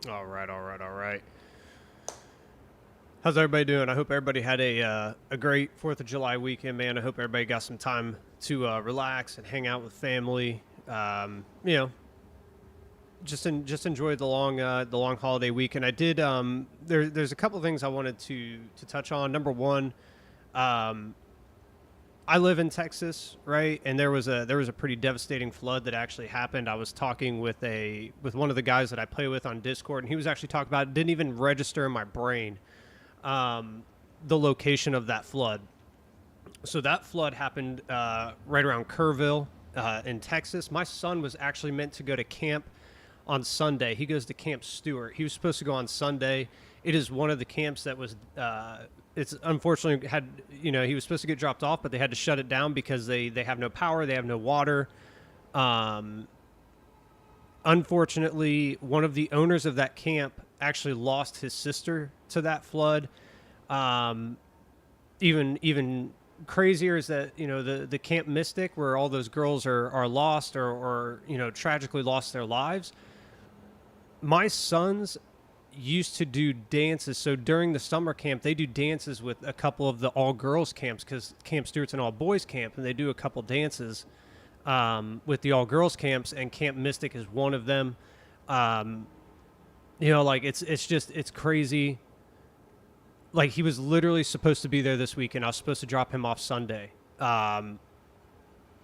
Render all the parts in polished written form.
All right, all right, all right. How's everybody doing? I hope everybody had a great Fourth of July weekend, man. I hope everybody got some time to relax and hang out with family. You know, just enjoy the long holiday weekend. I did. There's a couple things I wanted to touch on. Number one, um, I live in Texas, right? And there was a pretty devastating flood that actually happened. I was talking with one of the guys that I play with on Discord, and he was actually talking about it. Didn't even register in my brain um, the location of that flood. So that flood happened right around Kerrville in Texas. My son was actually meant to go to camp on Sunday. He goes to Camp Stewart. He was supposed to go on Sunday. It is one of the camps that was. It's unfortunately had he was supposed to get dropped off, but they had to shut it down because they have no power, they have no water. Um, Unfortunately, one of the owners of that camp actually lost his sister to that flood. Um, even crazier is that the Camp Mystic, where all those girls are lost or tragically lost their lives. My sons used to do dances. So during the summer camp, they do dances with a couple of the all girls camps because Camp Stewart's an all boys camp, and they do a couple dances with the all girls camps, and Camp Mystic is one of them. Um, like it's crazy. Like, he was literally supposed to be there this weekend. I was supposed to drop him off Sunday.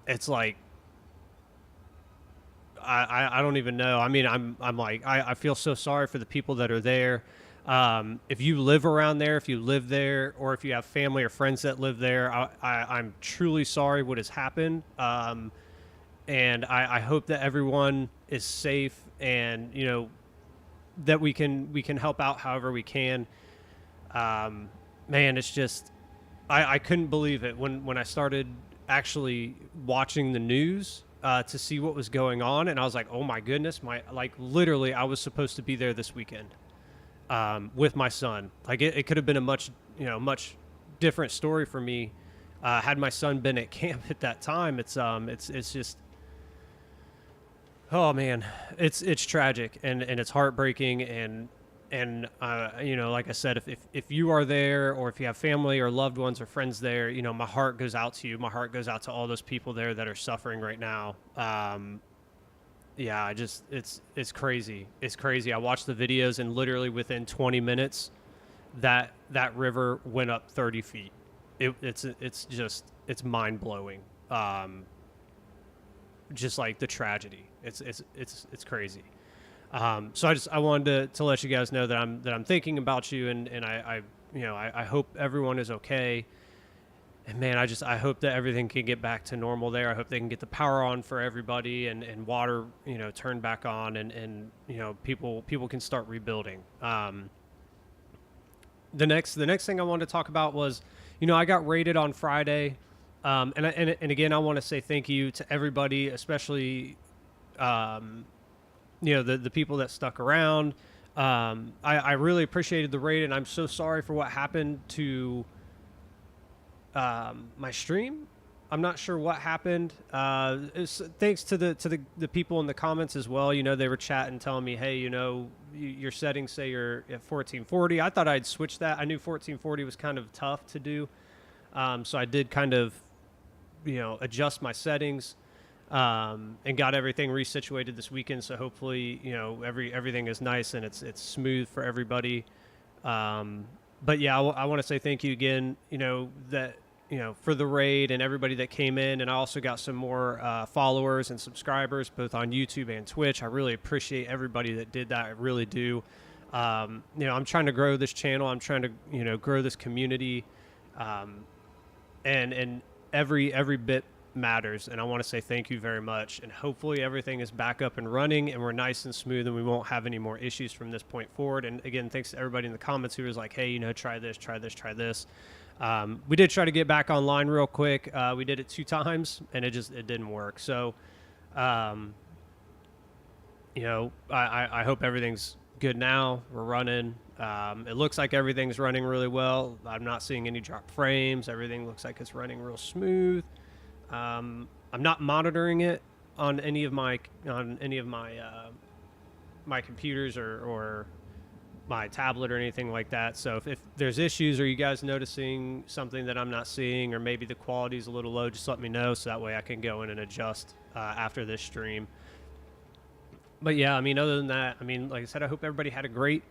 It's like I don't even know. I mean, I'm like I feel so sorry for the people that are there. If you live around there, if you live there, or if you have family or friends that live there, I'm truly sorry what has happened. And I hope that everyone is safe, and that we can help out however we can. Man, it's just I couldn't believe it when I started actually watching the news to see what was going on, and I was like, oh my goodness, literally I was supposed to be there this weekend with my son. Like, it could have been a much different story for me had my son been at camp at that time. It's just, oh man, it's tragic, and it's heartbreaking, and like I said, if you are there, or if you have family or loved ones or friends there, my heart goes out to you. My heart goes out to all those people there that are suffering right now. Yeah, it's crazy. It's crazy. I watched the videos, and literally within 20 minutes, that river went up 30 feet. It's mind blowing. Just like the tragedy. It's crazy. So I wanted to let you guys know that I'm thinking about you, and I hope everyone is okay. And man, I hope that everything can get back to normal there. I hope they can get the power on for everybody, and water turned back on, and people can start rebuilding. The next thing I wanted to talk about was, I got rated on Friday, and again, I want to say thank you to everybody, especially the people that stuck around. I really appreciated the raid, and I'm so sorry for what happened to my stream. I'm not sure what happened. Thanks to the people in the comments as well. They were chatting, telling me, hey, your settings say you're at 1440. I thought I'd switch that. I knew 1440 was kind of tough to do, so I did kind of adjust my settings, and got everything resituated this weekend. So hopefully, everything is nice and it's smooth for everybody. But yeah, I want to say thank you again, that, for the raid and everybody that came in. And I also got some more followers and subscribers, both on YouTube and Twitch. I really appreciate everybody that did that. I really do. I'm trying to grow this channel. I'm trying to, grow this community. And every bit matters, and I want to say thank you very much, and hopefully everything is back up and running, and we're nice and smooth, and we won't have any more issues from this point forward. And again, thanks to everybody in the comments who was like, hey, try this. We did try to get back online real quick. We did it 2 times, and it didn't work. So I hope everything's good now. We're running. It looks like everything's running really well. I'm not seeing any drop frames. Everything looks like it's running real smooth. I'm not monitoring it on any of my my computers or my tablet or anything like that. So if there's issues or you guys noticing something that I'm not seeing, or maybe the quality's a little low, just let me know so that way I can go in and adjust after this stream. But yeah, I mean, other than that, I mean, like I said, I hope everybody had a great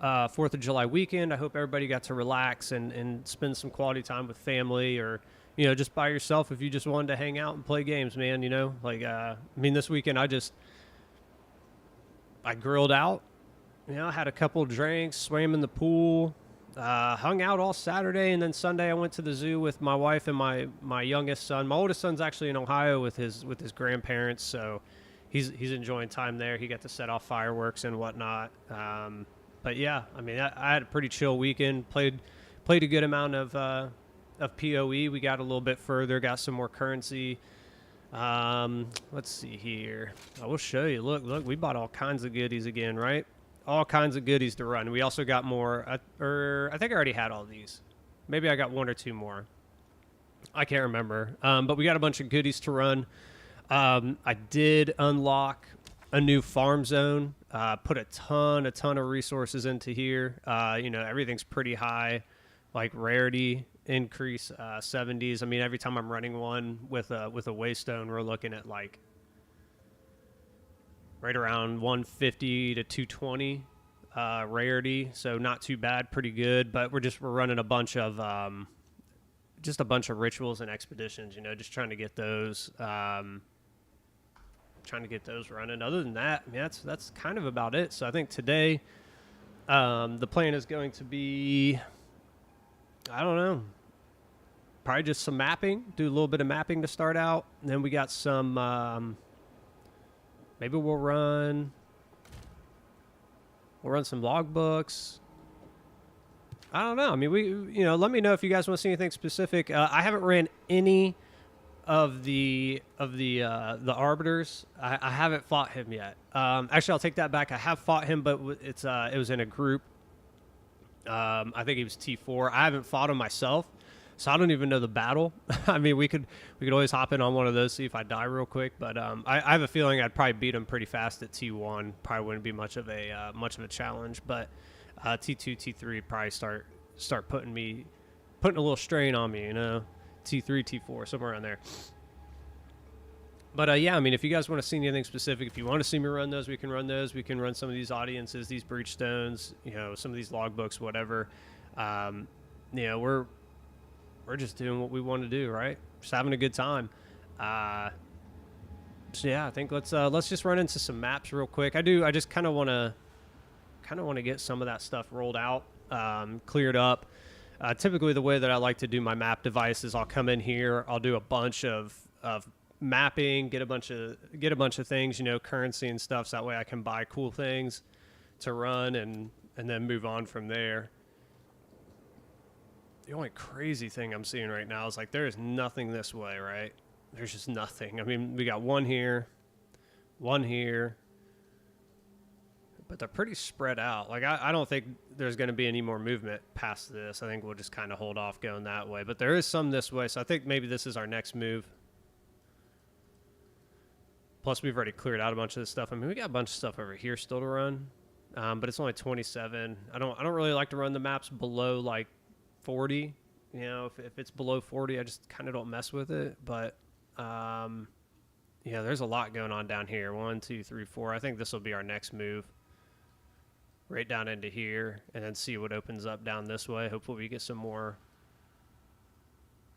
4th of July weekend. I hope everybody got to relax and spend some quality time with family, or, you know, just by yourself if you just wanted to hang out and play games, man, you know, like, I mean, this weekend I grilled out, you know, had a couple of drinks, swam in the pool, hung out all Saturday, and then Sunday I went to the zoo with my wife and my youngest son. My oldest son's actually in Ohio with his grandparents, so he's enjoying time there. He got to set off fireworks and whatnot. But yeah, I mean, I had a pretty chill weekend. Played a good amount of PoE. We got a little bit further, got some more currency. Let's see here. I will show you. Look, we bought all kinds of goodies again, right? All kinds of goodies to run. We also got more, I think I already had all these. Maybe I got one or two more. I can't remember. But we got a bunch of goodies to run. I did unlock a new farm zone. Put a ton of resources into here. You know, everything's pretty high, like rarity increase 70s. I mean, every time I'm running one with a waystone, we're looking at like right around 150 to 220 rarity. So not too bad, pretty good. But we're running a bunch of rituals and expeditions. You know, just trying to get those. Running. Other than that, I mean, that's kind of about it. So I think today, the plan is going to be, I don't know, probably just some mapping. Do a little bit of mapping to start out, and then we got some. Maybe we'll run some logbooks. I don't know. I mean, let me know if you guys want to see anything specific. I haven't ran any of the arbiters. I haven't fought him yet. Actually, I'll take that back. I have fought him, but it was in a group. I think he was T4. I haven't fought him myself, so I don't even know the battle. I mean, we could always hop in on one of those, see if I die real quick. But I have a feeling I'd probably beat him pretty fast at T1. Probably wouldn't be much of a challenge. But T2, T3 probably start putting a little strain on me, you know. T3, T4, somewhere around there. But yeah, I mean, if you guys want to see anything specific, if you want to see me run those, we can run those. We can run some of these audiences, these breach stones, you know, some of these logbooks, whatever. You know, we're just doing what we want to do, right? Just having a good time. So yeah, I think let's just run into some maps real quick. I just kind of want to get some of that stuff rolled out, cleared up. Typically, the way that I like to do my map device is I'll come in here, I'll do a bunch of mapping, get a bunch of things, you know, currency and stuff, so that way I can buy cool things to run and then move on from there. The only crazy thing I'm seeing right now is like there is nothing this way, right? There's just nothing. I mean, we got one here, but they're pretty spread out. Like, I don't think there's going to be any more movement past this. I think we'll just kind of hold off going that way. But there is some this way, so I think maybe this is our next move. Plus, we've already cleared out a bunch of this stuff. I mean, we got a bunch of stuff over here still to run, but it's only 27. I don't really like to run the maps below, like, 40. You know, if it's below 40, I just kind of don't mess with it. But, yeah, there's a lot going on down here. 1, 2, 3, 4. I think this will be our next move. Right down into here, and then see what opens up down this way. Hopefully we get some more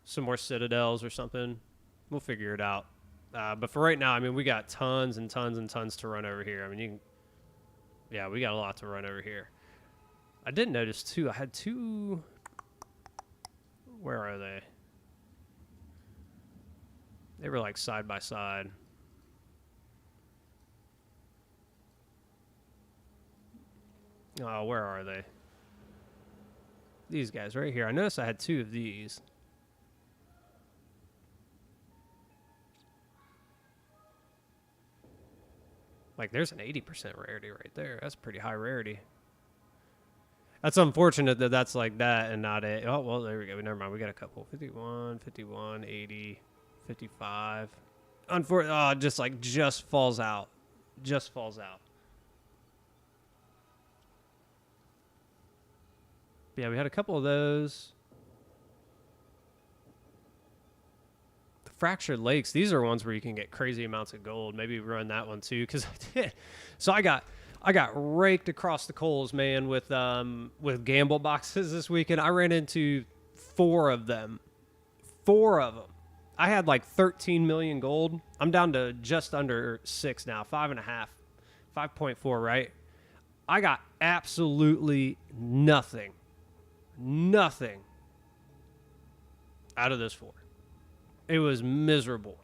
citadels or something. We'll figure it out. But for right now, I mean, we got tons and tons and tons to run over here. I mean, we got a lot to run over here. I did notice too, I had two, where are they? They were like side by side. Oh, where are they? These guys right here. I noticed I had two of these. Like, there's an 80% rarity right there. That's pretty high rarity. That's unfortunate that that's like that and not a... Oh, well, there we go. Never mind. We got a couple. 51, 51, 80, 55. Just falls out. Just falls out. But yeah, we had a couple of those. The Fractured Lakes, these are ones where you can get crazy amounts of gold. Maybe run that one too, because I did. So I got raked across the coals, man, with gamble boxes this weekend. I ran into 4 of them. 4 of them. I had like 13 million gold. I'm down to just under 6 now, 5.5, 5.4, right? I got absolutely nothing out of this 4. It was miserable.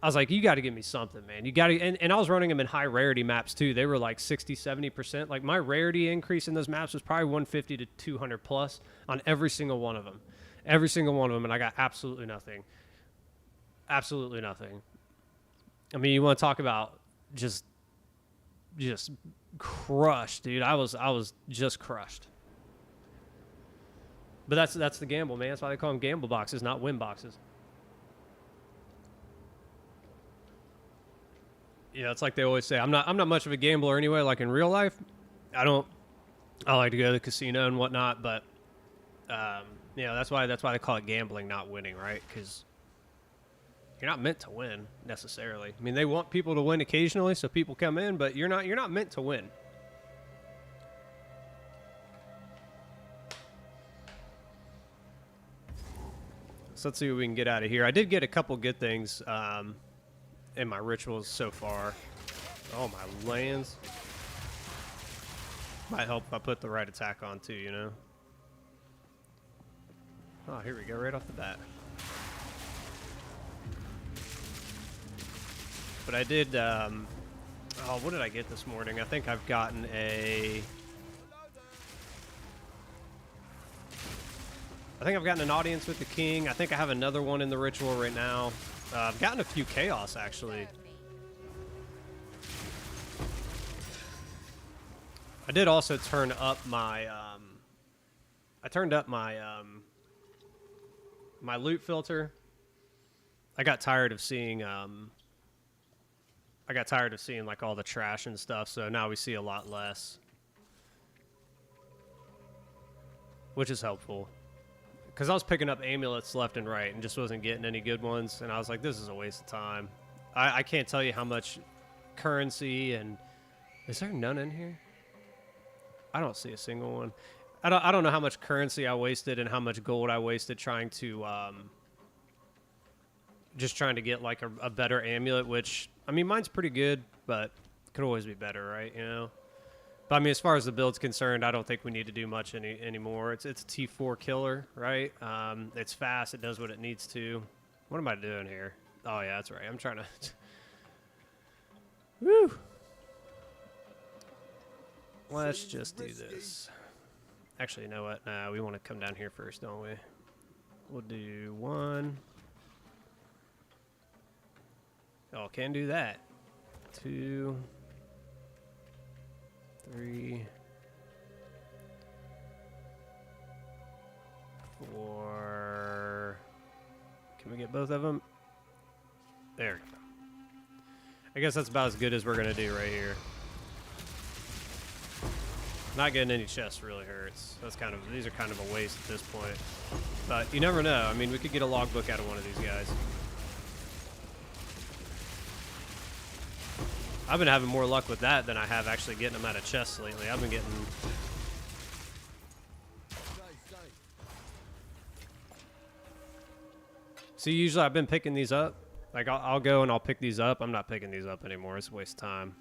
I was like, you got to give me something, man. You got to, and I was running them in high rarity maps too. They were like 60, 70%. Like my rarity increase in those maps was probably 150 to 200 plus on every single one of them. Every single one of them, and I got absolutely nothing. Absolutely nothing. I mean, you want to talk about just crushed, dude. I was just crushed. But that's the gamble, man. That's why they call them gamble boxes, not win boxes. Yeah, it's like they always say. I'm not much of a gambler anyway. Like in real life, I like to go to the casino and whatnot. But that's why they call it gambling, not winning, right? Because you're not meant to win necessarily. I mean, they want people to win occasionally, so people come in, but you're not meant to win. So let's see what we can get out of here. I did get a couple good things in my rituals so far. Oh, my lands. Might help if I put the right attack on too, you know? Oh, here we go, right off the bat. But I did, what did I get this morning? I think I've gotten an audience with the king. I think I have another one in the ritual right now. I've gotten a few chaos, actually. I did also turn up my, my loot filter. I got tired of seeing, like all the trash and stuff, so now we see a lot less. Which is helpful. Because I was picking up amulets left and right and just wasn't getting any good ones. And I was like, this is a waste of time. I can't tell you how much currency and... Is there none in here? I don't see a single one. I don't know how much currency I wasted and how much gold I wasted trying to... just trying to get like a better amulet, which... I mean, mine's pretty good, but could always be better, right? You know? But I mean, as far as the build's concerned, I don't think we need to do much anymore. It's a T4 killer, right? It's fast. It does what it needs to. What am I doing here? Oh, yeah, that's right. I'm trying to... Woo! Let's just do this. Actually, you know what? Nah, we want to come down here first, don't we? We'll do 1. Oh, can do that. 2... 3, 4. Can we get both of them? There we go. I guess that's about as good as we're going to do right here. Not getting any chests really hurts. These are kind of a waste at this point. But you never know. I mean, we could get a logbook out of one of these guys. I've been having more luck with that than I have actually getting them out of chests lately. I've been getting... See, usually I've been picking these up. Like, I'll go and I'll pick these up. I'm not picking these up anymore. It's a waste of time.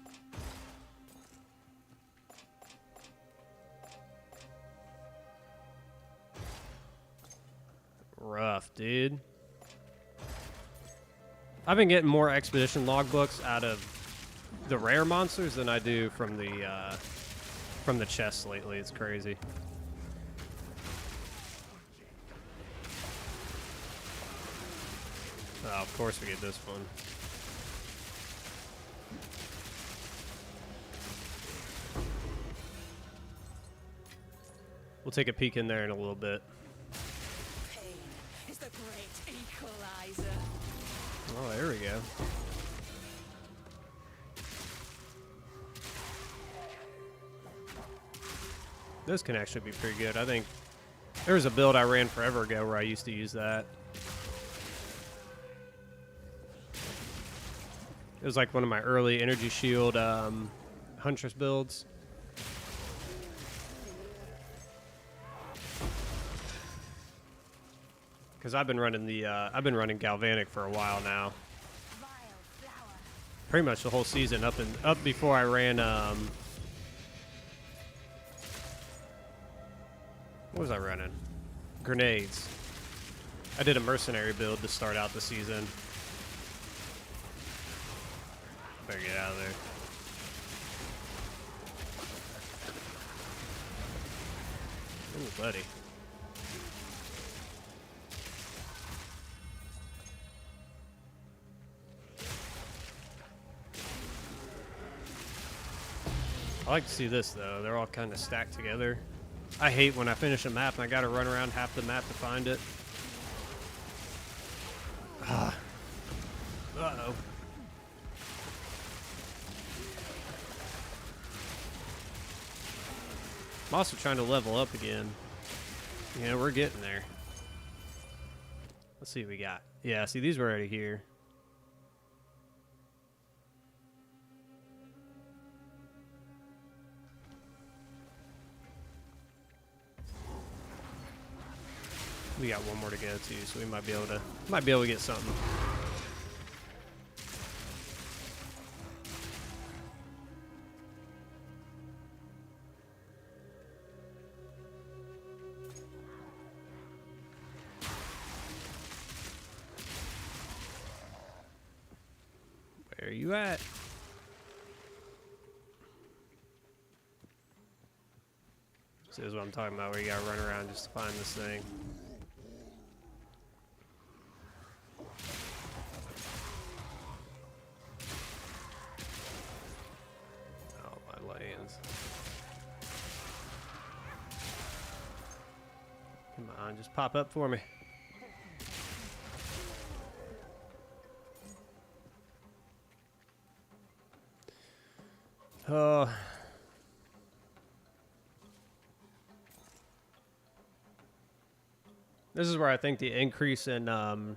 Rough, dude. I've been getting more expedition logbooks out of the rare monsters than I do from the chests lately. It's crazy. Oh, of course we get this one. We'll take a peek in there in a little bit. Pain is the great equalizer. Oh, there we go. This can actually be pretty good. I think there was a build I ran forever ago where I used to use that. It was like one of my early energy shield Huntress builds. Because I've been running Galvanic for a while now. Pretty much the whole season up before I ran what was I running? Grenades. I did a mercenary build to start out the season. Better get out of there. Ooh, buddy. I like to see this though. They're all kind of stacked together. I hate when I finish a map and I gotta run around half the map to find it. Ah. Uh-oh. I'm also trying to level up again. You know, we're getting there. Let's see what we got. Yeah, see, these were already here. We got one more to go too, so we might be able to get something. Where are you at? So this is what I'm talking about, where you gotta run around just to find this thing. Come on, just pop up for me. Oh. This is where I think the increase in, what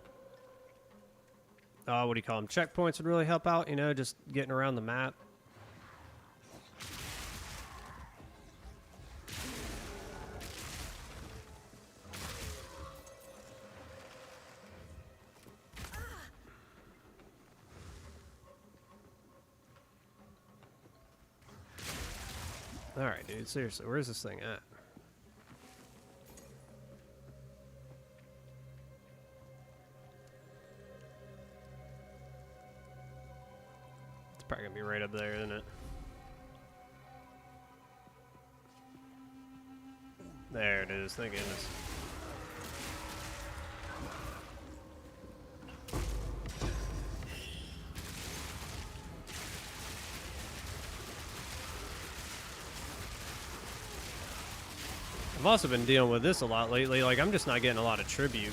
do you call them? Checkpoints would really help out, you know, just getting around the map. Alright, dude, seriously, where's this thing at? It's probably gonna be right up there, isn't it? There it is, thank goodness. I've also been dealing with this a lot lately. Like, I'm just not getting a lot of tribute.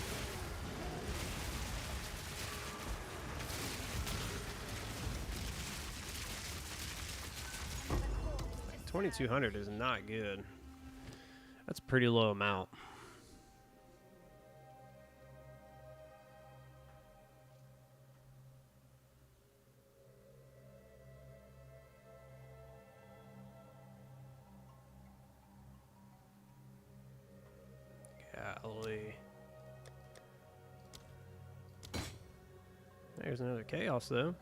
Like, 2,200 is not good. That's a pretty low amount. Golly. There's another chaos, though.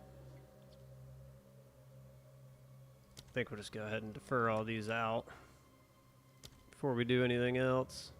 I think we'll just go ahead and defer all these out before we do anything else.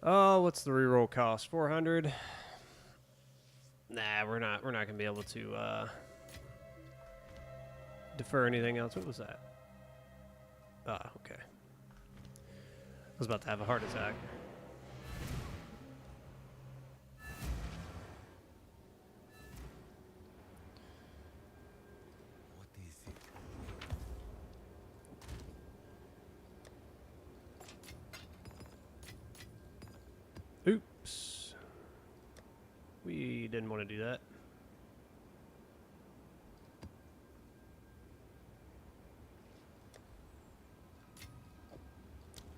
Oh, what's the reroll cost? 400. Nah, we're not gonna be able to defer anything else. What was that? Ah, okay. I was about to have a heart attack. he didn't want to do that.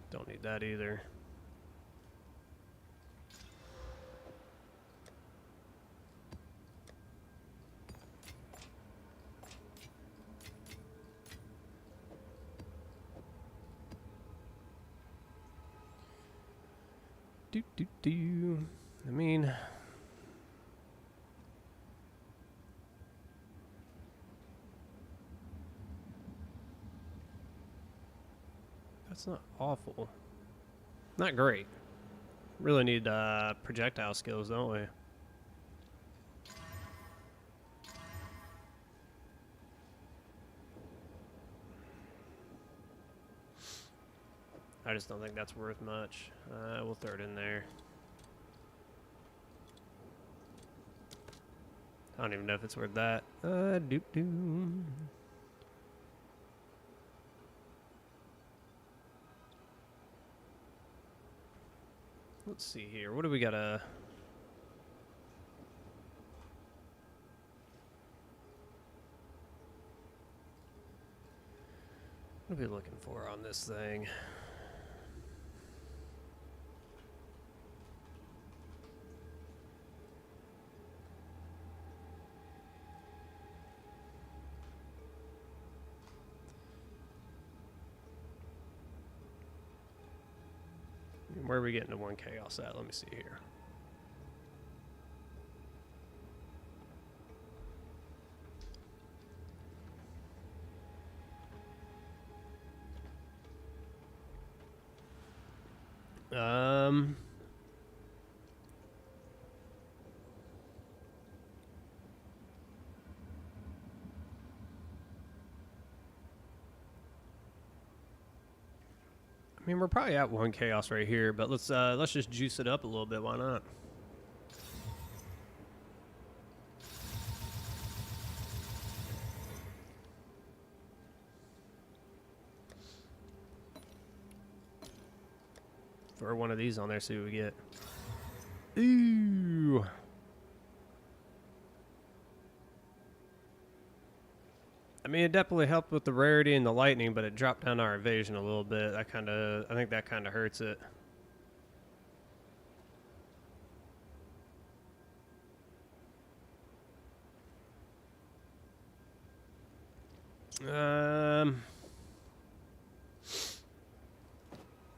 Don't need that either. I mean, that's not awful. Not great. Really need projectile skills, don't we? I just don't think that's worth much. We'll throw it in there. I don't even know if it's worth that. Let's see here. What do we got? What are we looking for on this thing? Where are we getting to 1 chaos at? Let me see here. I mean, we're probably at 1 chaos right here, but let's just juice it up a little bit. Why not? Throw one of these on there, see what we get. Ooh. I mean, it definitely helped with the rarity and the lightning, but it dropped down our evasion a little bit. I think that kind of hurts it.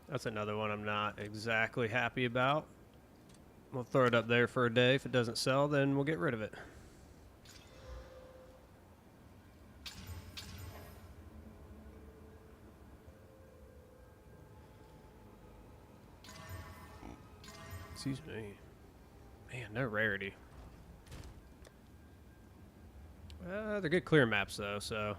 That's another one I'm not exactly happy about. We'll throw it up there for a day. If it doesn't sell, then we'll get rid of it. Excuse me. Man, no rarity. They're good clear maps though, so.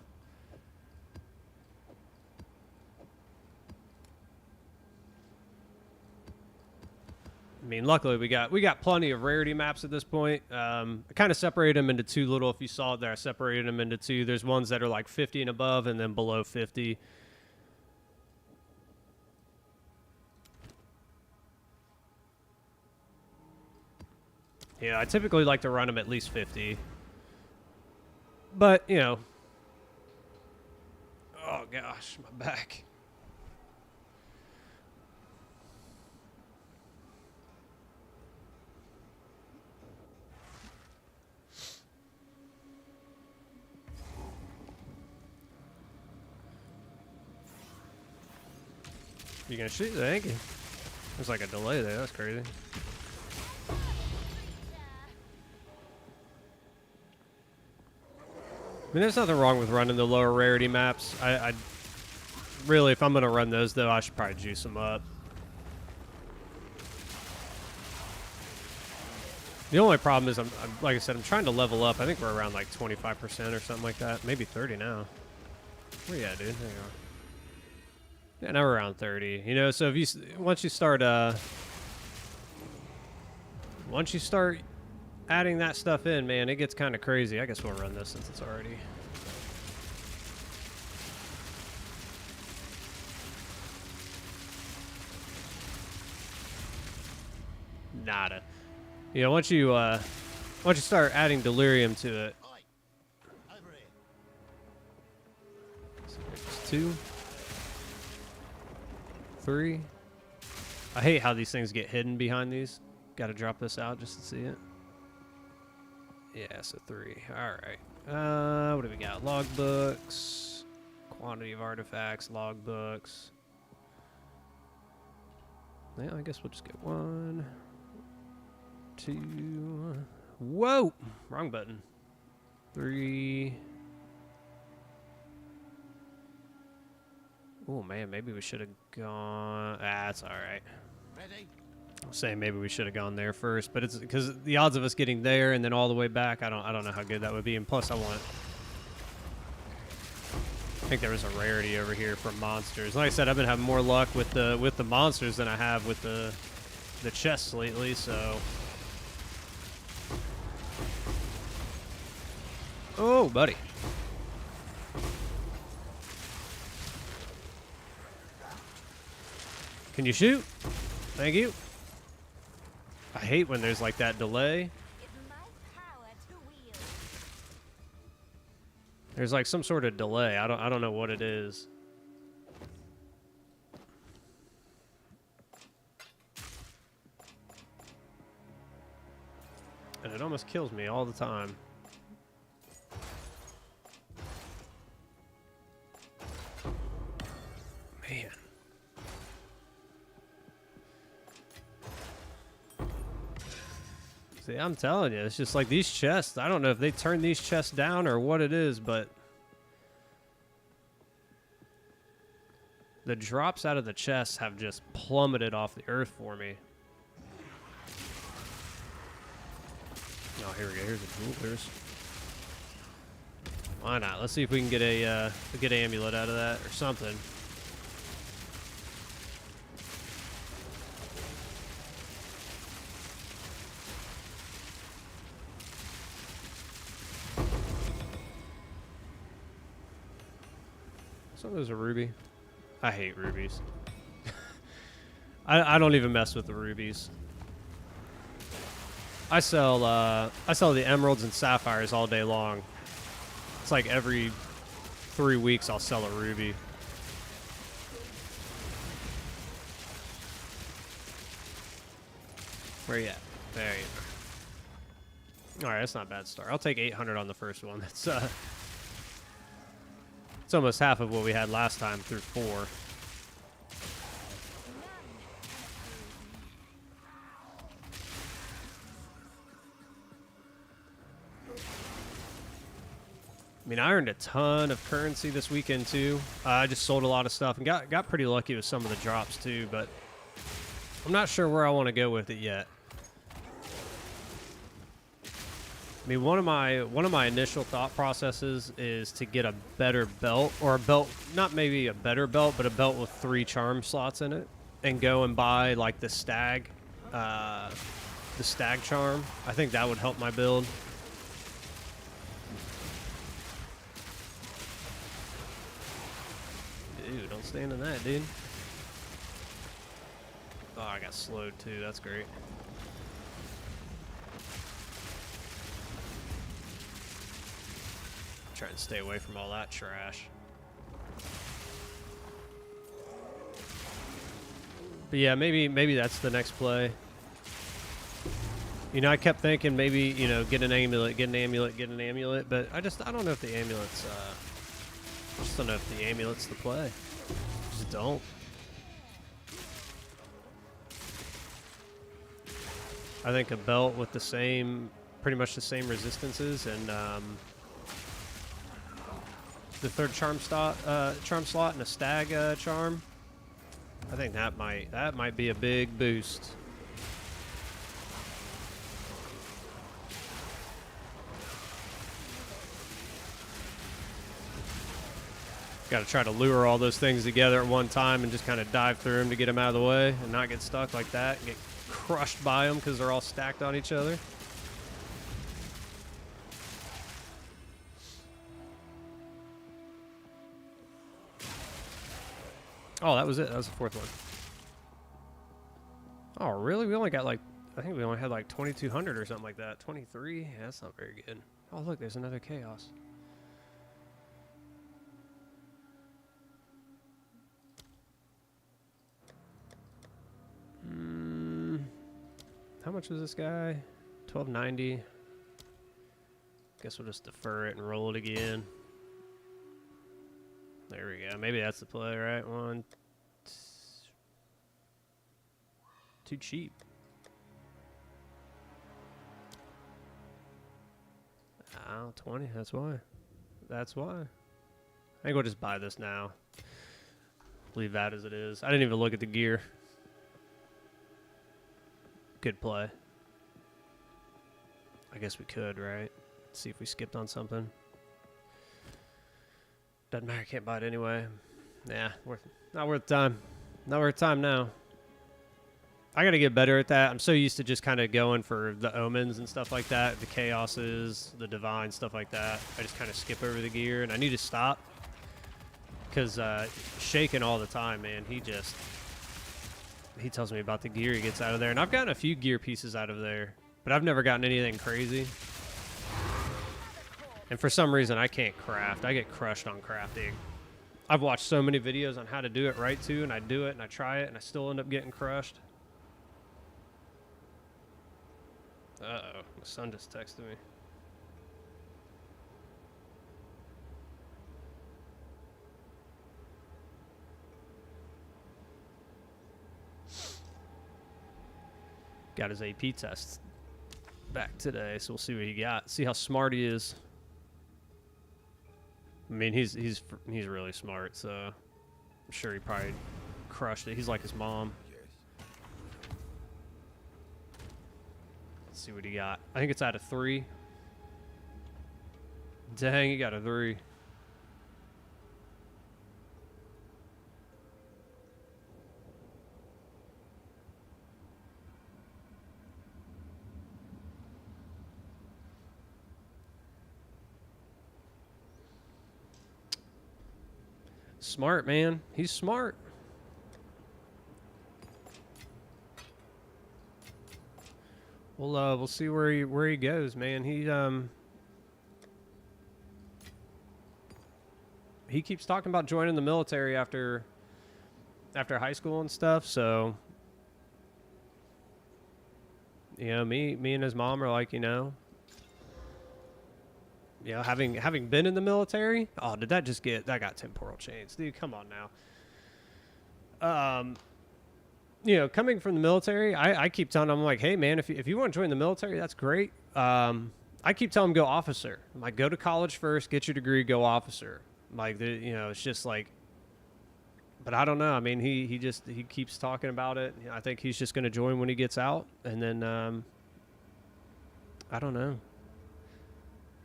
I mean, luckily we got plenty of rarity maps at this point. I kind of separated them into two little. If you saw it there, I separated them into two. There's ones that are like 50 and above, and then below 50. Yeah, I typically like to run them at least 50. But, you know. Oh, gosh, my back. You gonna shoot? Thank you. There's like a delay there. That's crazy. I mean, there's nothing wrong with running the lower rarity maps. I really, if I'm gonna run those though, I should probably juice them up. The only problem is, I'm like I said, I'm trying to level up. I think we're around like 25% or something like that. Maybe 30 now. Where you at, dude? There you are. Yeah, now we're around 30. You know, so if you once you start adding that stuff in, man, it gets kind of crazy. I guess we'll run this since it's already. Nada. You know, once you Why don't you start adding delirium to it? So there's 2, 3. I hate how these things get hidden behind these. Got to drop this out just to see it. Yeah, so 3. All right. What do we got? Logbooks, quantity of artifacts, logbooks. Yeah, I guess we'll just get 1, 2. Whoa, wrong button. 3. Oh man, maybe we should have gone. That's all right. Ready? I'm saying maybe we should have gone there first, but it's because the odds of us getting there and then all the way back, I don't know how good that would be. And plus, I think there was a rarity over here for monsters. Like I said, I've been having more luck with the monsters than I have with the chests lately. So, oh, buddy. Can you shoot? Thank you. I hate when there's like that delay. There's like some sort of delay. I don't know what it is. And it almost kills me all the time. Man. See, I'm telling you, it's just like these chests. I don't know if they turn these chests down or what it is, but the drops out of the chests have just plummeted off the earth for me. Oh, here we go. Here's a jewelers. Why not? Let's see if we can get a good amulet out of that or something. So there's a ruby. I hate rubies. I don't even mess with the rubies. I sell the emeralds and sapphires all day long. It's like every 3 weeks I'll sell a ruby. Where you at? There you go. All right, that's not a bad start. I'll take 800 on the first one. That's it's almost half of what we had last time through 4. I mean, I earned a ton of currency this weekend too. I just sold a lot of stuff and got pretty lucky with some of the drops too, but I'm not sure where I want to go with it yet. I mean, one of my initial thought processes is to get a better belt, or a belt, not maybe a better belt, but a belt with 3 charm slots in it, and go and buy like the stag charm. I think that would help my build. Dude, don't stand in that, dude. Oh, I got slowed too. That's great. Try and stay away from all that trash. But yeah, maybe that's the next play. You know, I kept thinking maybe, you know, get an amulet, but I don't know if the amulet's I just don't know if the amulet's the play. Just don't. I think a belt with pretty much the same resistances, and the 3rd charm slot and a stag charm. I think that might be a big boost. Got to try to lure all those things together at one time and just kind of dive through them to get them out of the way and not get stuck like that and get crushed by them because they're all stacked on each other. Oh, that was it. That was the 4th one. Oh, really? We only got like I think we only had like 2,200 or something like that. 23? Yeah, that's not very good. Oh, look, there's another chaos. How much was this guy? 1290. Guess we'll just defer it and roll it again. There we go. Maybe that's the play, right? One. Too cheap. Oh, 20. That's why. That's why. I think we'll just buy this now. Leave that as it is. I didn't even look at the gear. Good play. I guess we could, right? See if we skipped on something. Doesn't matter. Can't buy it anyway. Nah, not worth time. Not worth time now. I got to get better at that. I'm so used to just kind of going for the omens and stuff like that, the chaoses, the divine, stuff like that. I just kind of skip over the gear, and I need to stop because shaking all the time, man. He tells me about the gear he gets out of there, and I've gotten a few gear pieces out of there, but I've never gotten anything crazy. And for some reason, I can't craft. I get crushed on crafting. I've watched so many videos on how to do it right, too, and I do it, and I try it, and I still end up getting crushed. Uh-oh, my son just texted me. Got his AP test back today, so we'll see what he got. See how smart he is. I mean, he's really smart, so I'm sure he probably crushed it. He's like his mom. Let's see what he got. I think it's out of 3. Dang, he got a 3. Smart, man. He's smart. We'll see where he goes, man. He keeps talking about joining the military after high school and stuff. So, you know, me and his mom are like, you know, having been in the military. Oh, did that just get that got temporal chains, dude? Come on now. You know, coming from the military, I keep telling him, I'm like, hey, man, if you want to join the military, that's great. I keep telling him, go officer. I'm like, go to college first, get your degree, go officer. I'm like, you know, it's just like, but I don't know. I mean, he keeps talking about it. I think he's just going to join when he gets out. And then, I don't know.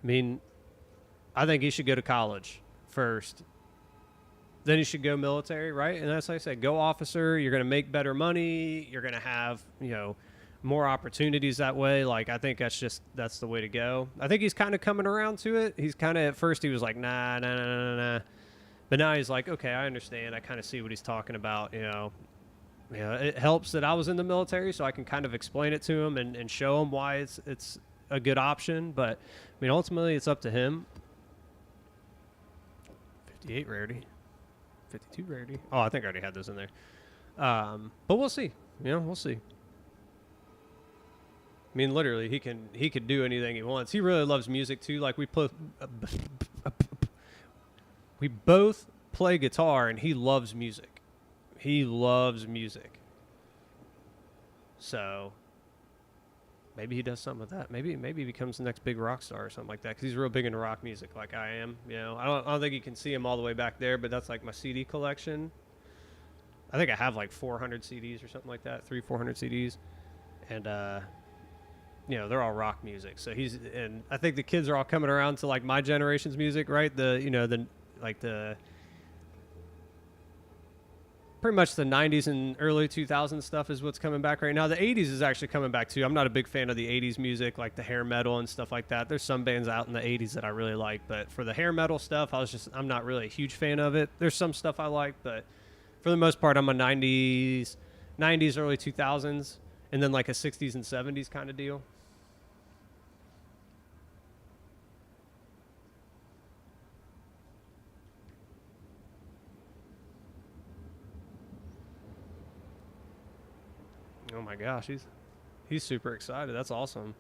I mean, I think he should go to college first. Then you should go military, right? And that's like I said, go officer. You're going to make better money. You're going to have, you know, more opportunities that way. Like, I think that's the way to go. I think he's kind of coming around to it. He's kind of, at first he was like, nah. But now he's like, okay, I understand. I kind of see what he's talking about, you know. It helps that I was in the military, so I can kind of explain it to him and show him why it's a good option. But, I mean, ultimately it's up to him. 58 rarity. 52 rarity. Oh, I think I already had those in there. But we'll see. You know, we'll see. I mean, literally, he could do anything he wants. He really loves music too. Like we both play guitar, and he loves music. He loves music. So maybe he does something with that. Maybe he becomes the next big rock star or something like that, because he's real big into rock music like I am. You know, I don't think you can see him all the way back there, but that's like my CD collection. I think I have like 400 CDs or something like that, 400 CDs. And, you know, they're all rock music. So and I think the kids are all coming around to like my generation's music, right? Pretty much the 90s and early 2000s stuff is what's coming back right now. The 80s is actually coming back too. I'm not a big fan of the 80s music, like the hair metal and stuff like that. There's some bands out in the 80s that I really like, but for the hair metal stuff, I'm not really a huge fan of it. There's some stuff I like, but for the most part, I'm a 90s, early 2000s. and then like a 60s and 70s kind of deal. Oh my gosh, he's super excited. That's awesome.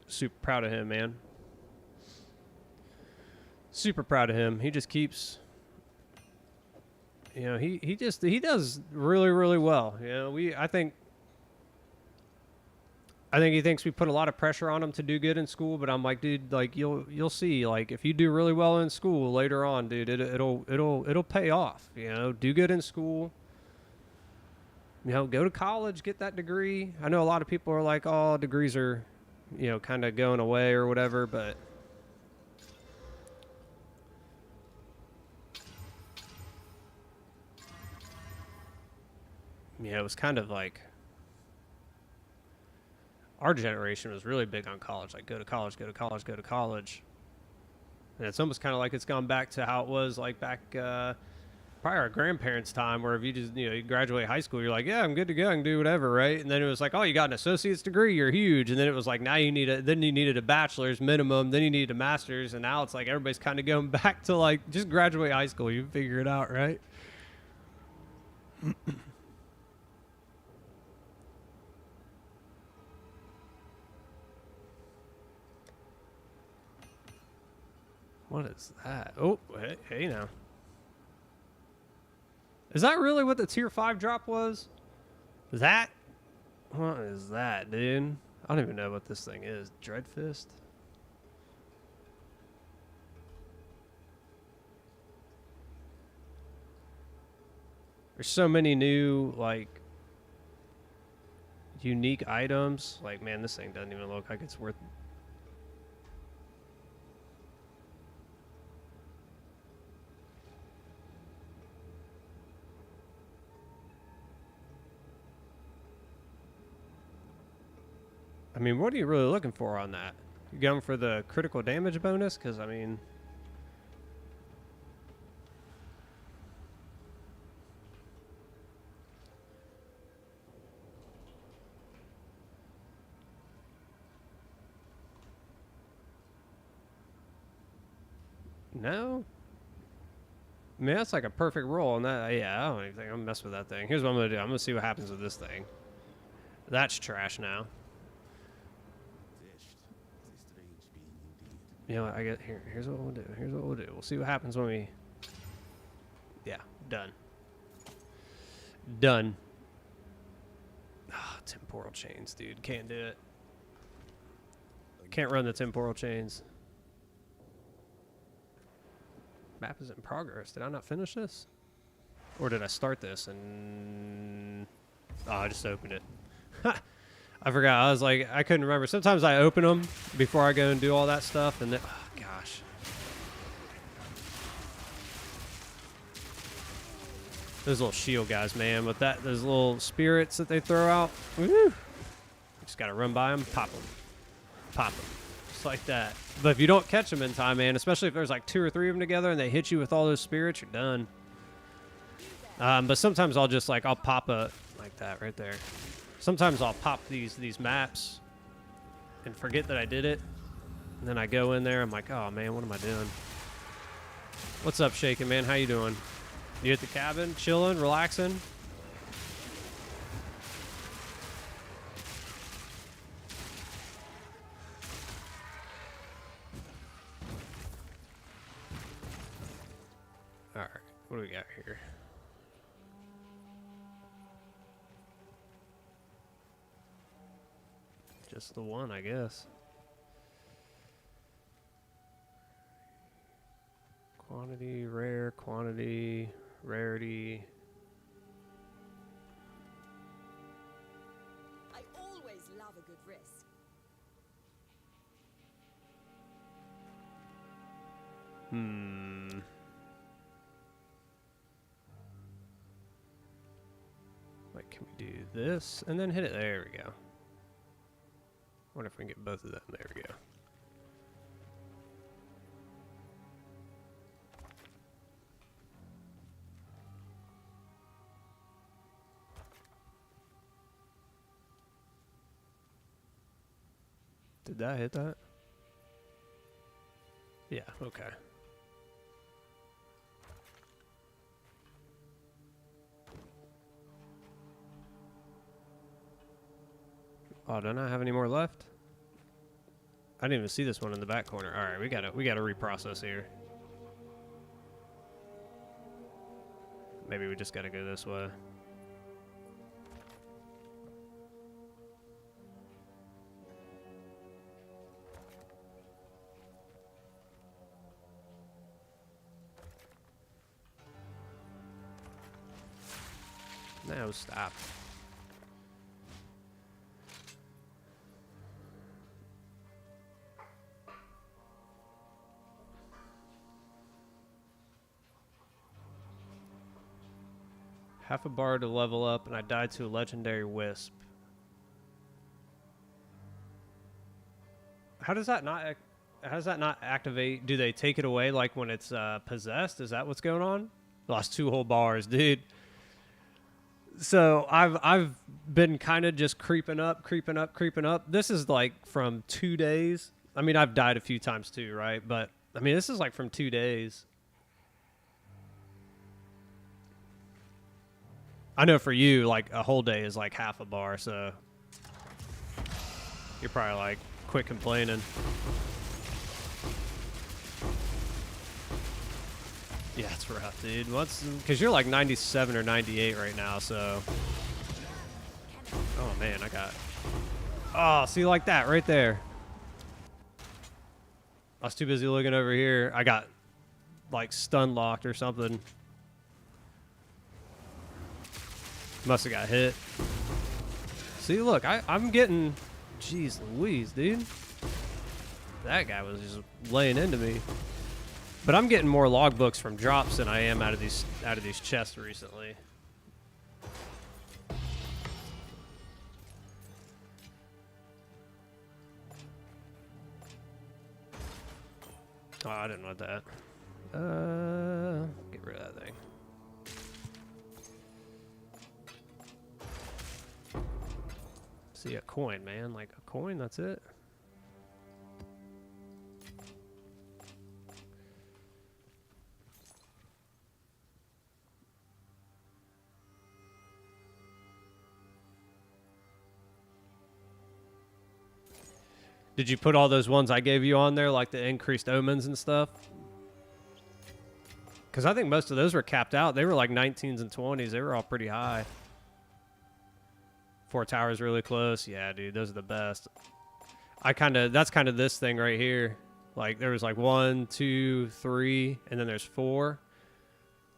Super proud of him, man. Super proud of him. He just keeps, you know, he does really, really well. You know, I think he thinks we put a lot of pressure on him to do good in school, but I'm like, dude, like you'll see, like if you do really well in school later on, dude, it'll pay off. You know, do good in school. You know, go to college, get that degree. I know a lot of people are like, oh, degrees are, you know, kind of going away or whatever, but yeah, it was kind of like our generation was really big on college, like go to college, go to college, go to college. And it's almost kind of like it's gone back to how it was like back probably our grandparents' time, where if you just, you know, you graduate high school, you're like, yeah, I'm good to go, I can do whatever, right? And then it was like, oh, you got an associate's degree, you're huge. And then it was like, now then you needed a bachelor's minimum, then you needed a master's, and now it's like everybody's kind of going back to like just graduate high school, you figure it out, right? What is that? Oh, hey now. Is that really what the tier 5 drop was? That? What is that, dude? I don't even know what this thing is. Dreadfist? There's so many new, like, unique items. Like, man, this thing doesn't even look like it's worth... I mean, what are you really looking for on that? You going for the critical damage bonus? Because, I mean... No? I mean, that's like a perfect roll on that. Yeah, I don't even think I'm gonna mess with that thing. Here's what I'm gonna do. I'm gonna see what happens with this thing. That's trash now. You know what, I get here. Here's what we'll do. Here's what we'll do. We'll see what happens when we... Yeah, done. Done. Ah, temporal chains, dude. Can't do it. Can't run the temporal chains. Map is in progress. Did I not finish this? Or did I start this and... Oh, I just opened it. I forgot. I was like, I couldn't remember. Sometimes I open them before I go and do all that stuff, and then, oh gosh. Those little shield guys, man, with that, those little spirits that they throw out. Woo! Just gotta run by them, pop them. Pop them. Just like that. But if you don't catch them in time, man, especially if there's like 2 or 3 of them together and they hit you with all those spirits, you're done. But sometimes I'll just like, I'll pop a, like that right there. Sometimes I'll pop these maps and forget that I did it. And then I go in there, I'm like, oh man, what am I doing? What's up, Shakin' Man? How you doing? You at the cabin, chilling, relaxing? All right, what do we got here? Just the one, I guess. Quantity, rare, quantity, rarity. I always love a good risk. Like Can we do this and then hit it? There we go. Wonder if we can get both of them. There we go. Did that hit that? Yeah, okay. Oh, don't I have any more left? I didn't even see this one in the back corner. All right, we gotta reprocess here. Maybe we just gotta go this way. No, stop. Half a bar to level up, and I died to a legendary wisp. How does that not activate? Do they take it away like when it's possessed? Is that what's going on? Lost 2 whole bars, dude. So I've been kind of just creeping up. This is like from 2 days. I mean, I've died a few times too, right? But I mean, this is like from 2 days. I know for you, like a whole day is like half a bar, so you're probably like, quit complaining. Yeah, it's rough, dude. Because you're like 97 or 98 right now, so. Oh man, oh, see, like that right there. I was too busy looking over here. I got like stun locked or something. Must have got hit. See, look, I'm getting... Jeez Louise, dude. That guy was just laying into me. But I'm getting more logbooks from drops than I am out of these chests recently. Oh, I didn't want that. Get rid of that thing. See, a coin, man. Like a coin, that's it. Did you put all those ones I gave you on there, like the increased omens and stuff? Because I think most of those were capped out. They were like 19s and 20s. They were all pretty high. 4 towers really close. Yeah, dude, those are the best. That's kind of this thing right here. Like there was like 1, 2, 3, and then there's 4.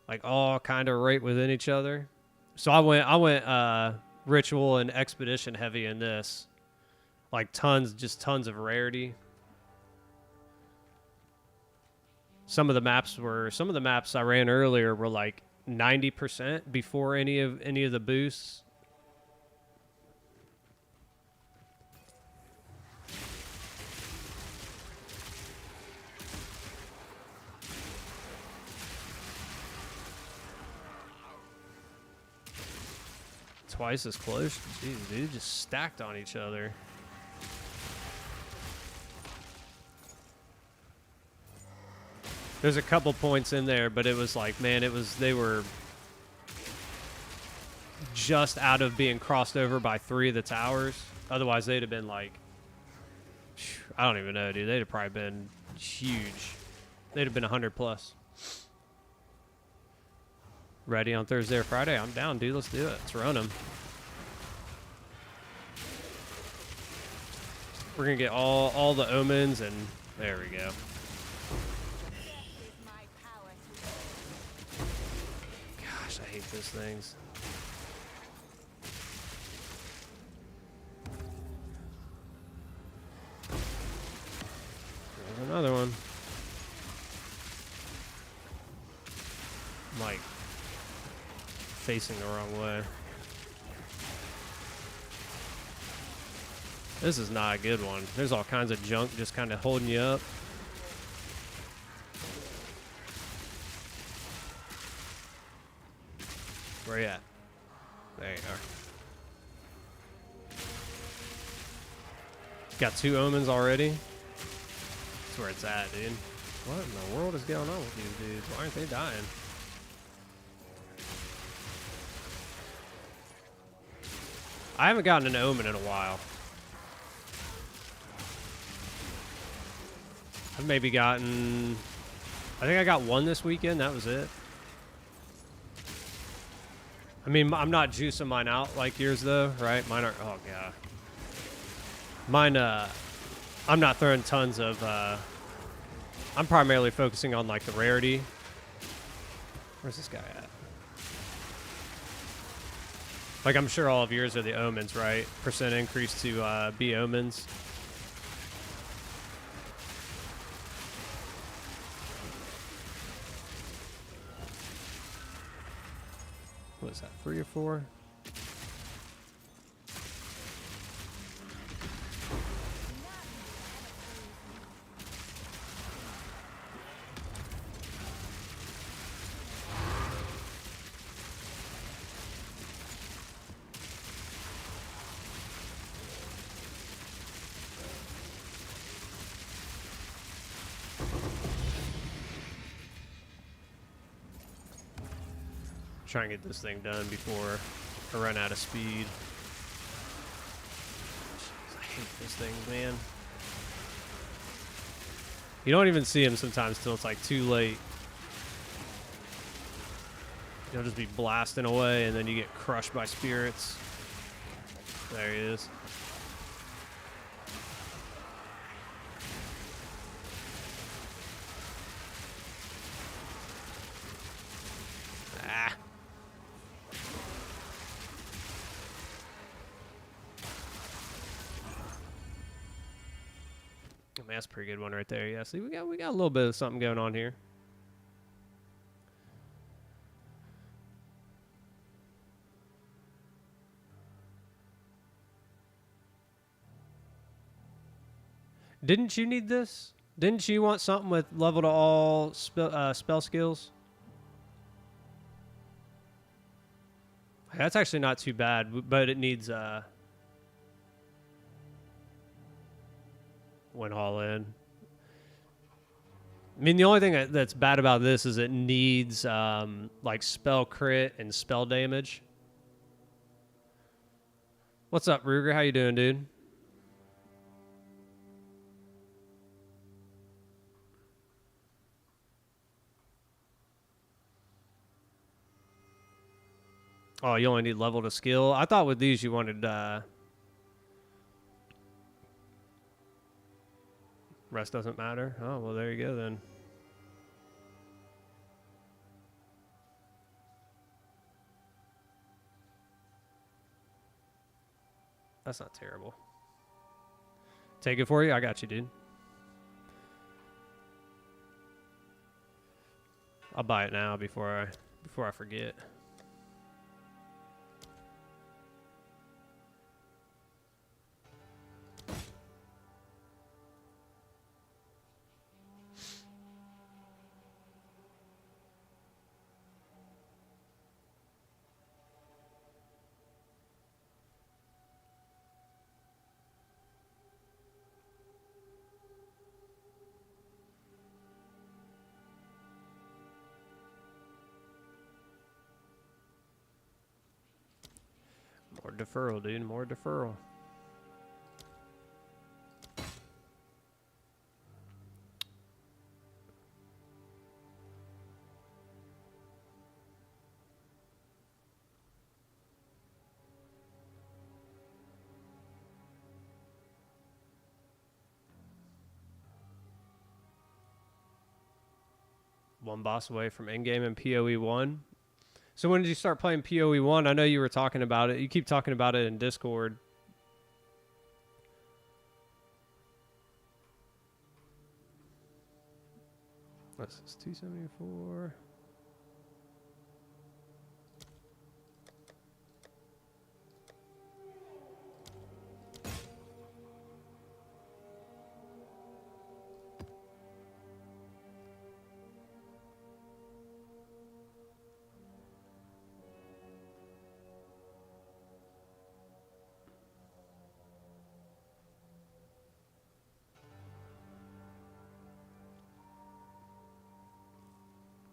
Like all kind of right within each other. So I went ritual and expedition heavy in this. Like tons of rarity. Some of the maps I ran earlier were like 90% before any of the boosts. Twice as close. Jeez, dude, just stacked on each other. There's a couple points in there, but it was like, man, they were just out of being crossed over by 3 of the towers. Otherwise, they'd have been like, I don't even know, dude. They'd have probably been huge. They'd have been 100 plus. Ready on Thursday or Friday? I'm down, dude. Let's do it. Let's run them. We're going to get all the omens, and there we go. Gosh, I hate those things. There's another one. I'm like facing the wrong way. This is not a good one. There's all kinds of junk just kind of holding you up. Where you at? There you are. Got 2 omens already. That's where it's at, dude. What in the world is going on with these dudes? Why aren't they dying? I haven't gotten an omen in a while. I've maybe gotten... I think I got 1 this weekend. That was it. I mean, I'm not juicing mine out like yours, though, right? Mine are... Oh, God. Mine, I'm not throwing tons of... I'm primarily focusing on, like, the rarity. Where's this guy at? Like, I'm sure all of yours are the omens, right? Percent increase to be omens. What is that, 3 or 4? Try and get this thing done before I run out of speed. Jeez, I hate those things, man. You don't even see him sometimes till it's like too late. You'll just be blasting away and then you get crushed by spirits. There he is. Ah. I mean, that's a pretty good one right there. Yeah, see, we got a little bit of something going on here. Didn't you need this? Didn't you want something with level to all spell skills? That's actually not too bad, but it needs went all in. I mean, the only thing that's bad about this is it needs like spell crit and spell damage. What's up, Ruger? How you doing, dude? Oh, you only need level to skill? I thought with these you wanted... rest doesn't matter? Oh, well, there you go, then. That's not terrible. Take it for you? I got you, dude. I'll buy it now before I forget. More deferral, dude. More deferral. One boss away from endgame and PoE 1. So when did you start playing PoE 1? I know you were talking about it. You keep talking about it in Discord. What's this? 274.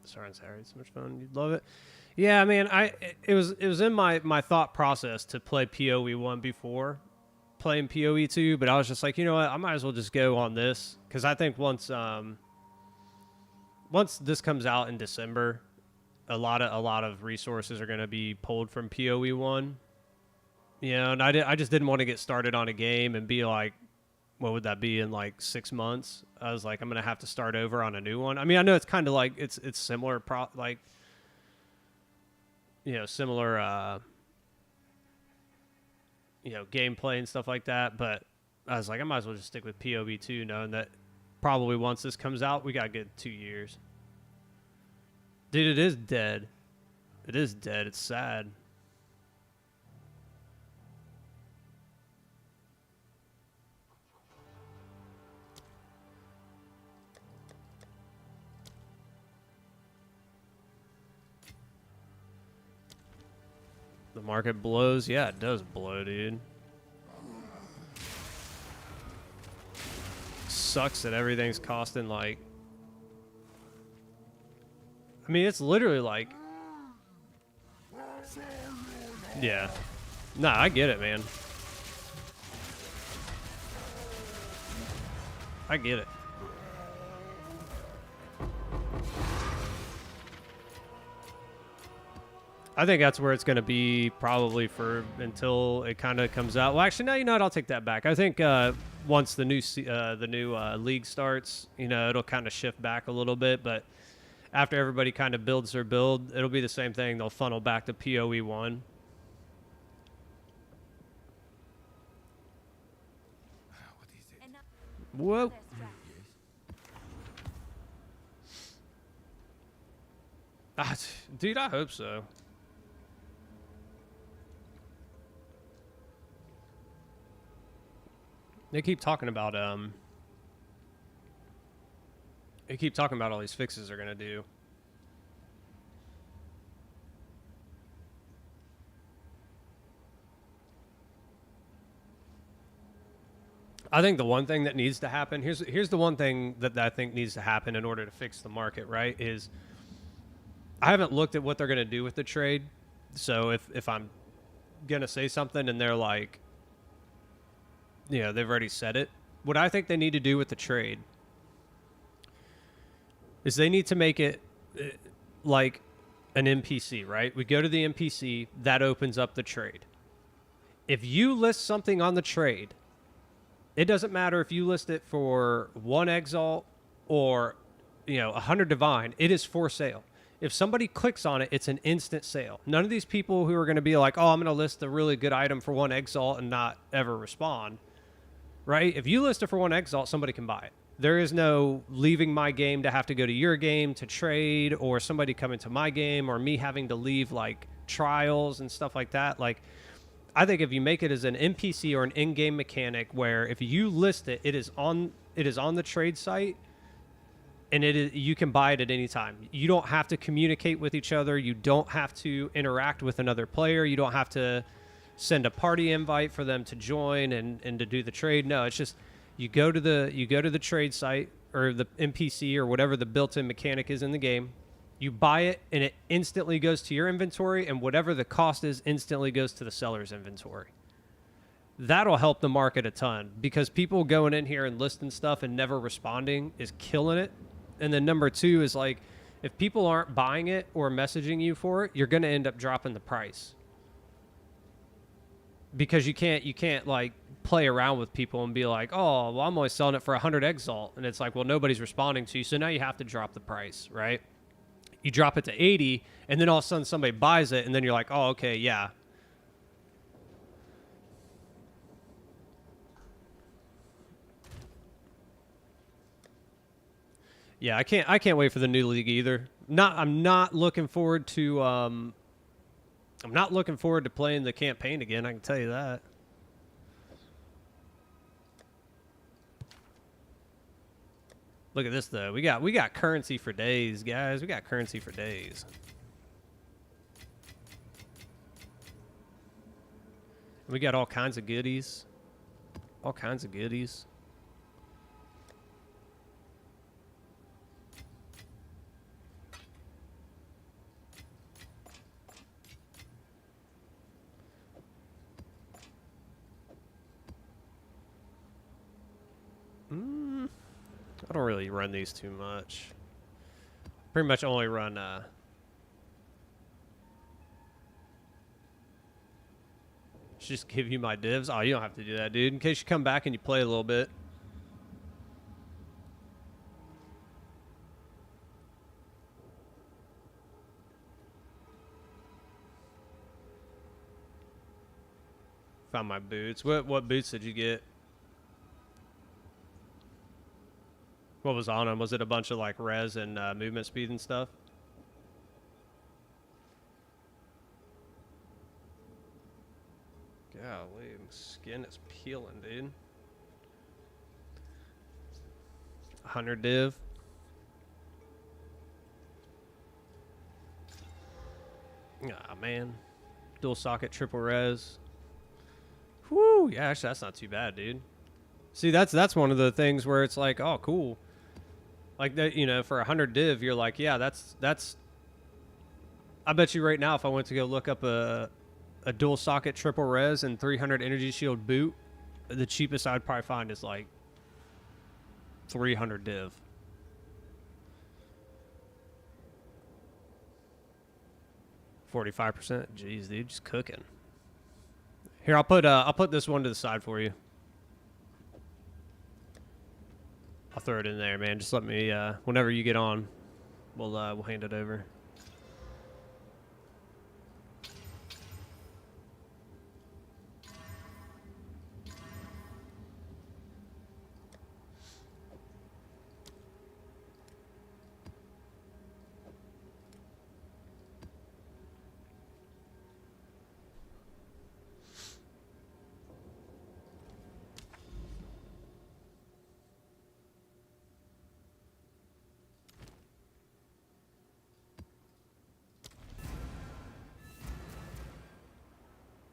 Siren's Harry, so much fun. You'd love it. Yeah, I mean, it was in my thought process to play PoE 1 before playing PoE 2, but I was just like, you know what, I might as well just go on this because I think once this comes out in December, a lot of resources are going to be pulled from PoE 1. You know, and I just didn't want to get started on a game and be like, what would that be in like 6 months? I was like, I'm going to have to start over on a new one. I mean, I know it's kind of like it's similar, similar, gameplay and stuff like that. But I was like, I might as well just stick with PoE 2, knowing that probably once this comes out, we got a good 2 years. Dude, it is dead. It is dead. It's sad. The market blows. Yeah, it does blow, dude. Sucks that everything's costing like... I mean, it's literally like... Yeah. Nah, I get it, man. I get it. I think that's where it's going to be probably for until it kind of comes out. Well, actually, no, you know what? I'll take that back. I think once the new league starts, it'll kind of shift back a little bit. But after everybody kind of builds their build, it'll be the same thing. They'll funnel back to PoE 1. Whoa. Dude, I hope so. They keep talking about all these fixes they're gonna do. I think the one thing that needs to happen, here's the one thing that I think needs to happen in order to fix the market, right? Is I haven't looked at what they're gonna do with the trade. So if I'm gonna say something and they're like, they've already said it. What I think they need to do with the trade is they need to make it like an NPC, right? We go to the NPC, that opens up the trade. If you list something on the trade, it doesn't matter if you list it for 1 Exalt or 100 Divine, it is for sale. If somebody clicks on it, it's an instant sale. None of these people who are going to be like, oh, I'm going to list a really good item for 1 Exalt and not ever respond. Right? If you list it for 1 Exalt, somebody can buy it. There is no leaving my game to have to go to your game to trade, or somebody coming to my game, or me having to leave like trials and stuff like that. Like, I think if you make it as an NPC or an in-game mechanic where if you list it, it is on the trade site, and you can buy it at any time. You don't have to communicate with each other. You don't have to interact with another player. You don't have to send a party invite for them to join and to do the trade. No, it's just you go to the trade site or the NPC or whatever the built-in mechanic is in the game. You buy it and it instantly goes to your inventory, and whatever the cost is instantly goes to the seller's inventory. That'll help the market a ton, because people going in here and listing stuff and never responding is killing it. And then number two is like, if people aren't buying it or messaging you for it, you're going to end up dropping the price. Because you can't like play around with people and be like, oh, well, I'm only selling it for 100 Exalt. And it's like, well, nobody's responding to you. So now you have to drop the price, right? You drop it to 80, and then all of a sudden somebody buys it, and then you're like, oh, okay, yeah. Yeah, I can't wait for the new league either. I'm not looking forward to playing the campaign again, I can tell you that. Look at this though. We got currency for days, guys. We got currency for days. We got all kinds of goodies. All kinds of goodies. really run these too much. Pretty much only run just give you my divs. Oh, you don't have to do that, dude. In case you come back and you play a little bit. Found my boots. What boots did you get? What was on them? Was it a bunch of like res and movement speed and stuff? Golly, my skin is peeling, dude. 100 div. Ah, man. Dual socket, triple res. Whoo, yeah, actually, that's not too bad, dude. See, that's one of the things where it's like, oh, cool. Like that, you know, for 100 div, you're like, yeah, that's. I bet you right now, if I went to go look up a dual socket, triple res, and 300 energy shield boot, the cheapest I'd probably find is like 300 div. %. Jeez, dude, just cooking. Here, I'll put this one to the side for you. I'll throw it in there, man. Just let me whenever you get on, we'll hand it over.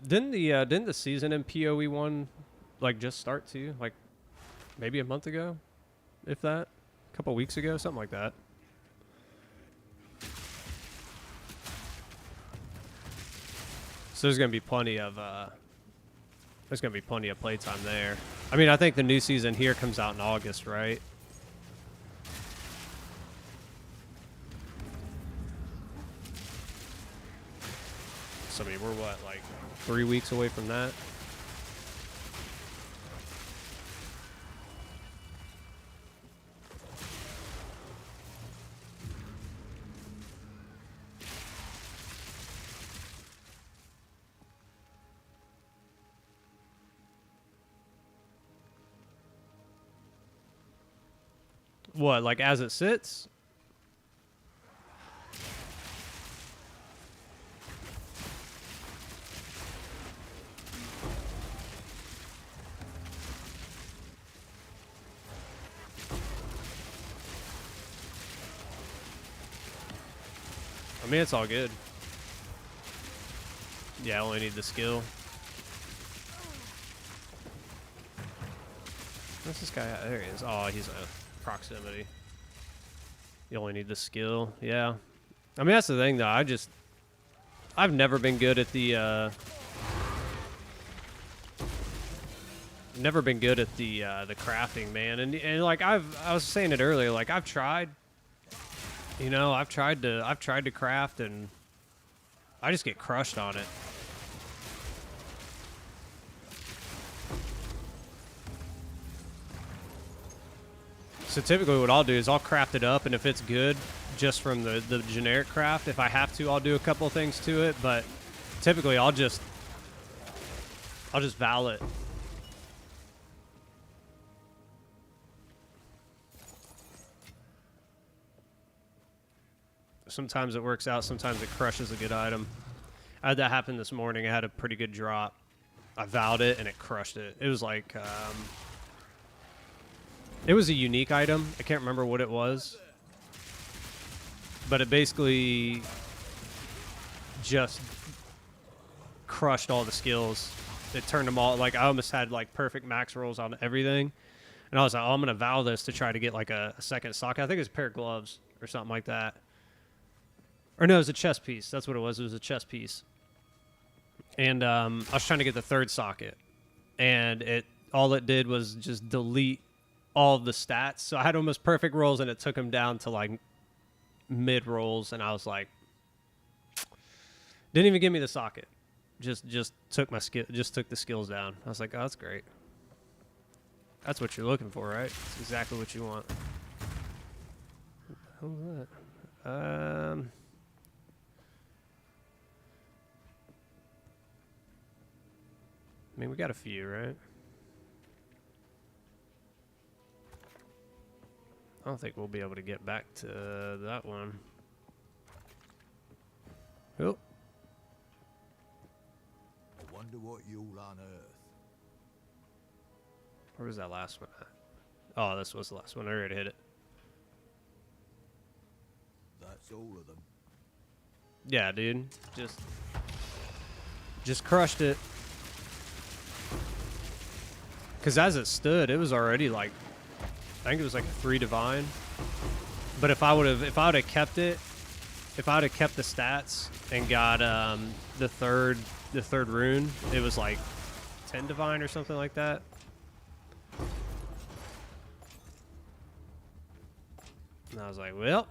Didn't the season in PoE 1 like just start too? Like maybe a month ago, if that, a couple weeks ago, something like that. So there's gonna be plenty of playtime there. I mean, I think the new season here comes out in August, right? So I mean, we're what, like 3 weeks away from that? What, like as it sits? I mean, it's all good. Yeah, I only need the skill. Where's this guy at? There he is. Oh, he's a proximity. You only need the skill. Yeah. I mean, that's the thing, though. I've never been good at the, the crafting, man. And like, I was saying it earlier, like, I've tried. You know, I've tried to craft, and I just get crushed on it. So typically what I'll do is I'll craft it up, and if it's good, just from the generic craft, if I have to, I'll do a couple things to it, but typically I'll just val it. Sometimes it works out, sometimes it crushes a good item. I had that happen this morning. I had a pretty good drop. I valed it and it crushed it. It was like, it was a unique item. I can't remember what it was. But it basically just crushed all the skills. It turned them all, like I almost had like perfect max rolls on everything. And I was like, oh, I'm going to vow this to try to get like a second socket. I think it was a pair of gloves or something like that. Or no, it was a chest piece. That's what it was. It was a chest piece. And I was trying to get the third socket. And all it did was just delete all of the stats. So I had almost perfect rolls, and it took him down to like mid rolls, and I was like, didn't even give me the socket. Just took my skill, just took the skills down. I was like, oh, that's great. That's what you're looking for, right? It's exactly what you want. What was that? I mean, we got a few, right? I don't think we'll be able to get back to that one. Oh. I wonder what you'll unearth. Where was that last one at? Oh, this was the last one. I already hit it. That's all of them. Yeah, dude. Just crushed it. Because as it stood, it was already like, I think it was like a 3 divine. But if I would have kept it, if I would have kept the stats and got the third rune, it was like 10 divine or something like that. And I was like, well,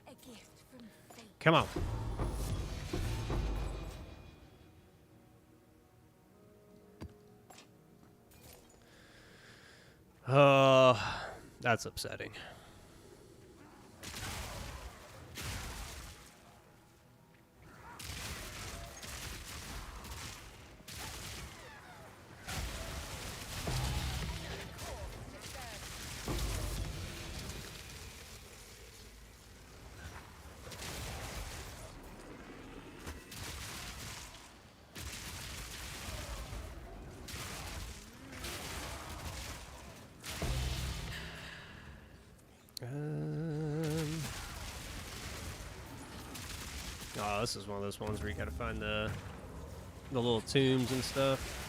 A gift from fate. come on. That's upsetting. Oh, this is one of those ones where you gotta find the little tombs and stuff.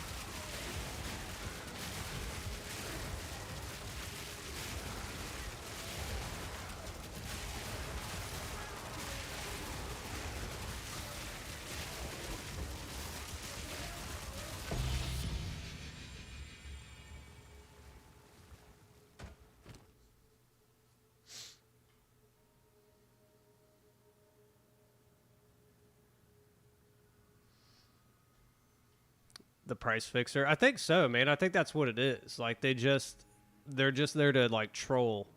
The price fixer. I think so, man. I think that's what it is. Like they're just there to like troll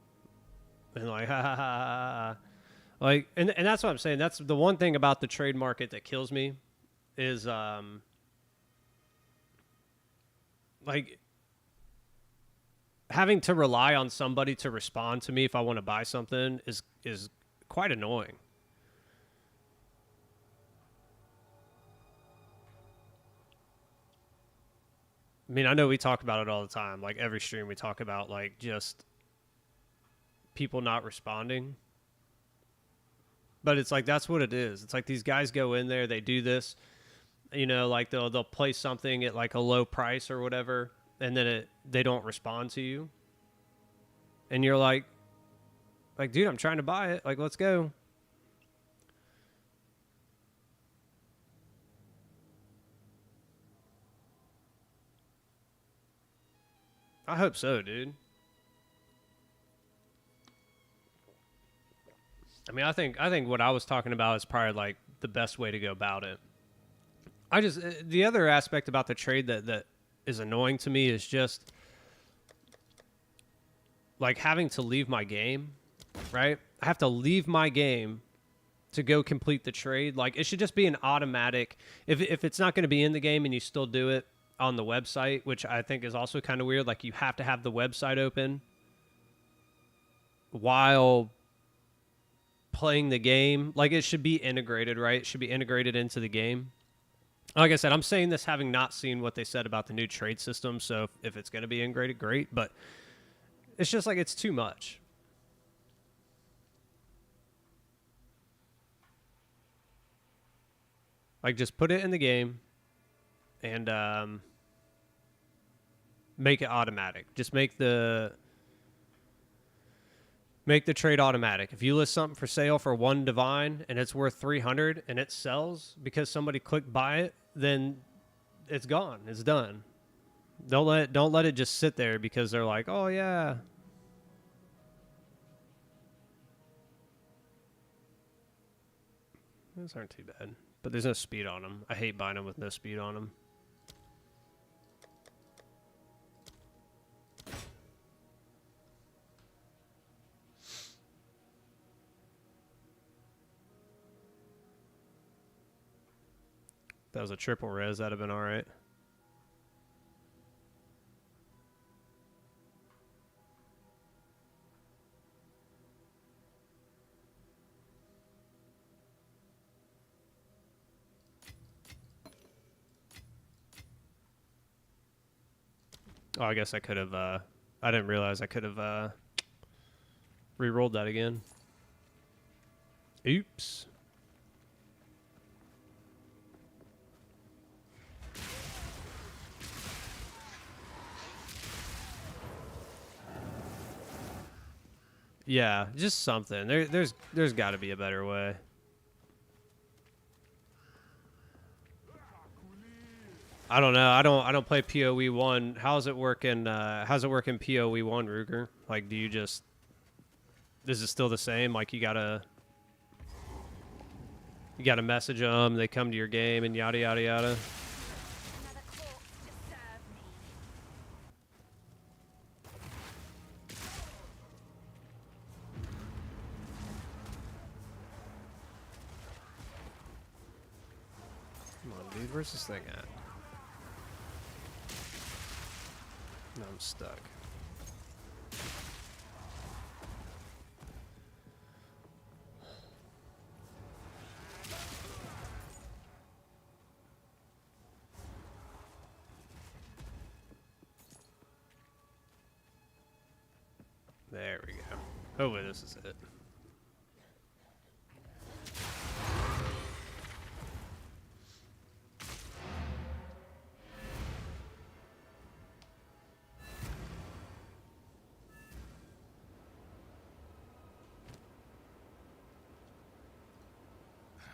and like ha ha ha ha. Like and that's what I'm saying. That's the one thing about the trade market that kills me is like having to rely on somebody to respond to me if I want to buy something is quite annoying. I mean, I know we talk about it all the time. Like every stream we talk about like just people not responding. But it's like that's what it is. It's like these guys go in there, they do this, you know, like they'll place something at like a low price or whatever, and then they don't respond to you. And you're like, dude, I'm trying to buy it. Like, let's go. I hope so, dude. I mean, I think what I was talking about is probably like the best way to go about it. The other aspect about the trade that is annoying to me is just like having to leave my game, right? I have to leave my game to go complete the trade. Like it should just be an automatic. If it's not going to be in the game and you still do it on the website, which I think is also kind of weird. Like you have to have the website open while playing the game. Like it should be integrated, right? It should be integrated into the game. Like I said, I'm saying this having not seen what they said about the new trade system. So if it's going to be integrated, great. But it's just like it's too much. Like just put it in the game and make it automatic. Just make the Make the trade automatic. If you list something for sale for 1 divine and it's worth 300 and it sells because somebody clicked buy it, then it's gone. It's done. Don't let it just sit there because they're like, "Oh yeah." Those aren't too bad. But there's no speed on them. I hate buying them with no speed on them. If that was a triple res, that'd have been alright. Oh, I guess I could have, I didn't realize I could have, re-rolled that again. Oops. Yeah, just something. There's got to be a better way. I don't know. I don't play PoE 1. How's it work in PoE 1, Ruger? Like, do you just, is it still the same? Like, you gotta message them, they come to your game, and yada yada yada. Another corpse to serve me. Come on, dude. Where's this thing at? No, I'm stuck. There we go. Hopefully this is it.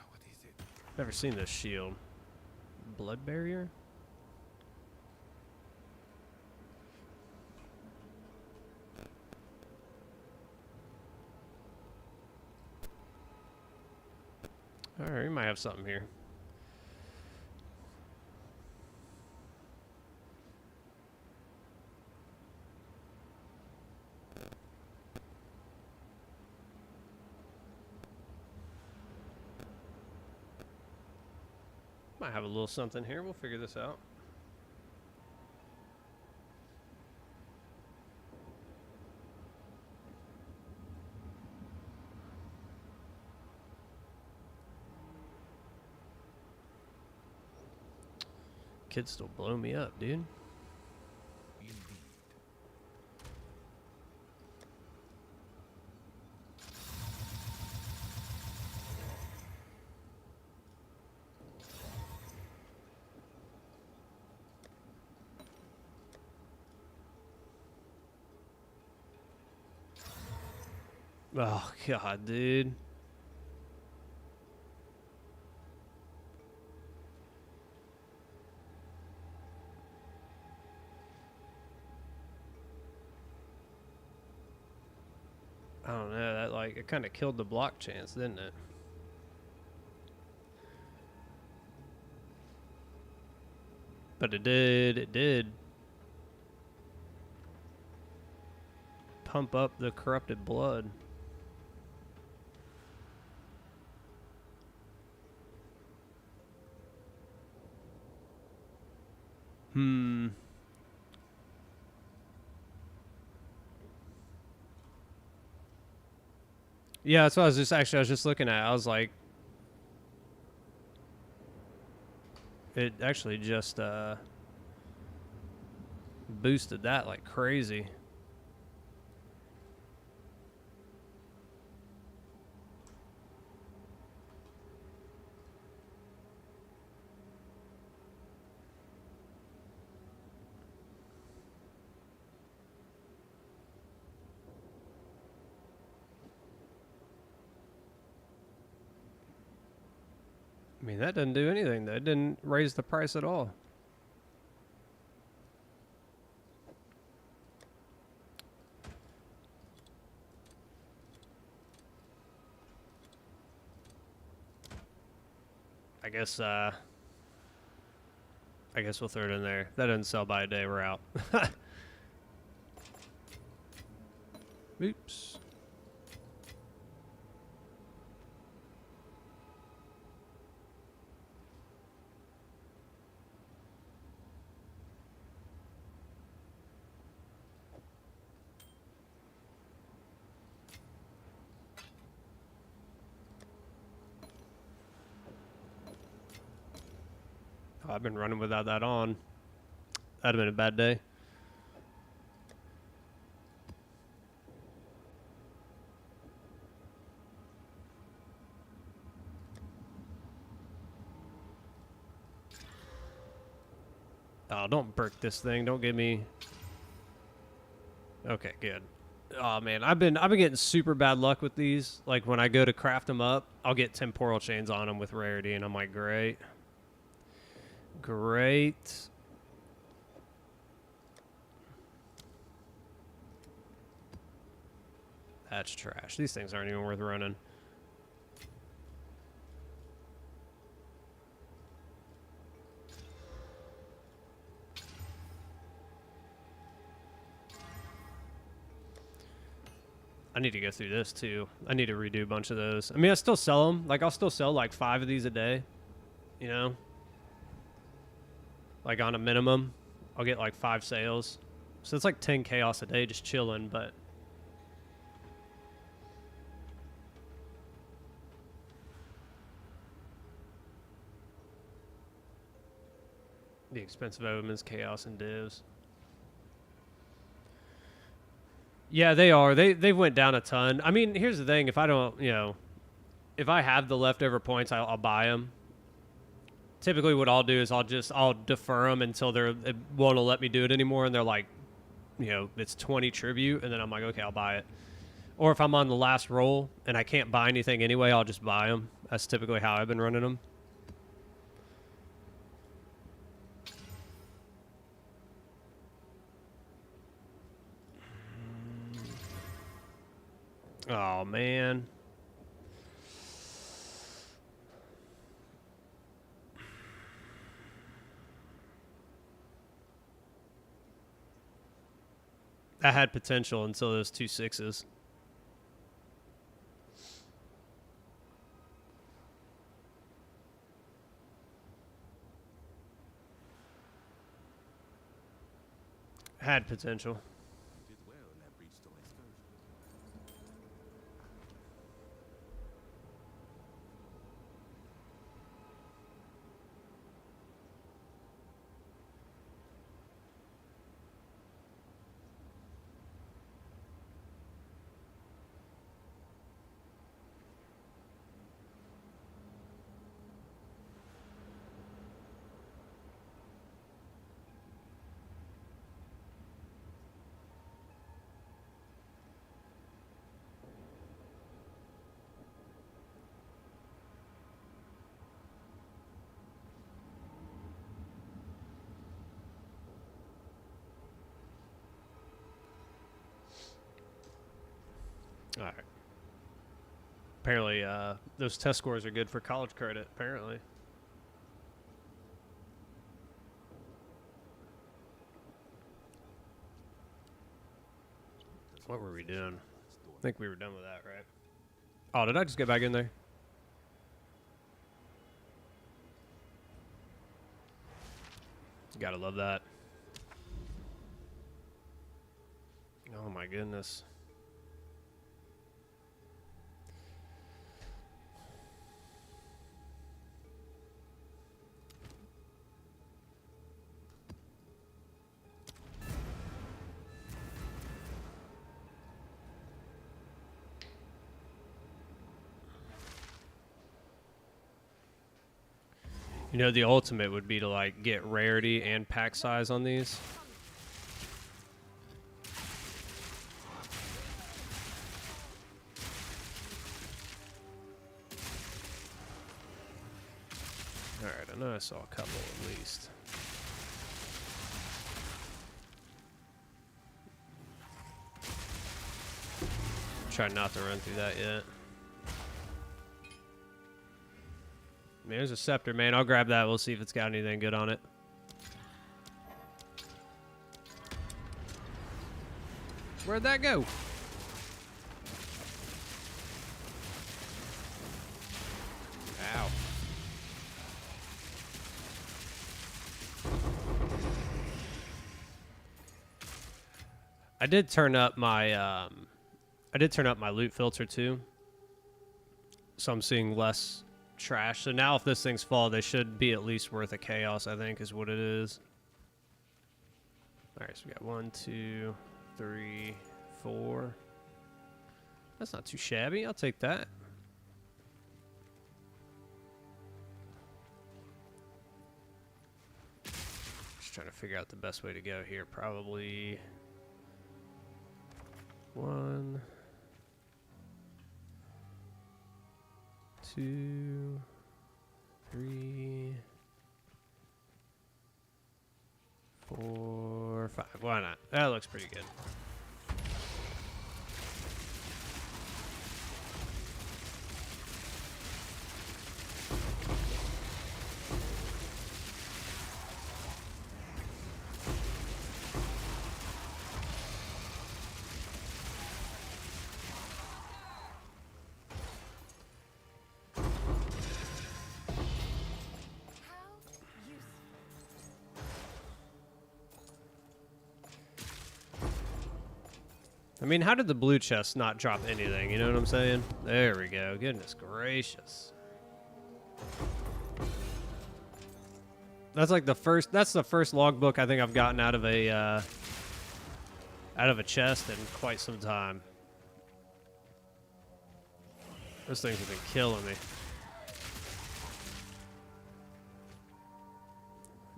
What is it? Never seen this shield. Blood barrier? Alright, we might have something here. Might have a little something here. We'll figure this out. Kids still blow me up, dude. Indeed. Oh, God, dude. I don't know. That, like, it kind of killed the block chance, didn't it? But it did pump up the corrupted blood. Yeah, that's what I was just looking at. I was like, it actually just boosted that like crazy. I mean, that didn't do anything. That didn't raise the price at all. I guess we'll throw it in there. That doesn't sell by a day. We're out. Oops. Oh, I've been running without that on. That'd have been a bad day. Oh, don't burk this thing. Don't give me... Okay, good. Oh man, I've been getting super bad luck with these. Like when I go to craft them up, I'll get temporal chains on them with rarity, and I'm like, great. Great. That's trash. These things aren't even worth running. I need to go through this too. I need to redo a bunch of those. I mean, I still sell them. Like, I'll still sell like 5 of these a day. You know? Like, on a minimum, I'll get like 5 sales. So it's like 10 chaos a day just chilling, but... The expensive omens, chaos, and divs. Yeah, they are. They've went down a ton. I mean, here's the thing. If I don't, you know, if I have the leftover points, I'll buy them. Typically what I'll do is I'll defer them until they won't let me do it anymore, and they're like, you know, it's 20 tribute, and then I'm like, okay, I'll buy it. Or if I'm on the last roll and I can't buy anything anyway, I'll just buy them. That's typically how I've been running them. Oh, man. I had potential until those 2 6s. Had potential. Did well in that breach storm excursion. All right. Apparently, those test scores are good for college credit, apparently. What were we doing? I think we were done with that, right? Oh, did I just get back in there? Gotta love that. Oh my goodness. You know, the ultimate would be to like get rarity and pack size on these. I know I saw a couple at least. Try not to run through that yet. Man, there's a scepter, man. I'll grab that. We'll see if it's got anything good on it. Where'd that go? Ow. I did turn up my loot filter too. So I'm seeing less trash. So now if this thing's fall, they should be at least worth a chaos, I think is what it is. All right, so we got 1, 2, 3, 4. That's not too shabby. I'll take that. Just trying to figure out the best way to go here. Probably 1, 2, 3, 4, 5. Why not? That looks pretty good. I mean, how did the blue chest not drop anything? You know what I'm saying? There we go. Goodness gracious. That's like the first. That's the first logbook I think I've gotten out of a chest in quite some time. Those things have been killing me.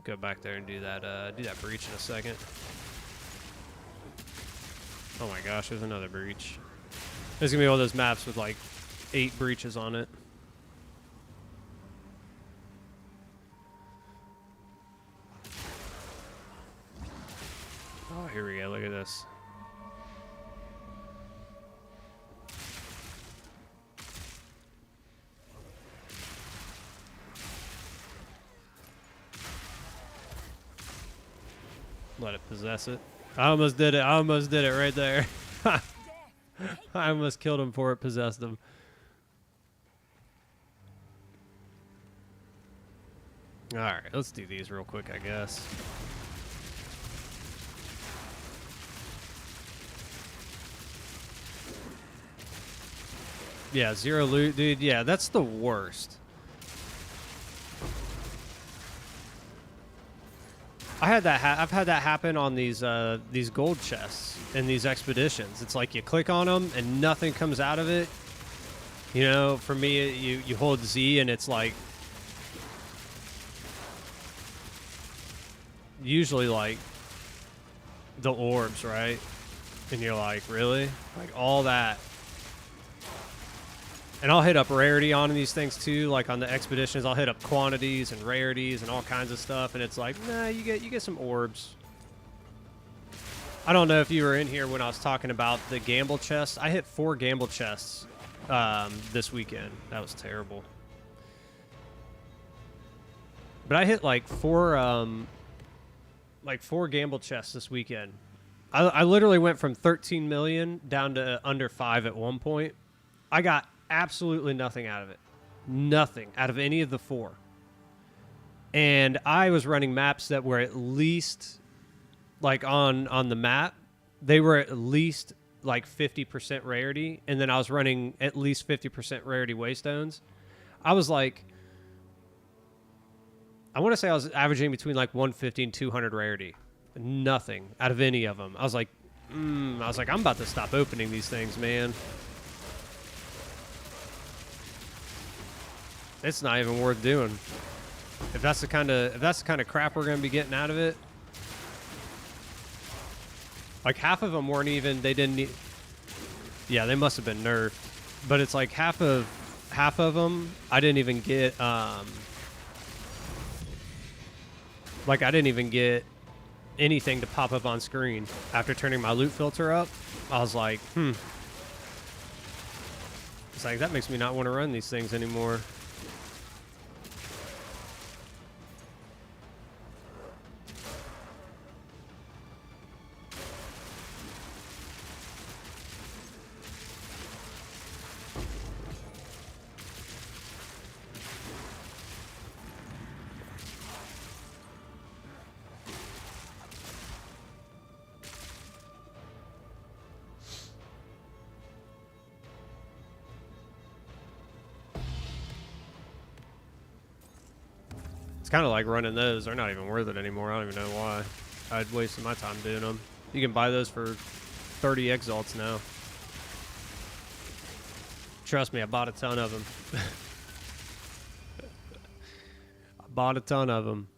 Go back there and do that breach in a second. Oh my gosh, there's another breach. There's gonna be all those maps with like 8 breaches on it. Oh, here we go. Look at this. Let it possess it. I almost did it. I almost did it right there. I almost killed him before it possessed him. All right, let's do these real quick, I guess. Yeah, 0 loot, dude. Yeah, that's the worst. I've had that happen on these gold chests in these expeditions. It's like you click on them and nothing comes out of it. You know, for me, you hold Z and it's like usually like the orbs, right? And you're like, really? Like all that. And I'll hit up rarity on these things too, like on the expeditions. I'll hit up quantities and rarities and all kinds of stuff, and it's like, nah, you get some orbs. I don't know if you were in here when I was talking about the gamble chests. I hit 4 gamble chests this weekend. That was terrible. But I hit like 4 gamble chests this weekend. I literally went from 13 million down to under 5 at one point. I got absolutely nothing out of it. Nothing out of any of the 4. And I was running maps that were at least, like on the map, they were at least like 50% rarity. And then I was running at least 50% rarity waystones. I was like, I want to say I was averaging between like 150 and 200 rarity. Nothing out of any of them. I was like, I'm about to stop opening these things, man. It's not even worth doing. If that's the kind of crap we're gonna be getting out of it. Like half of them weren't even. They didn't need. Yeah, they must have been nerfed. But it's like half of them I didn't even get. Like, I didn't even get anything to pop up on screen after turning my loot filter up. I was like, It's like, that makes me not want to run these things anymore. It's kind of like running those. They're not even worth it anymore. I don't even know why. I'd wasted my time doing them. You can buy those for 30 exalts now. Trust me, I bought a ton of them. I bought a ton of them.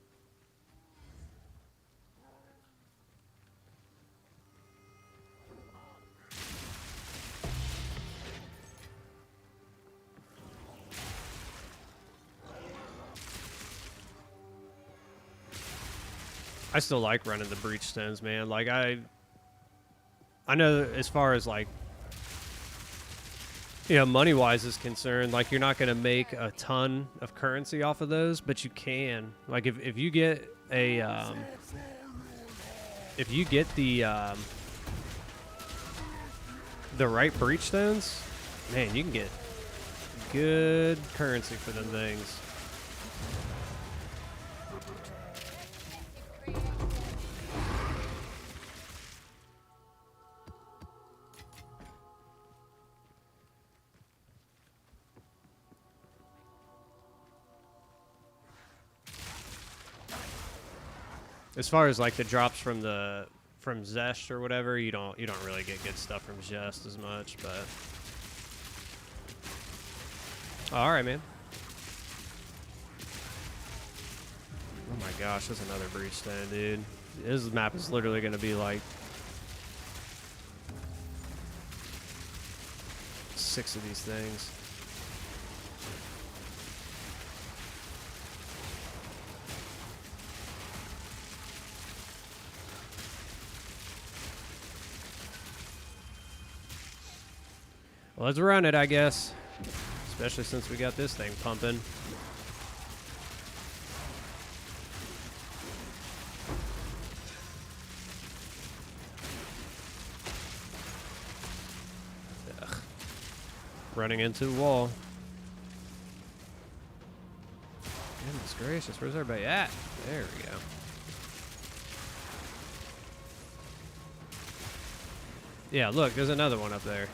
I still like running the breach stones, man. Like, I know as far as, like, you know, money-wise is concerned, like, you're not going to make a ton of currency off of those, but you can. Like, if you get a, if you get the right breach stones, man, you can get good currency for them things. As far as like the drops from Zest or whatever, you don't really get good stuff from Zest as much, but all right, man. Oh my gosh, that's another breach stone, dude. This map is literally going to be like 6 of these things. Well, let's run it, I guess. Especially since we got this thing pumping. Ugh. Running into the wall. Goodness gracious, where's everybody at? There we go. Yeah, look, there's another one up there.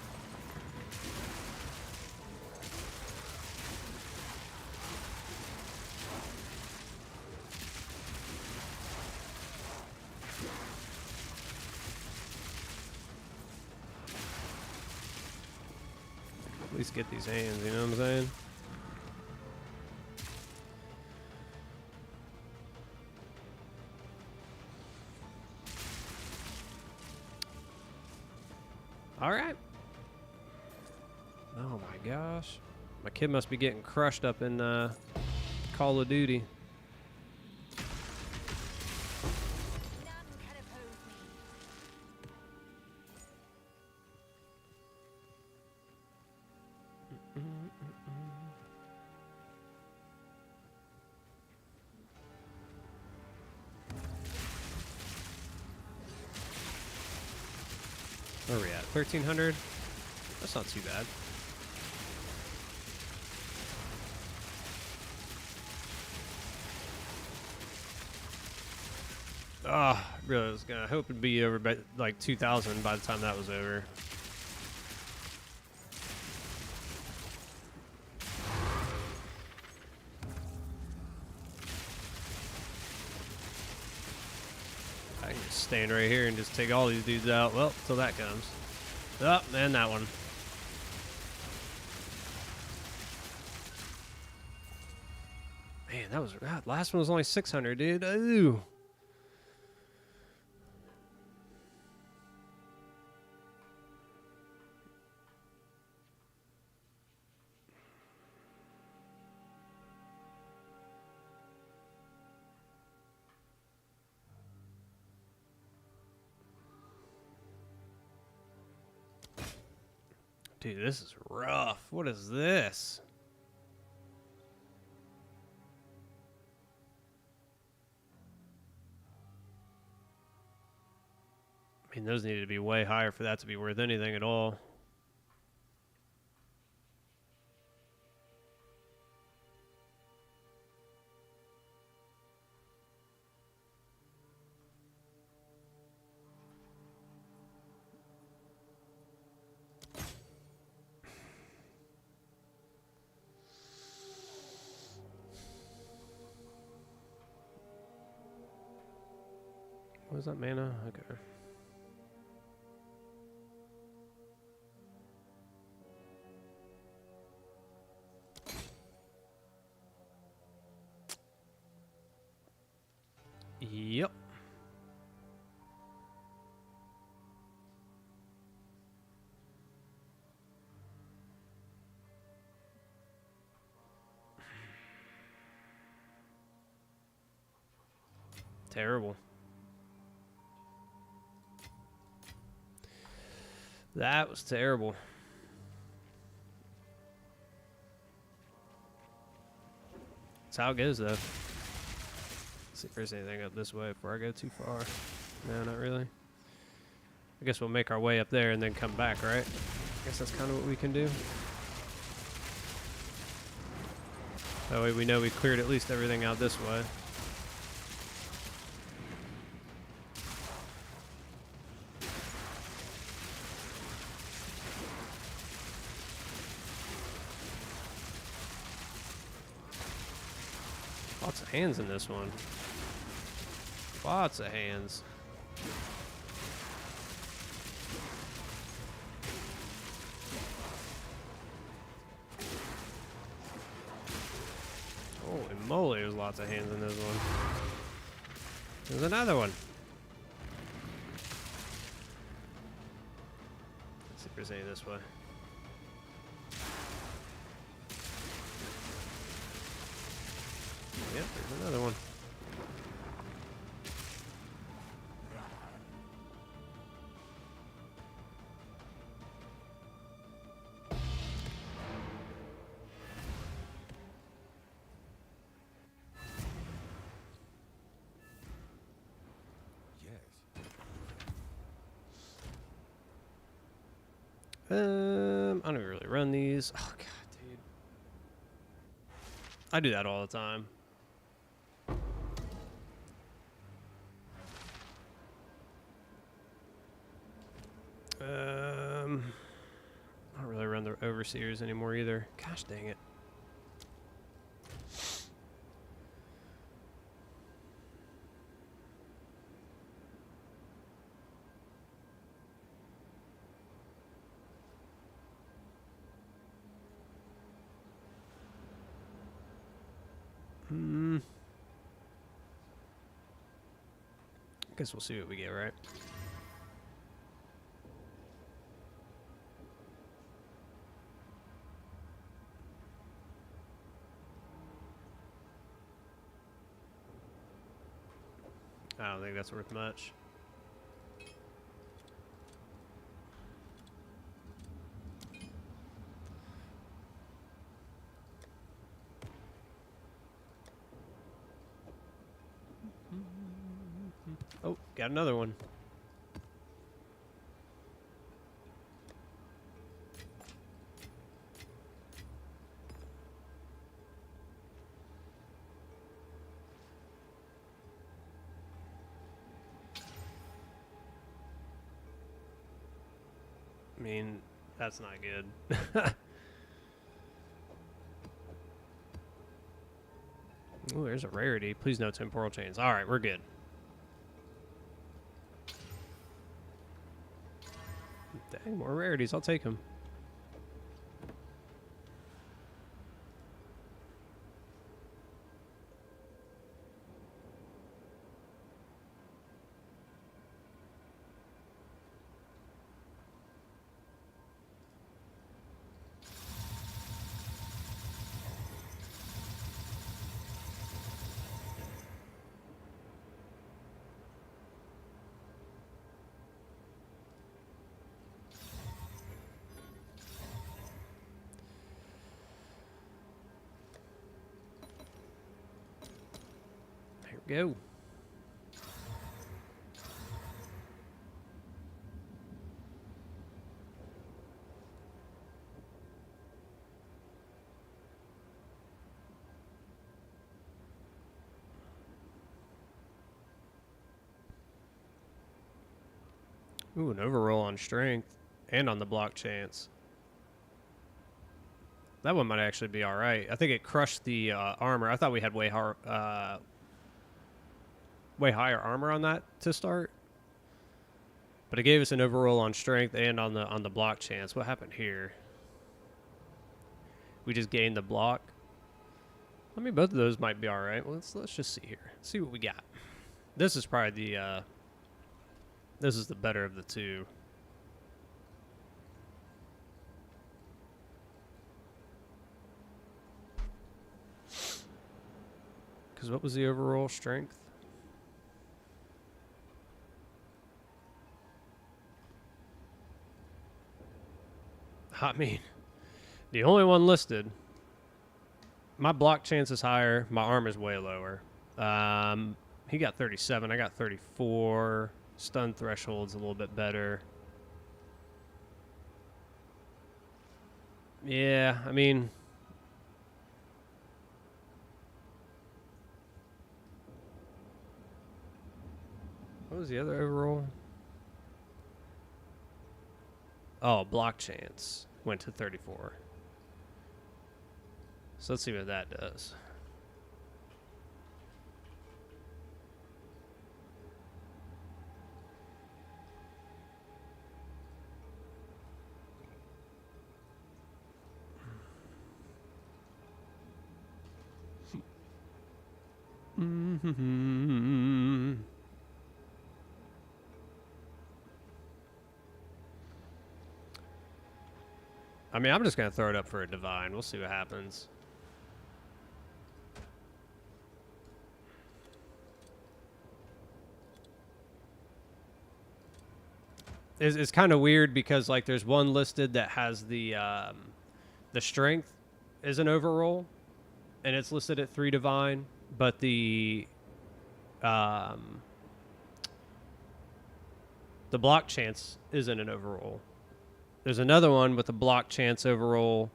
At least get these hands, you know what I'm saying? All right. Oh my gosh. My kid must be getting crushed up in Call of Duty. None can oppose me. Where are we at? 1,300? That's not too bad. Oh, really was gonna hope it'd be over by like 2,000 by the time that was over. I can just stand right here and just take all these dudes out. Well, till that comes. Oh, and that one. Man, that last one was only 600, dude. Ooh. Dude, this is rough. What is this? I mean, those needed to be way higher for that to be worth anything at all. What was that mana? Okay. Yep. Terrible. That was terrible. That's how it goes, though. Let's see if there's anything up this way before I go too far. No, not really. I guess we'll make our way up there and then come back, right? I guess that's kind of what we can do. That way we know we cleared at least everything out this way. Lots of hands in this one. Lots of hands. Holy moly, there's lots of hands in this one. There's another one. Let's see if there's any this way. Yep, there's another one. Yes. I don't really run these. Oh god, dude. I do that all the time. I don't really run the overseers anymore either. Gosh dang it. Guess we'll see what we get, right? I don't think that's worth much. Oh, got another one. I mean, that's not good. Oh, there's a rarity. Please no temporal chains. All right, we're good. Dang, more rarities. I'll take them. Go. Ooh, an overroll on strength and on the block chance. That one might actually be all right. I think it crushed the armor. I thought we had way higher armor on that to start, but it gave us an overroll on strength and on the block chance. What happened here? We just gained the block. I mean, both of those might be all right. Well, let's just see here. See what we got. This is probably the this is the better of the two. Because what was the overall strength? I mean, the only one listed. My block chance is higher. My arm is way lower. He got 37. I got 34. Stun threshold's a little bit better. Yeah, I mean, what was the other overall? Oh, block chance went to 34. So let's see what that does. I mean, I'm just going to throw it up for a divine. We'll see what happens. It's kind of weird because like there's one listed that has the strength is an overroll, and it's listed at 3 divine, but the block chance isn't an overroll. There's another one with a block chance overroll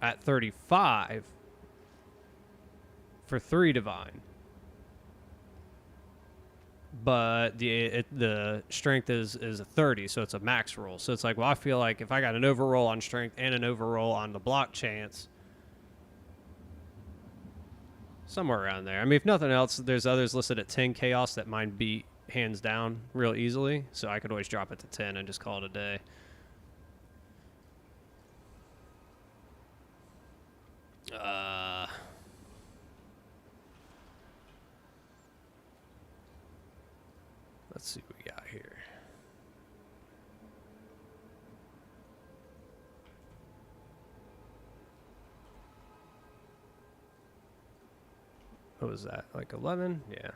at 35 for 3 divine. But the strength is a 30, so it's a max roll. So it's like, well, I feel like if I got an overroll on strength and an overroll on the block chance, somewhere around there. I mean, if nothing else, there's others listed at 10 chaos that mine beat hands down real easily, so I could always drop it to 10 and just call it a day. Let's see what we got here. What was that? Like 11? Yeah.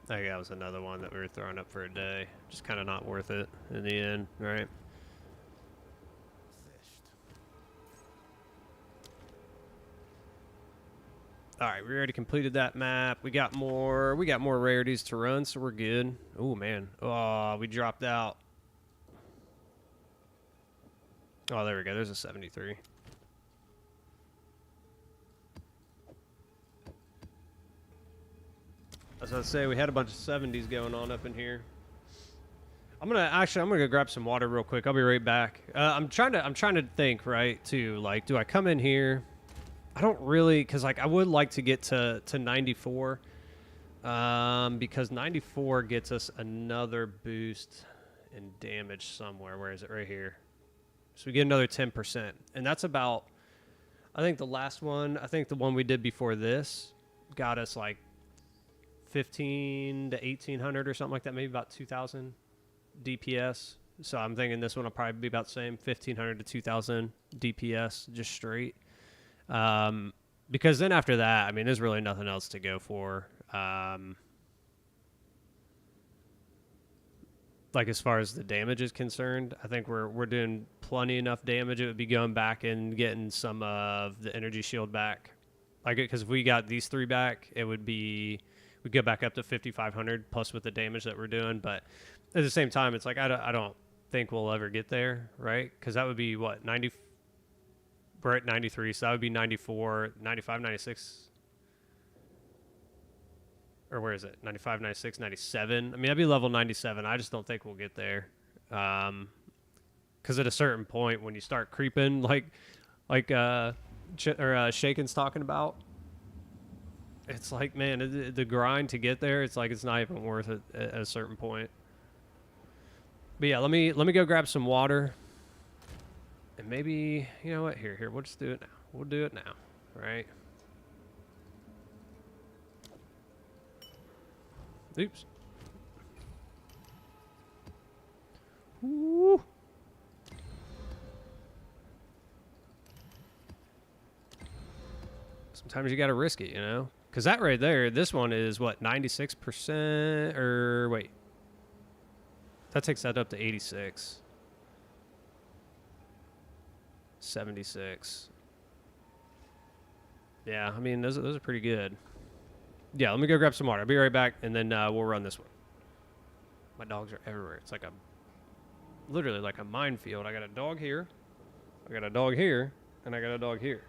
I think that was another one that we were throwing up for a day. Just kind of not worth it in the end, right? All right, we already completed that map. We got more rarities to run, so we're good. Oh man. Oh, we dropped out. Oh, there we go. There's a 73. As I say, we had a bunch of 70s going on up in here. I'm gonna go grab some water real quick. I'll be right back. I'm trying to think, right, too. Like, do I come in here? I don't really, because like I would like to get to 94, because 94 gets us another boost in damage somewhere. Where is it? Right here. So we get another 10%, and that's about. I think the last one. I think the one we did before this got us like 15 to 1800 or something like that. Maybe about 2000 DPS. So I'm thinking this one will probably be about the same, 1,500 to 2,000 DPS just straight. Because then after that, I mean, there's really nothing else to go for. Like as far as the damage is concerned, I think we're doing plenty enough damage. It would be going back and getting some of the energy shield back. Like, because if we got these 3 back, it would be, we'd go back up to 5,500 plus with the damage that we're doing. But at the same time, it's like I don't think we'll ever get there, right? Because that would be what, 90. We're at 93, so that would be 94, 95, 96. Or where is it? 95, 96, 97. I mean, that'd be level 97. I just don't think we'll get there. Because at a certain point, when you start creeping, like Shaken's talking about, it's like, man, the grind to get there, it's like it's not even worth it at a certain point. But yeah, let me go grab some water. And maybe, you know what? Here, we'll just do it now. We'll do it now, right? Oops. Woo. Sometimes you got to risk it, you know? Because that right there, this one is what, 96%? Or wait. That takes that up to 86. 76. Yeah, I mean, those are pretty good. Yeah, let me go grab some water. I'll be right back, and then we'll run this one. My dogs are everywhere. It's like literally like a minefield. I got a dog here, I got a dog here, and I got a dog here.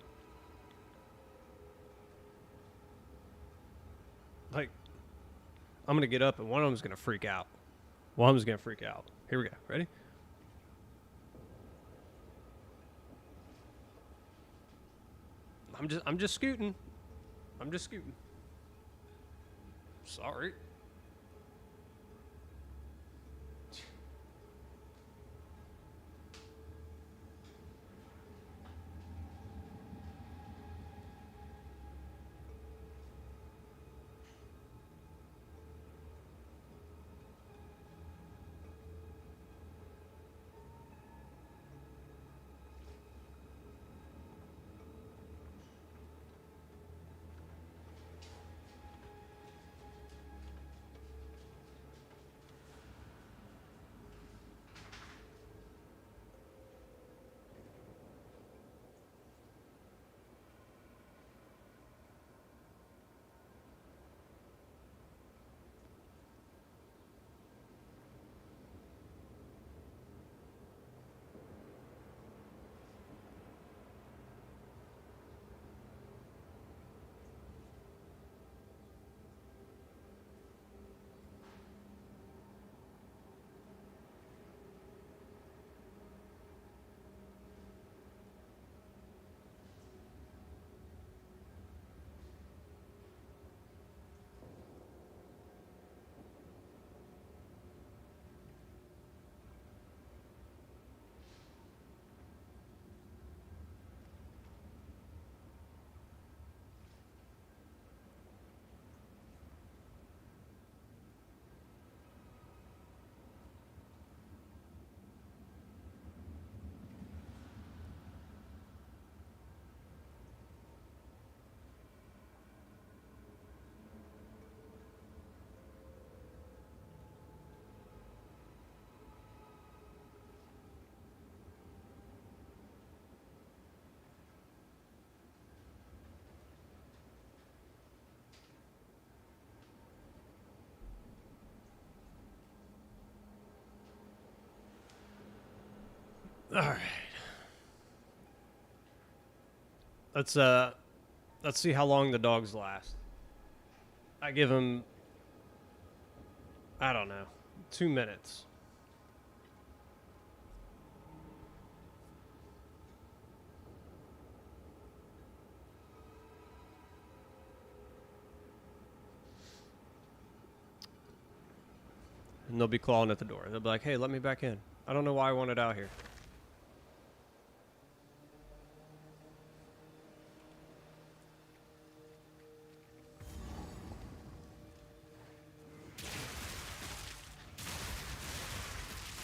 Like, I'm going to get up, and one of them's going to freak out. One of them's going to freak out. Here we go. Ready? I'm just scooting. I'm just scooting. Sorry. All right. Let's see how long the dogs last. I give them, I don't know, 2 minutes. And they'll be clawing at the door. They'll be like, hey, let me back in. I don't know why I want it out here.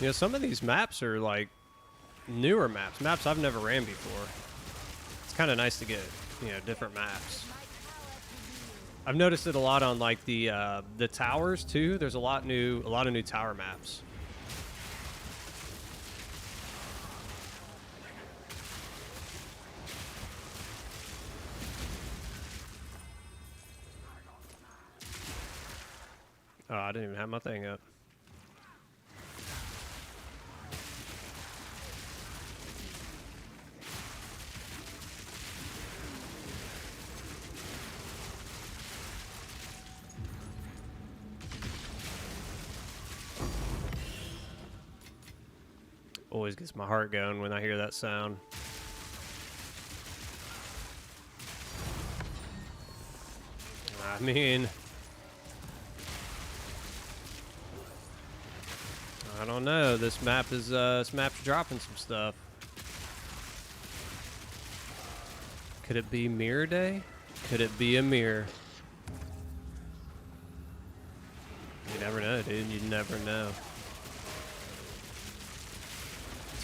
You know, some of these maps are like newer maps I've never ran before. It's kind of nice to get, you know, different maps. I've noticed it a lot on like the towers too. There's a lot of new tower maps. Oh, I didn't even have my thing up. Always gets my heart going when I hear that sound. I mean, I don't know. This map's dropping some stuff. Could it be mirror day? Could it be a mirror? You never know, dude. You never know.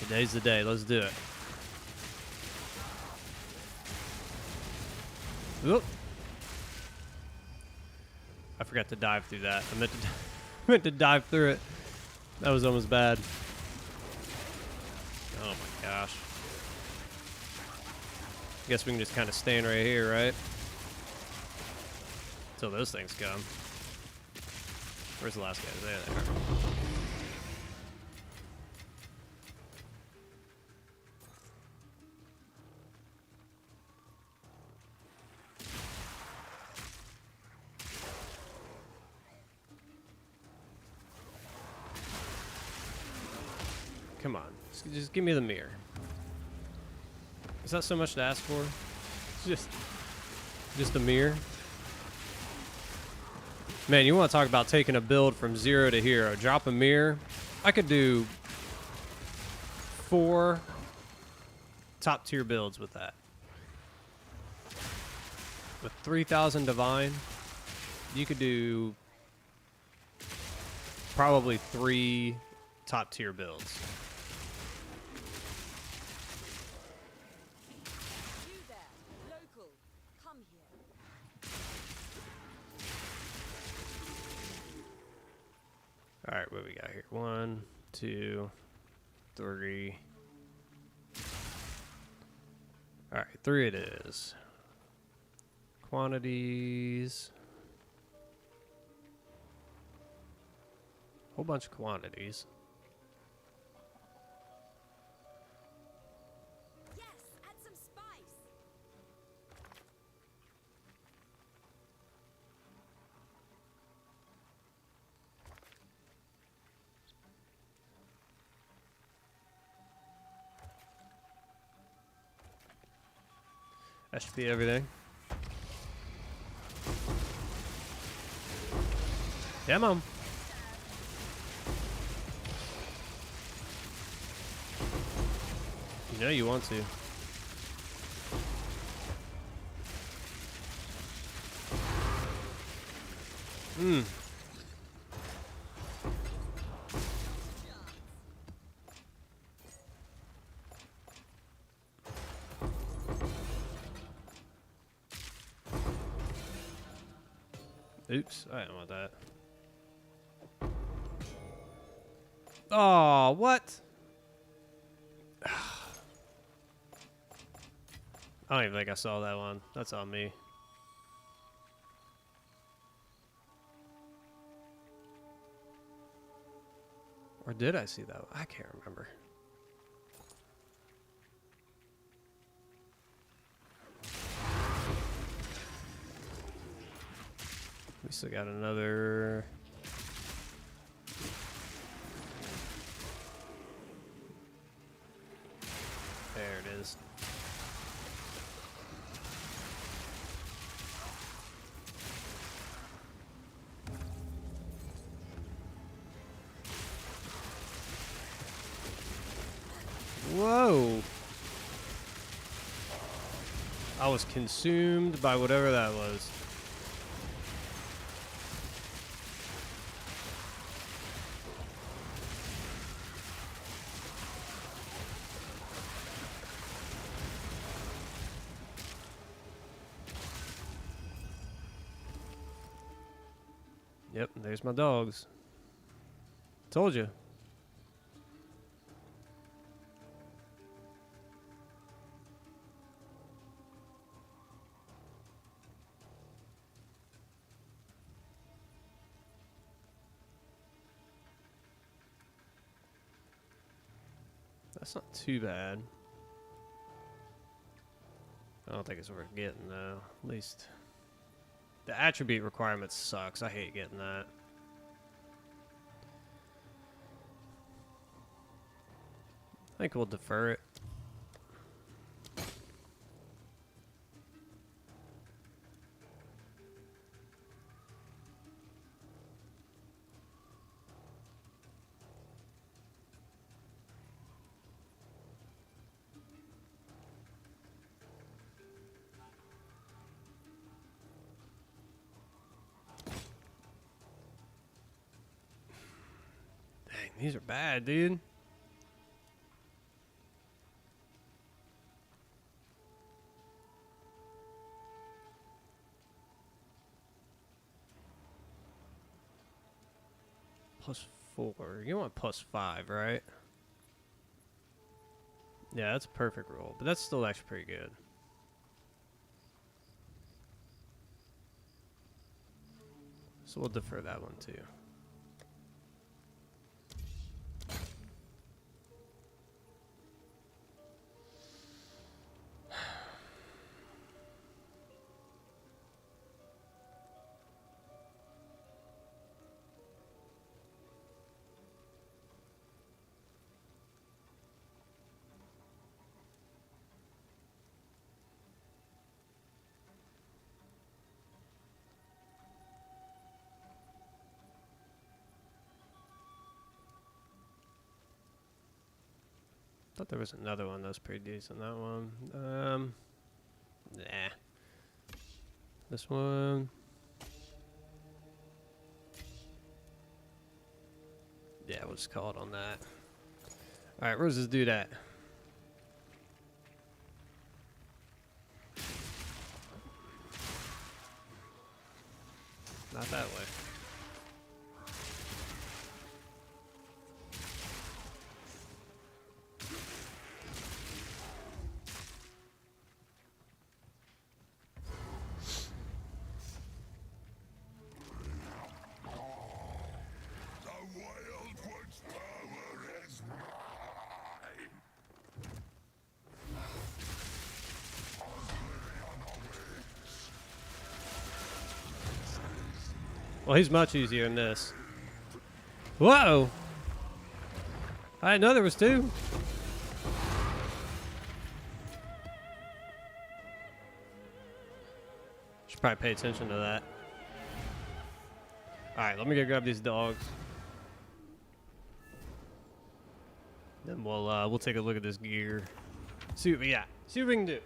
Today's the day. Let's do it. Oop. I forgot to dive through that. I meant to dive through it. That was almost bad. Oh my gosh. Guess we can just kind of stand right here, right? Until those things come. Where's the last guy? There they are. Come on, just give me the mirror. Is that so much to ask for? It's just a mirror. Man, you want to talk about taking a build from 0 to hero? Drop a mirror. I could do 4 top tier builds with that. With 3,000 divine, you could do probably 3 top tier builds. All right, what we got here? 1, 2, 3. All right, 3 it is. Quantities. Whole bunch of quantities. Yes, add some spice. That should be everything. Yeah, Mom. You know you want to. Oops, I didn't want that. Oh, what? I don't even think I saw that one. That's on me. Or did I see that one? I can't remember. We still got another. There it is. Whoa. I was consumed by whatever that was. Yep, there's my dogs. Told you. That's not too bad. I don't think it's worth getting though. At least the attribute requirement sucks. I hate getting that. I think we'll defer it. Dang, these are bad, dude. +4. You want +5, right? Yeah, that's a perfect roll, but that's still actually pretty good. So we'll defer that one too. Thought there was another one that was pretty decent. That one. Nah. This one. Yeah, we'll just call it on that. Alright, where's this dude at? Not that way. Well, he's much easier than this. Whoa! I didn't know there was two. Should probably pay attention to that. Alright, let me go grab these dogs. Then we'll take a look at this gear. See what we got. See what we can do.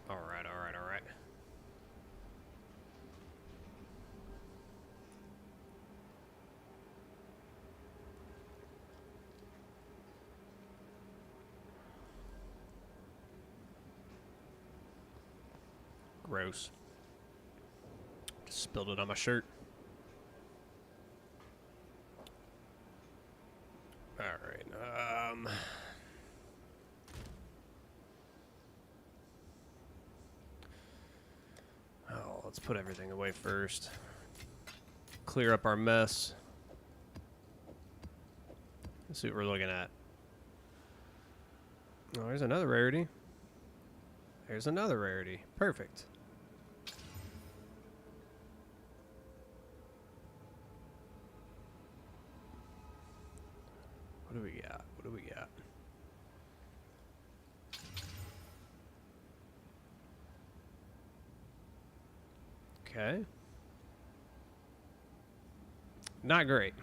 Alright, alright, alright. Gross. Just spilled it on my shirt. Alright, oh, let's put everything away first. Clear up our mess. Let's see what we're looking at. Oh, there's another rarity. There's another rarity. Perfect. What do we got? What do we got? Okay. Not great.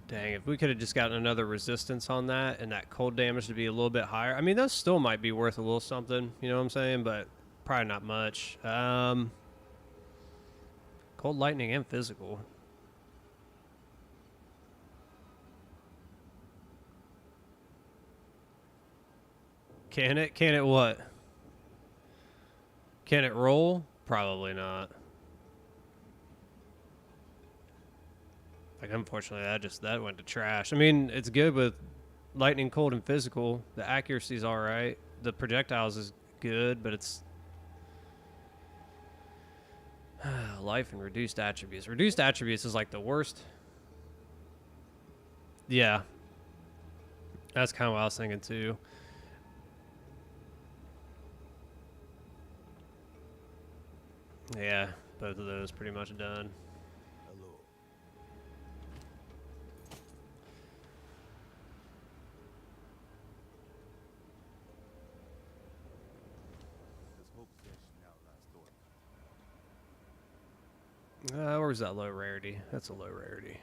Dang, if we could have just gotten another resistance on that and that cold damage to be a little bit higher. I mean, those still might be worth a little something, you know what I'm saying? But probably not much. Cold lightning and physical. Can it? Can it what? Can it roll? Probably not. Like, unfortunately, that went to trash. I mean, it's good with lightning, cold, and physical. The accuracy's all right. The projectiles is good, but it's life and reduced attributes. Reduced attributes is like the worst. Yeah, that's kind of what I was thinking too. Yeah, both of those pretty much done. Hello. This whole possession outlaws story. Where's that low rarity? That's a low rarity.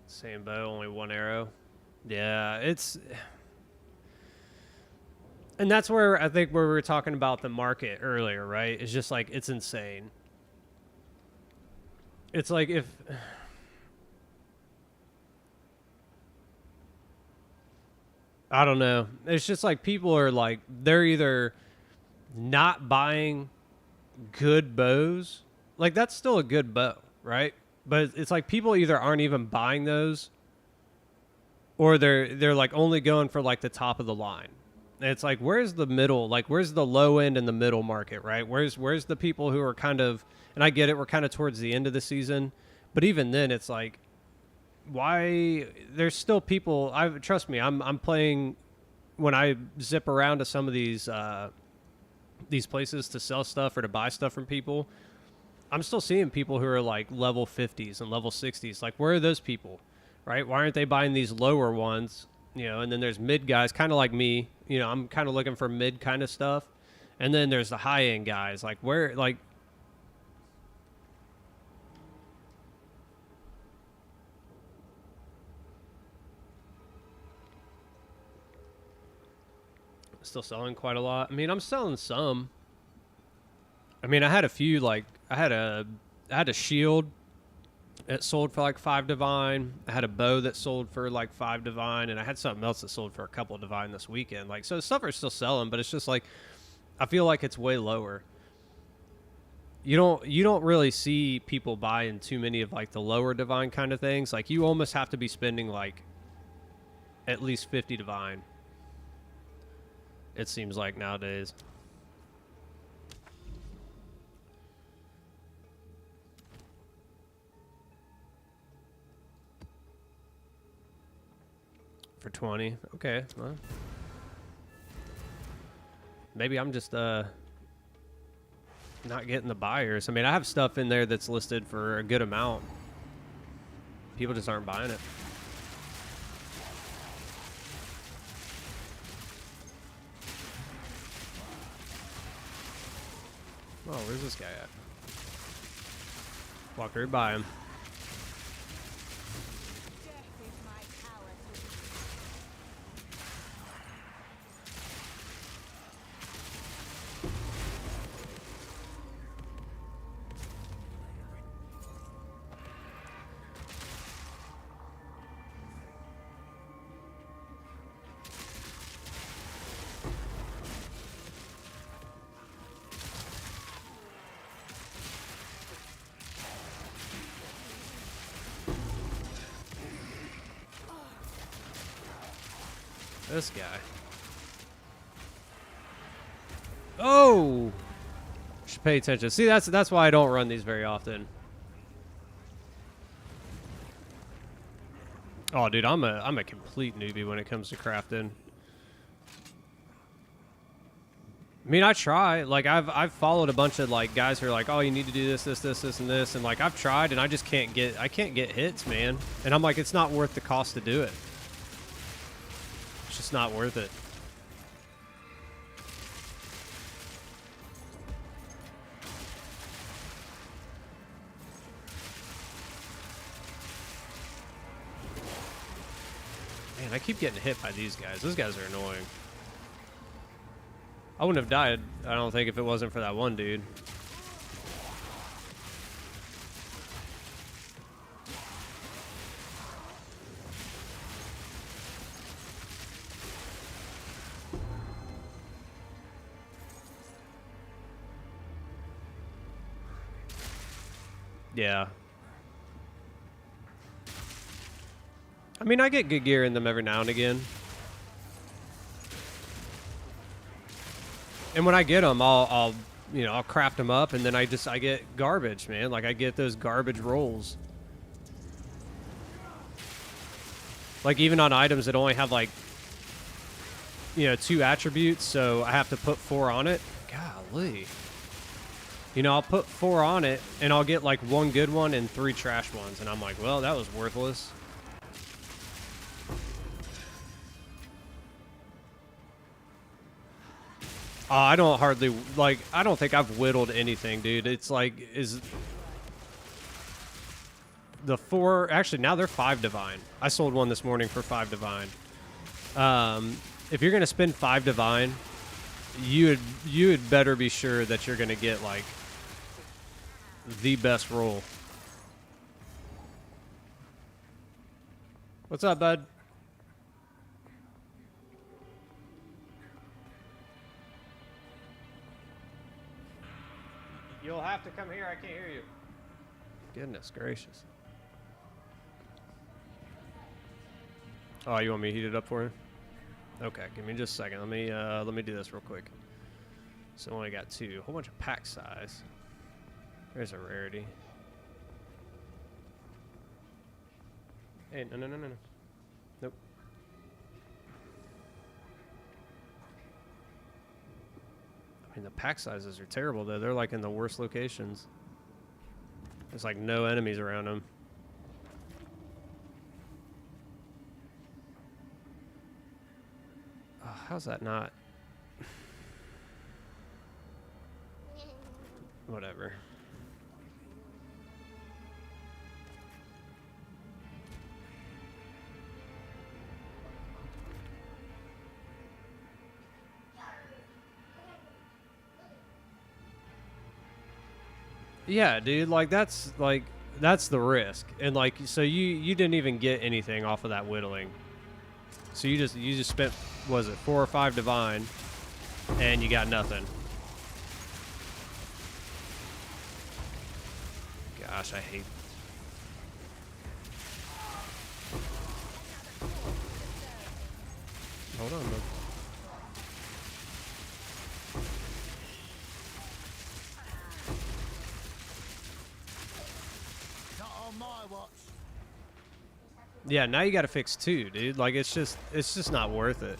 Same bow, only one arrow. Yeah, it's... And that's where I think where we were talking about the market earlier, right? It's just like, it's insane. It's like if... I don't know. It's just like people are like, they're either not buying good bows. Like, that's still a good bow, right? But it's like people either aren't even buying those, or they're like only going for like the top of the line. And it's like, where's the middle? Like, where's the low end and the middle market, right? Where's the people who are kind of, and I get it, we're kind of towards the end of the season, but even then, it's like, why? There's still people. Trust me, I'm playing. When I zip around to some of these places to sell stuff or to buy stuff from people, I'm still seeing people who are like level 50s and level 60s. Like, where are those people, right? Why aren't they buying these lower ones? You know, and then there's mid guys, kind of like me. You know, I'm kind of looking for mid kind of stuff. And then there's the high end guys. Like, where, like, still selling quite a lot. I mean, I'm selling some. I mean, I had a few, like, I had a shield that sold for like 5 divine. I had a bow that sold for like 5 divine, and I had something else that sold for a couple divine this weekend. Like, so stuff are still selling, but it's just like, I feel like it's way lower. You don't really see people buying too many of like the lower divine kind of things. Like, you almost have to be spending like at least 50 divine. It seems like nowadays. For 20. Okay. Well, maybe I'm just not getting the buyers. I mean, I have stuff in there that's listed for a good amount. People just aren't buying it. Oh, where's this guy at? Walked right by him. This guy. Oh! Should pay attention. See, that's why I don't run these very often. Oh, dude, I'm a complete newbie when it comes to crafting. I mean, I try. Like, I've followed a bunch of like guys who are like, oh, you need to do this, and this, and like I've tried, and I just can't get hits, man. And I'm like, it's not worth the cost to do it. It's just not worth it. Man, I keep getting hit by these guys. Those guys are annoying. I wouldn't have died, I don't think, if it wasn't for that one dude. Yeah. I mean, I get good gear in them every now and again. And when I get them, I'll craft them up, and then I get garbage, man. Like, I get those garbage rolls. Like, even on items that only have, like, 2 attributes, so I have to put 4 on it. Golly. I'll put 4 on it, and I'll get, like, 1 good one and 3 trash ones. And I'm like, well, that was worthless. I don't hardly, like, I don't think I've whittled anything, dude. It's like, is the 4, actually, now they're 5 divine. I sold one this morning for 5 divine. If you're going to spend 5 divine, you would better be sure that you're going to get, like, the best roll. What's up, bud? You'll have to come here. I can't hear you. Goodness gracious. Oh, you want me to heat it up for you? Okay, give me just a second. Let me do this real quick. So I only got 2. A whole bunch of pack size. There's a rarity. Hey, no. Nope. I mean, the pack sizes are terrible, though. They're, like, in the worst locations. There's, like, no enemies around them. Oh, how's that not? Whatever. Yeah, dude, like that's the risk. And like so you didn't even get anything off of that whittling. So you just spent, was it 4 or 5 divine and you got nothing. Gosh, I hate. Hold on, man. Yeah, now you got to fix 2, dude. Like it's just not worth it.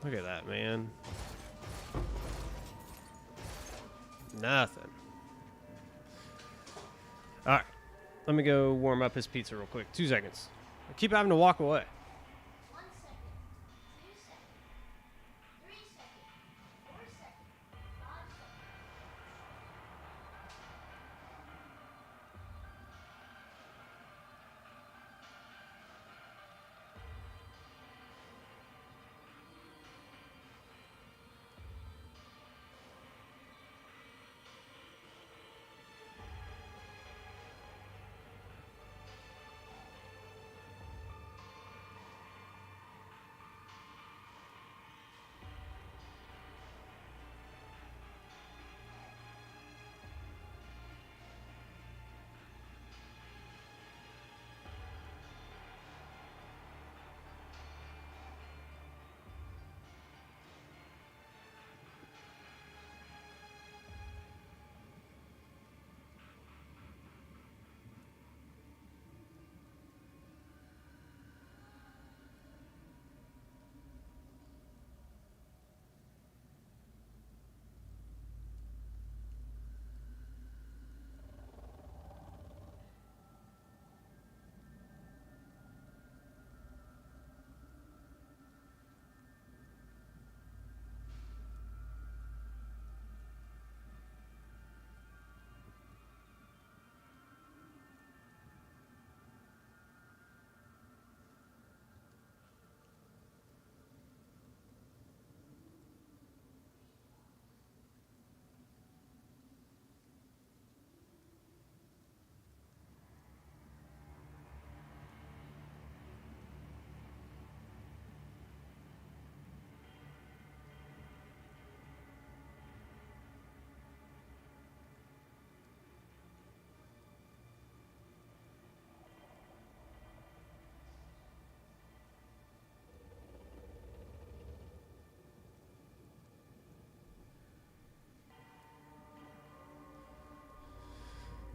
Look at that, man. Nothing. All right. Let me go warm up his pizza real quick. 2 seconds. I keep having to walk away. 1 second, 2 seconds, 3 seconds, 4 seconds, 5 seconds.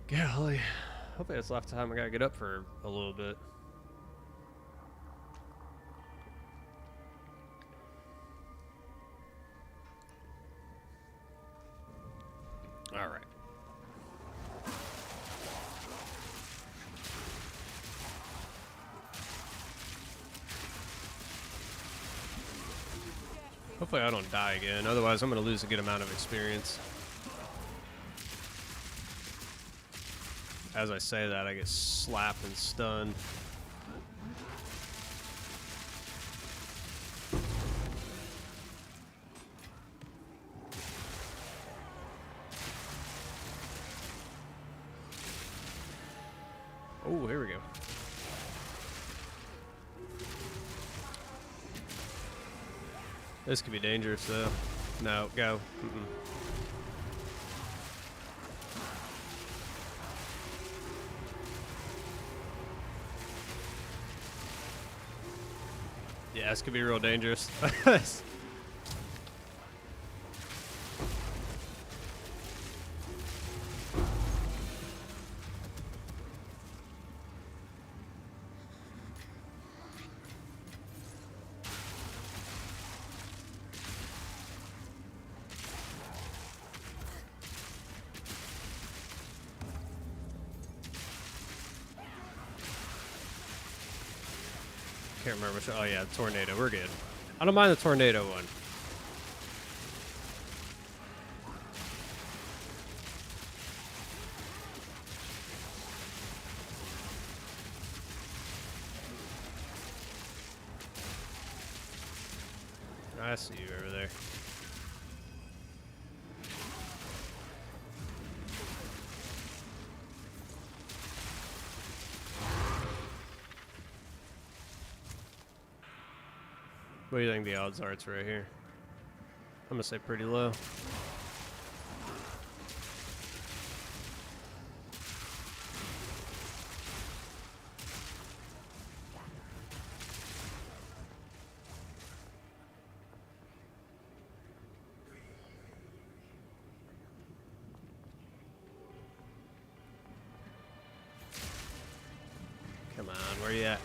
Golly. Hopefully that's last time I gotta get up for a little bit. All right. Hopefully I don't die again. Otherwise, I'm going to lose a good amount of experience. As I say that, I get slapped and stunned. Oh, here we go. This could be dangerous, though. No, go. Yeah, this could be real dangerous. Can't remember which. Oh yeah, tornado. We're good. I don't mind the tornado one. I see you over there. What do you think the odds are it's right here? I'm gonna say pretty low. Come on, where you at?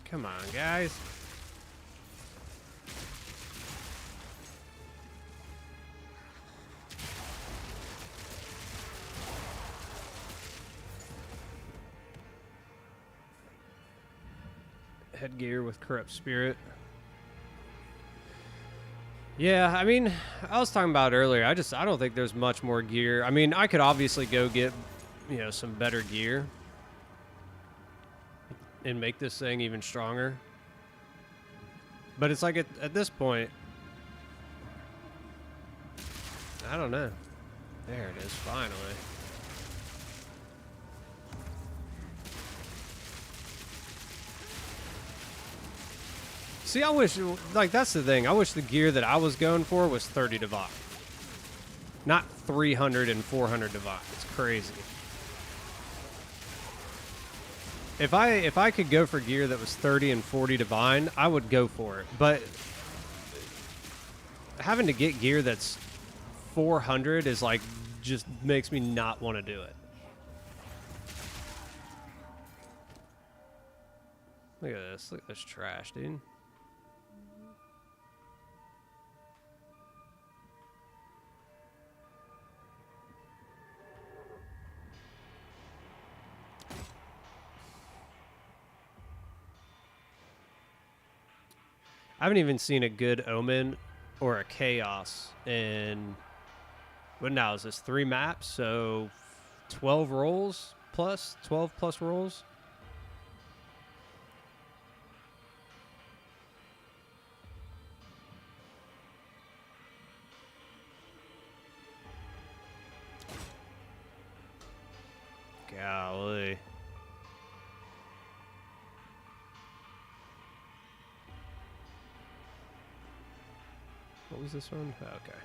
Come on, guys. Headgear with corrupt spirit. Yeah, I mean, I was talking about it earlier. I don't think there's much more gear. I mean, I could obviously go get, some better gear and make this thing even stronger. But it's like at this point, I don't know. There it is, finally. See, I wish, like, that's the thing. I wish the gear that I was going for was 30 divine. Not 300 and 400 divine. It's crazy. If I could go for gear that was 30 and 40 divine, I would go for it. But having to get gear that's 400 is like, just makes me not want to do it. Look at this. Look at this trash, dude. I haven't even seen a good omen or a chaos in, what now is this, 3 maps? So 12 rolls plus, 12 plus rolls. Golly. What was this one? Oh, okay.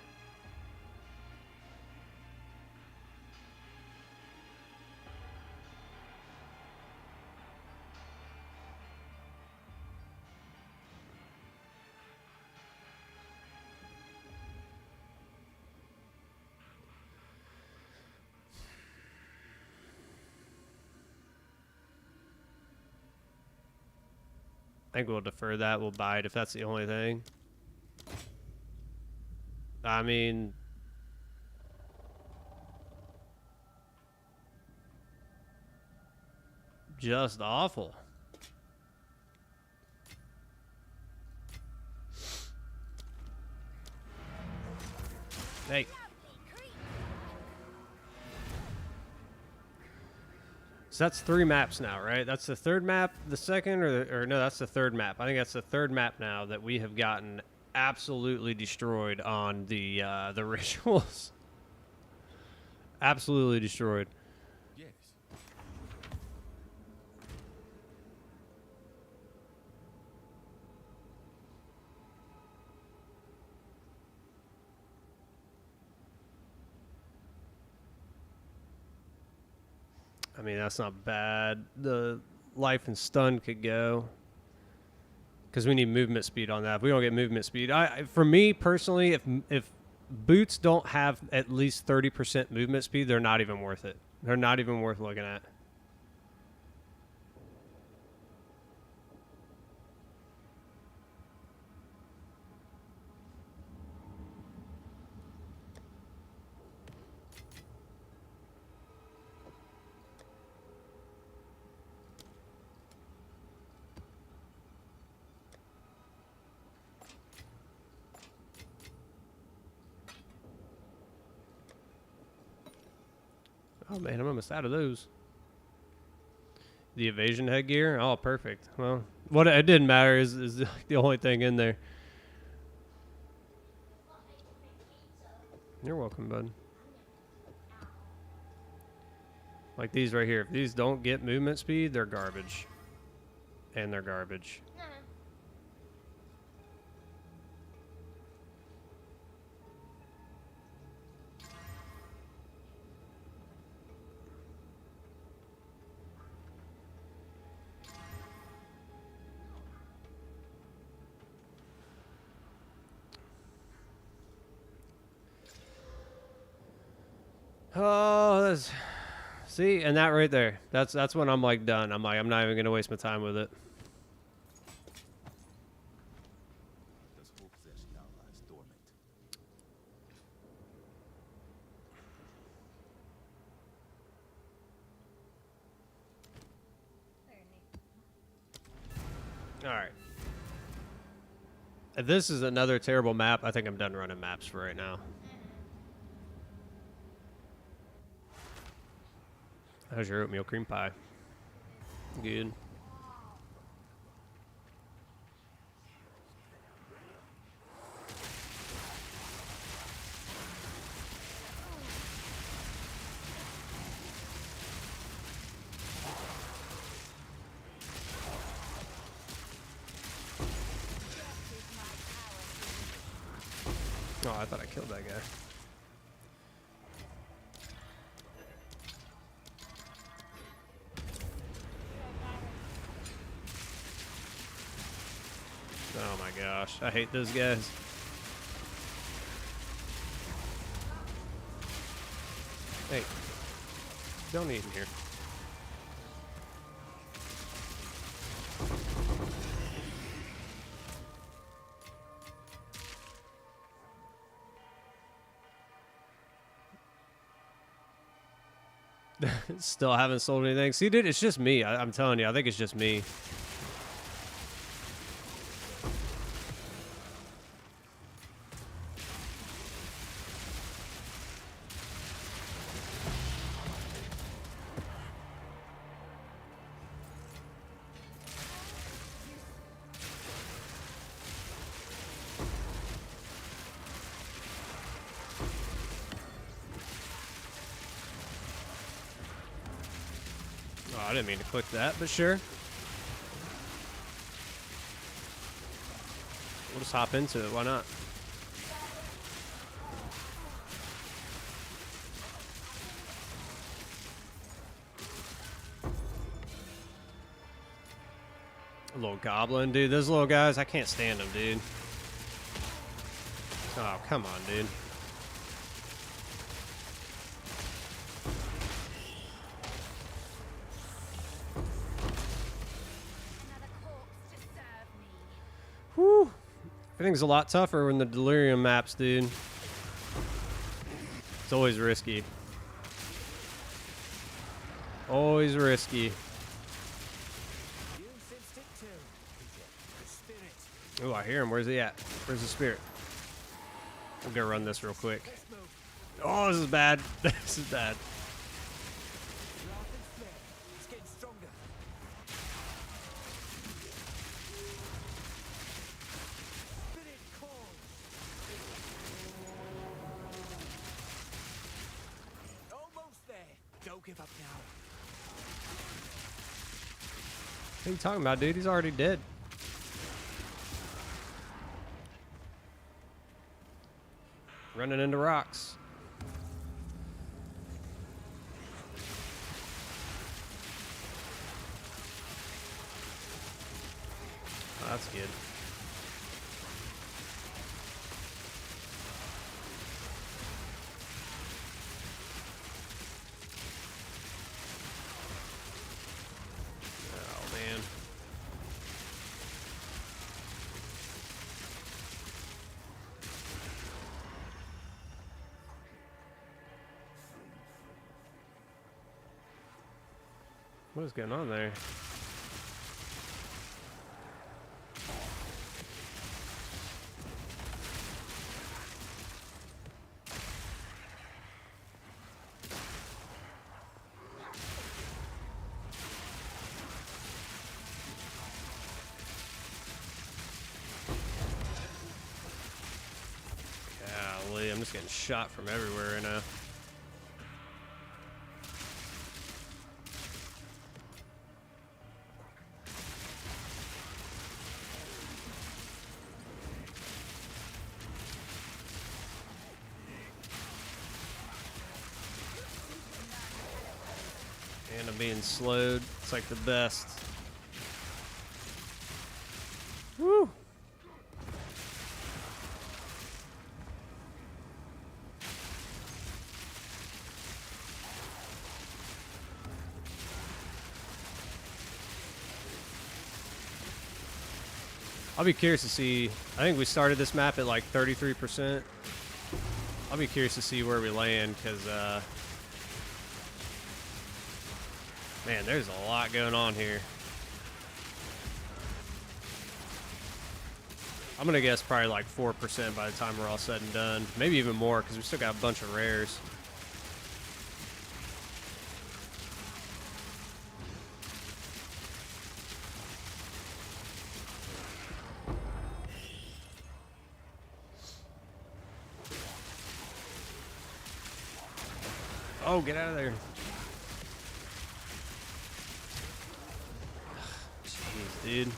I think we'll defer that. We'll buy it if that's the only thing. I mean, just awful. Hey. So that's 3 maps now, right? That's the third map, the second, or no, that's the third map. I think that's the third map now that we have gotten absolutely destroyed on the rituals. Absolutely destroyed. Yes. I mean, that's not bad. The life and stun could go. Because we need movement speed on that. If we don't get movement speed, for me personally, if boots don't have at least 30% movement speed, they're not even worth it. They're not even worth looking at. Oh man, I'm almost out of those. The evasion headgear? Oh, perfect. Well, what it didn't matter is the only thing in there. You're welcome, bud. Like these right here. If these don't get movement speed, they're garbage. And they're garbage. Oh, see, and that right there. That's when I'm like done. I'm not even gonna waste my time with it. This whole possession now lies dormant. All right. If this is another terrible map, I think I'm done running maps for right now. How's your oatmeal cream pie? Good. Oh, I thought I killed that guy. Oh my gosh, I hate those guys. Hey, don't eat in here. Still haven't sold anything. See, dude, it's just me. I'm telling you, I think it's just me. I didn't mean to click that, but sure. We'll just hop into it. Why not? A little goblin, dude. Those little guys, I can't stand them, dude. Oh, come on, dude. Whew. Everything's a lot tougher when the delirium maps, dude. It's always risky. Always risky. Oh, I hear him. Where's he at? Where's the spirit? I'm gonna run this real quick. Oh, this is bad. This is bad. Don't give up now. What are you talking about, dude? He's already dead. Running into rocks. Oh, that's good. Oh, man. What is going on there? Golly, I'm just getting shot from everywhere right now. And I'm being slowed. It's like the best. Woo! I'll be curious to see. I think we started this map at like 33%. I'll be curious to see where we land because, man, there's a lot going on here. I'm going to guess probably like 4% by the time we're all said and done. Maybe even more because we still got a bunch of rares. Oh, get out of there. Jeez, dude.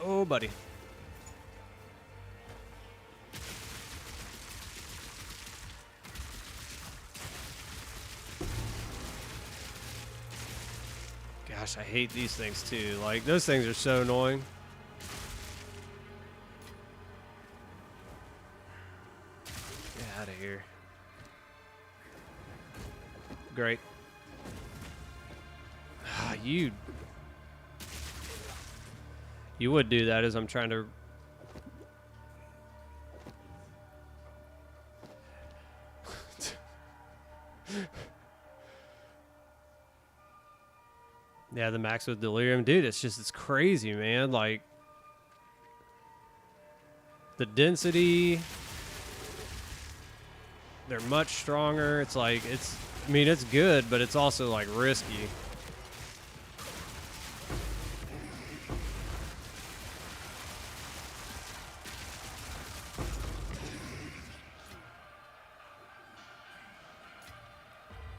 Oh, buddy. Gosh, I hate these things too. Like, those things are so annoying. Get out of here. Great. Ah, you would do that as I'm trying to. Yeah, the max with delirium, dude. It's crazy, man. Like the density, they're much stronger. It's like I mean, it's good, but it's also like risky.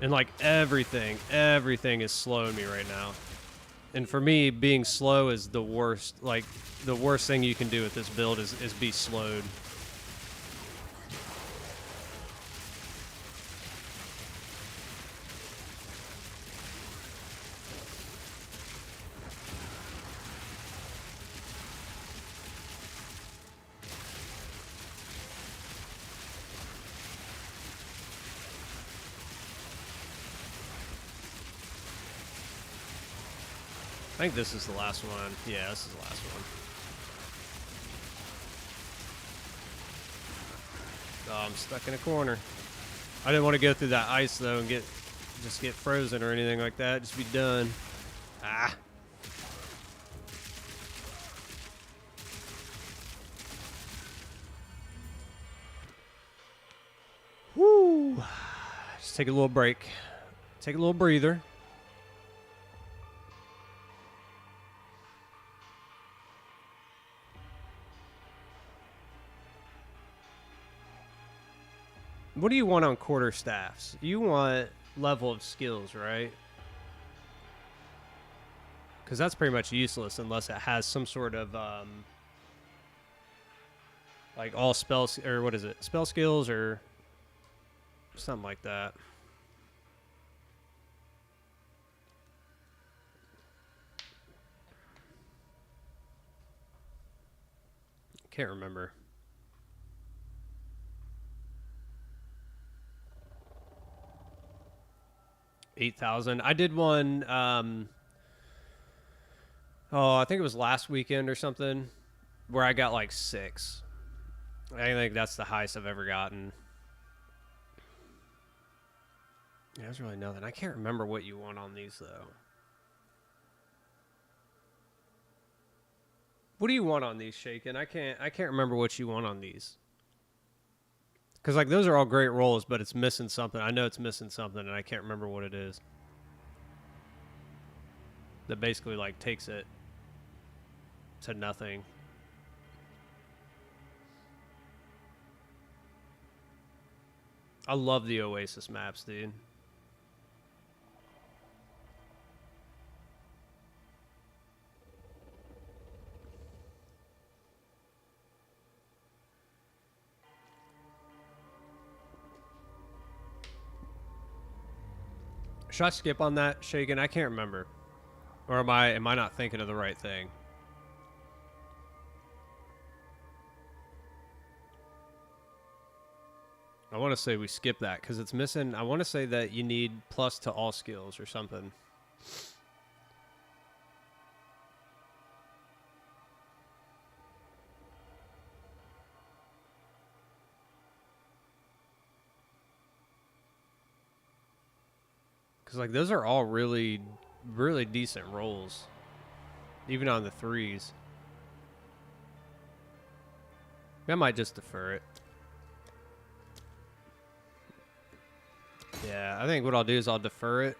And like everything is slowing me right now. And for me, being slow is the worst. Like the worst thing you can do with this build is be slowed. I think this is the last one. Yeah, this is the last one. Oh, I'm stuck in a corner. I didn't want to go through that ice though and just get frozen or anything like that. Just be done. Ah. Woo. Just take a little break. Take a little breather. What do you want on quarter staffs? You want level of skills, right? Because that's pretty much useless unless it has some sort of like all spells, or what is it? Spell skills or something like that. Can't remember. 8,000. I did one. I think it was last weekend or something, where I got like 6. I think that's the highest I've ever gotten. Yeah, there's really nothing. I can't remember what you want on these though. What do you want on these, Shaken? I can't remember what you want on these. Because like those are all great rolls, but it's missing something. I know it's missing something, and I can't remember what it is. That basically like takes it to nothing. I love the Oasis maps, dude. Should I skip on that, Shaken? I can't remember. Or am I not thinking of the right thing? I want to say we skip that because it's missing. I want to say that you need plus to all skills or something. Because like those are all really, really decent rolls. Even on the 3s. I might just defer it. Yeah, I think what I'll do is I'll defer it.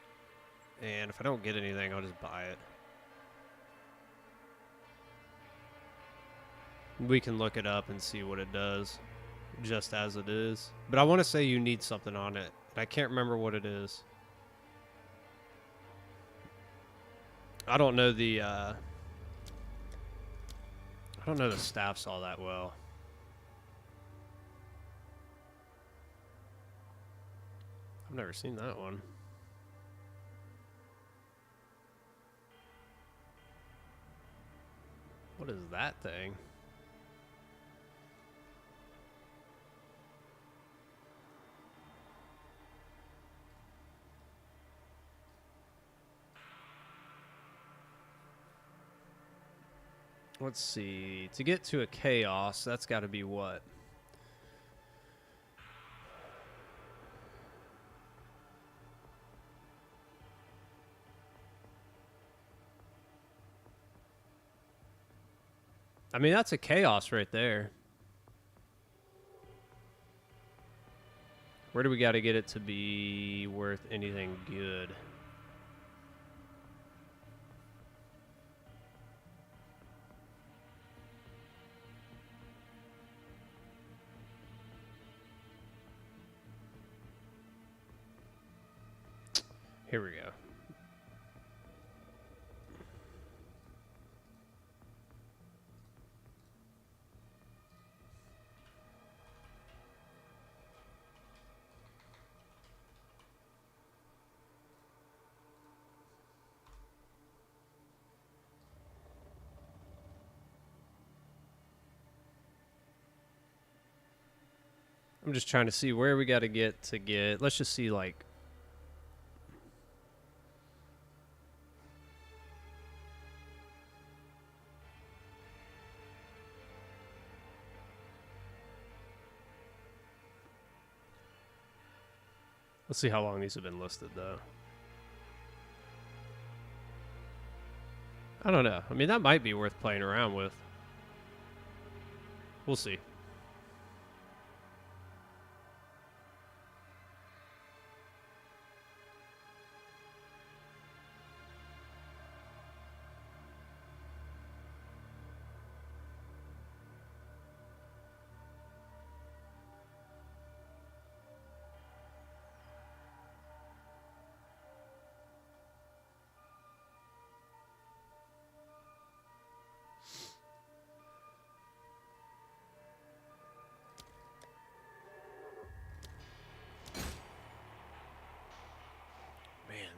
And if I don't get anything, I'll just buy it. We can look it up and see what it does. Just as it is. But I want to say you need something on it. I can't remember what it is. I don't know the staffs all that well. I've never seen that one. What is that thing? Let's see. To get to a chaos, that's got to be what? I mean, that's a chaos right there. Where do we got to get it to be worth anything good? Here we go. I'm just trying to see where we got to get. Let's just see, like, let's see how long these have been listed, though. I don't know. I mean, that might be worth playing around with. We'll see.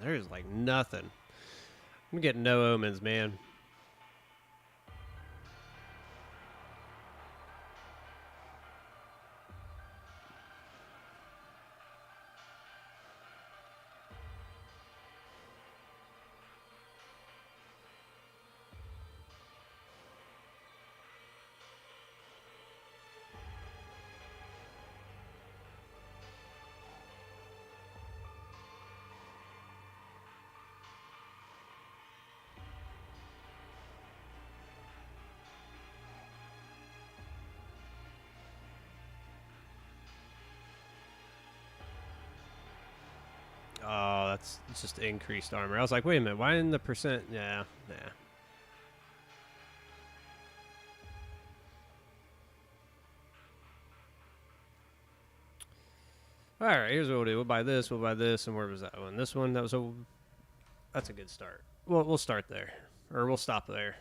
There's like nothing. I'm getting no omens, man. Oh, it's just increased armor. I was like, wait a minute, why in the percent? Yeah, nah. All right, here's what we'll do. We'll buy this. And where was that one? This one. That's a good start. Well, we'll start there, or we'll stop there.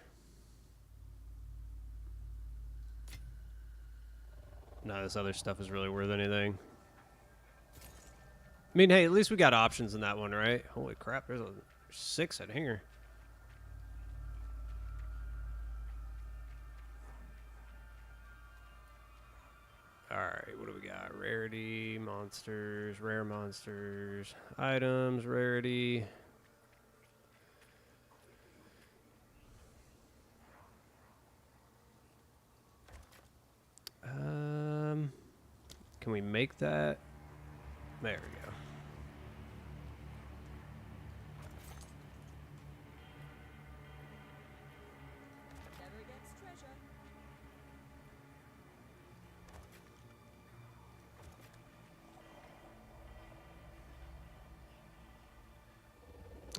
None of this other stuff is really worth anything. I mean, hey, at least we got options in that one, right? Holy crap, there's 6 in here. Alright, what do we got? Rarity, monsters, rare monsters, items, rarity. Can we make that? There we go. Never gets treasure.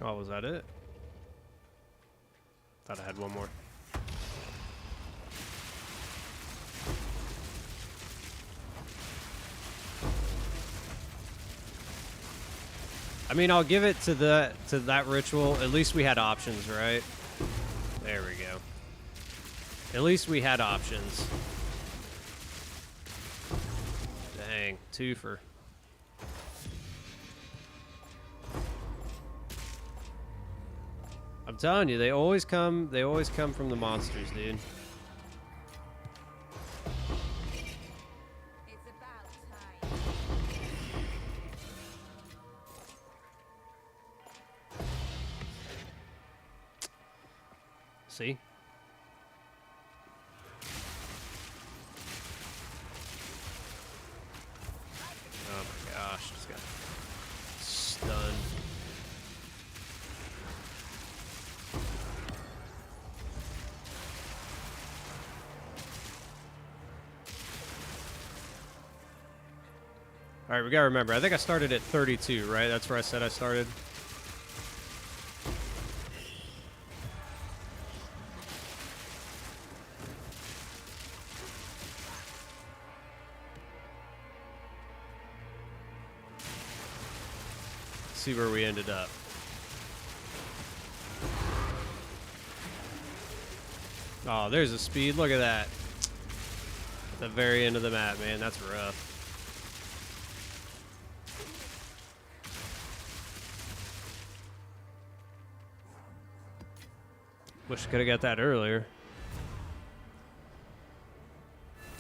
Oh, was that it? Thought I had one more. I mean, I'll give it to that ritual. At least we had options, right? There we go. At least we had options. Dang, 2 for. I'm telling you, they always come from the monsters, dude. It's about time. See? Oh my gosh, just got stunned. All right, we gotta remember. I think I started at 32, right? That's where I said I started. see where we ended up. Oh, there's a speed. Look at that. The very end of the map, man. That's rough. Wish I could have got that earlier.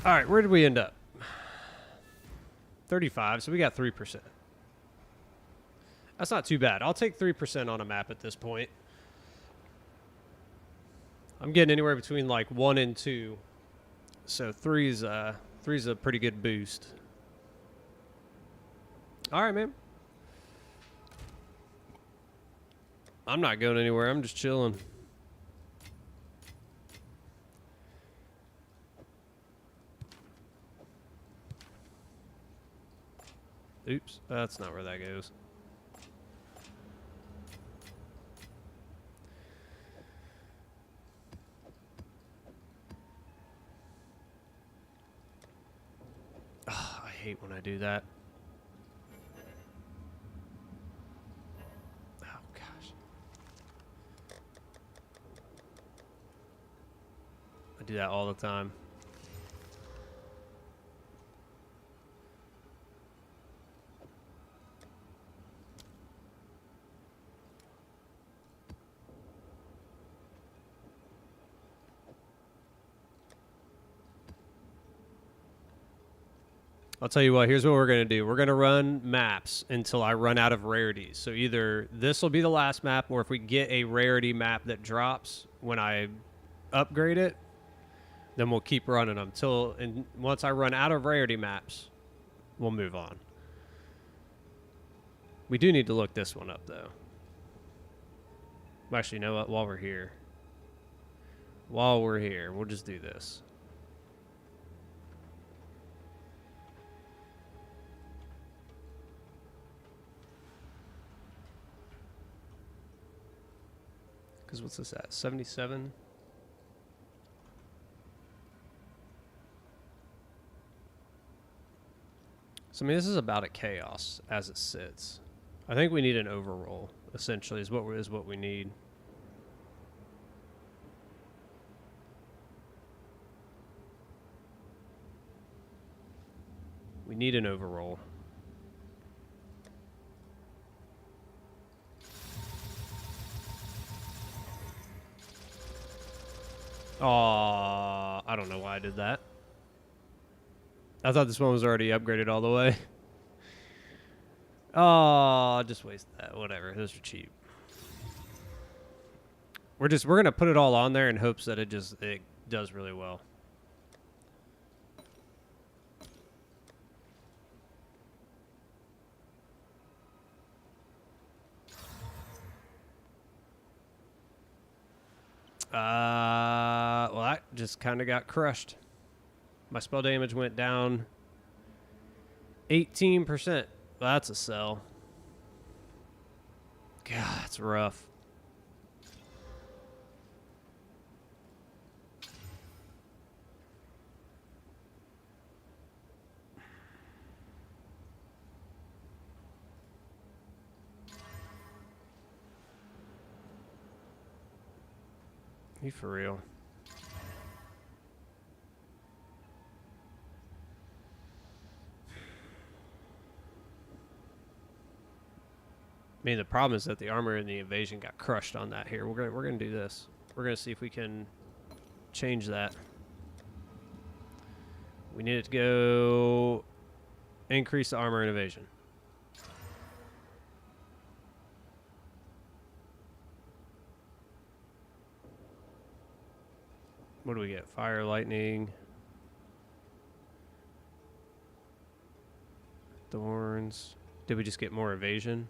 All right, where did we end up? 35, so we got 3%. That's not too bad. I'll take 3% on a map at this point. I'm getting anywhere between like 1 and 2. So three's a pretty good boost. All right, man. I'm not going anywhere. I'm just chilling. Oops, that's not where that goes. Oh, I hate when I do that. Oh, gosh. I do that all the time. I'll tell you what, here's what we're going to do. We're going to run maps until I run out of rarities. So either this will be the last map, or if we get a rarity map that drops when I upgrade it, then we'll keep running them. And once I run out of rarity maps, we'll move on. We do need to look this one up, though. Actually, you know what? While we're here, we'll just do this. Because what's this at? 77? So, I mean, this is about a chaos as it sits. I think we need an overroll, essentially, is what we need. We need an overroll. Oh, I don't know why I did that. I thought this one was already upgraded all the way. Oh, just waste that. Whatever. Those are cheap. We're gonna put it all on there in hopes that it does really well. Well, I just kind of got crushed. My spell damage went down 18%. Well, that's a sell. God, it's rough. You for real? I mean, the problem is that the armor and the evasion got crushed on that here. We're gonna do this. We're gonna see if we can change that. We need it to go increase the armor and evasion. What do we get? Fire, lightning, thorns. Did we just get more evasion?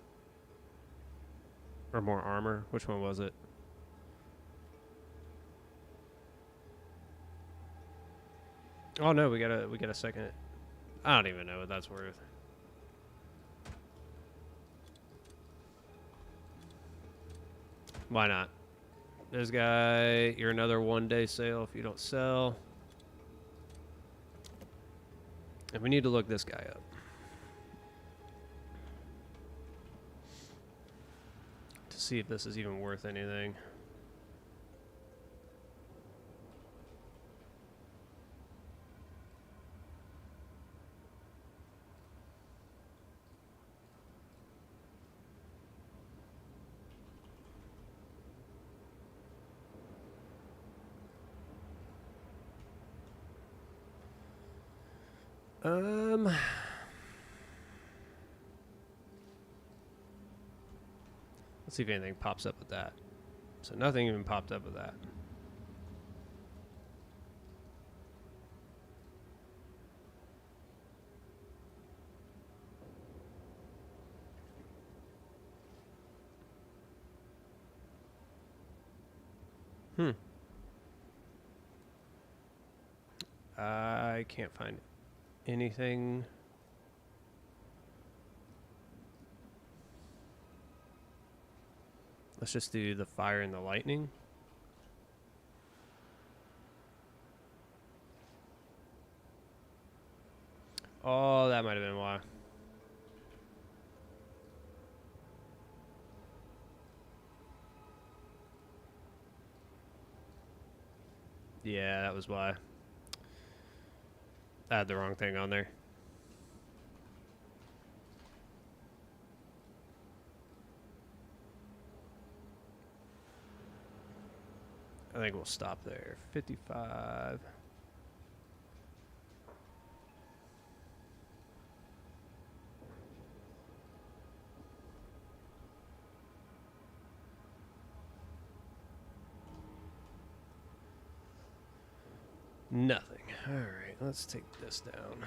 Or more armor? Which one was it? Oh no, we got a second. I don't even know what that's worth. Why not? This guy, you're another 1-day sale if you don't sell. And we need to look this guy up. see if this is even worth anything. Let's see if anything pops up with that. So nothing even popped up with that. I can't find anything. Let's just do the fire and the lightning. Oh, that might have been why. Yeah, that was why. I had the wrong thing on there. I think we'll stop there. 55. Nothing. All right, let's take this down.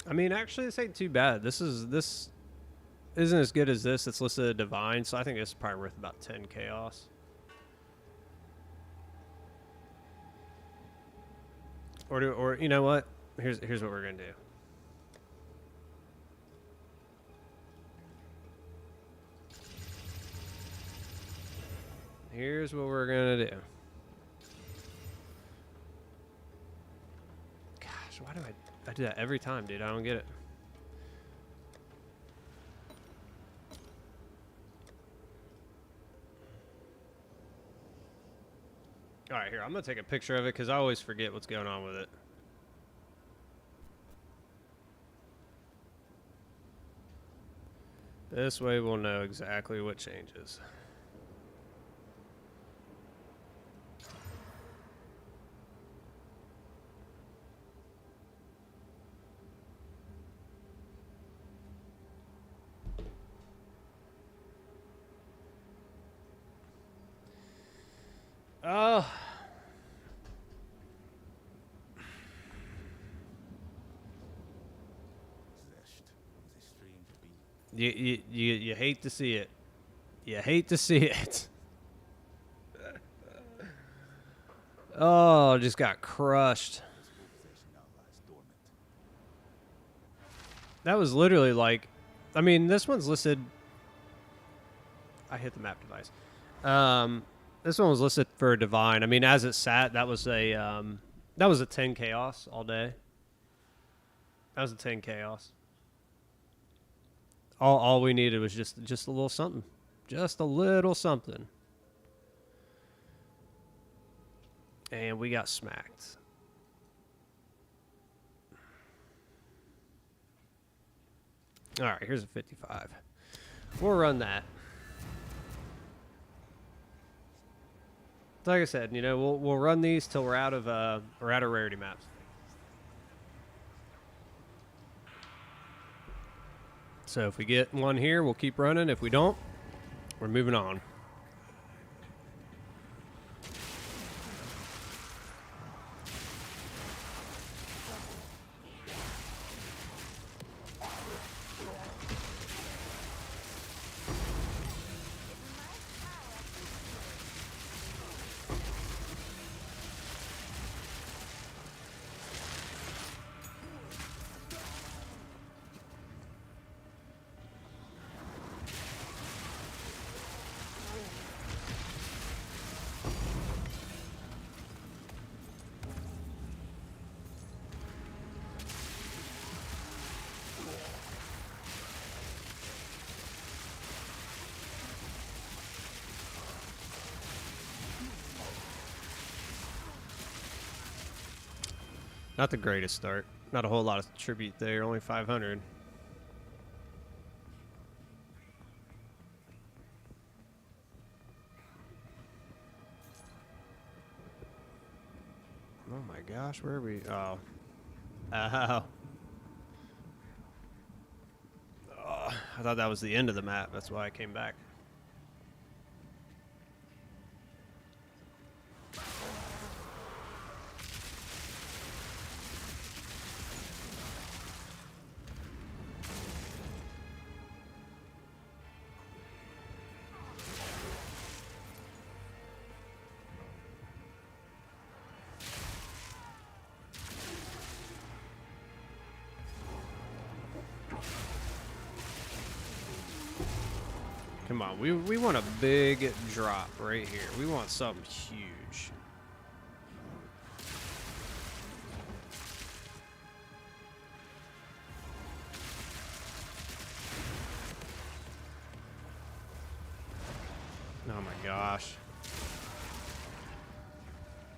I mean, actually, this ain't too bad. This isn't as good as this. It's listed as divine, so I think it's probably worth about 10 chaos. Or you know what? Here's what we're gonna do. Here's what we're gonna do. Gosh, why do I do that every time, dude? I don't get it. All right, here, I'm gonna take a picture of it because I always forget what's going on with it. This way we'll know exactly what changes. Oh. Possessed with a strange being. You hate to see it. You hate to see it. Oh, just got crushed. This whole possession now lies dormant. That was literally like, I mean, this one's listed. I hit the map device. This one was listed for divine. I mean, as it sat, that was a 10 chaos all day. That was a 10 chaos. All we needed was just a little something. Just a little something. And we got smacked. All right, here's a 55. We'll run that. Like I said, you know, we'll run these till we're out of rarity maps. So if we get one here, we'll keep running. If we don't, we're moving on. Not the greatest start. Not a whole lot of tribute there. Only 500. Oh my gosh, where are we? Oh. Ow. Oh, I thought that was the end of the map. That's why I came back. Come on, we want a big drop right here. We want something huge. Oh my gosh.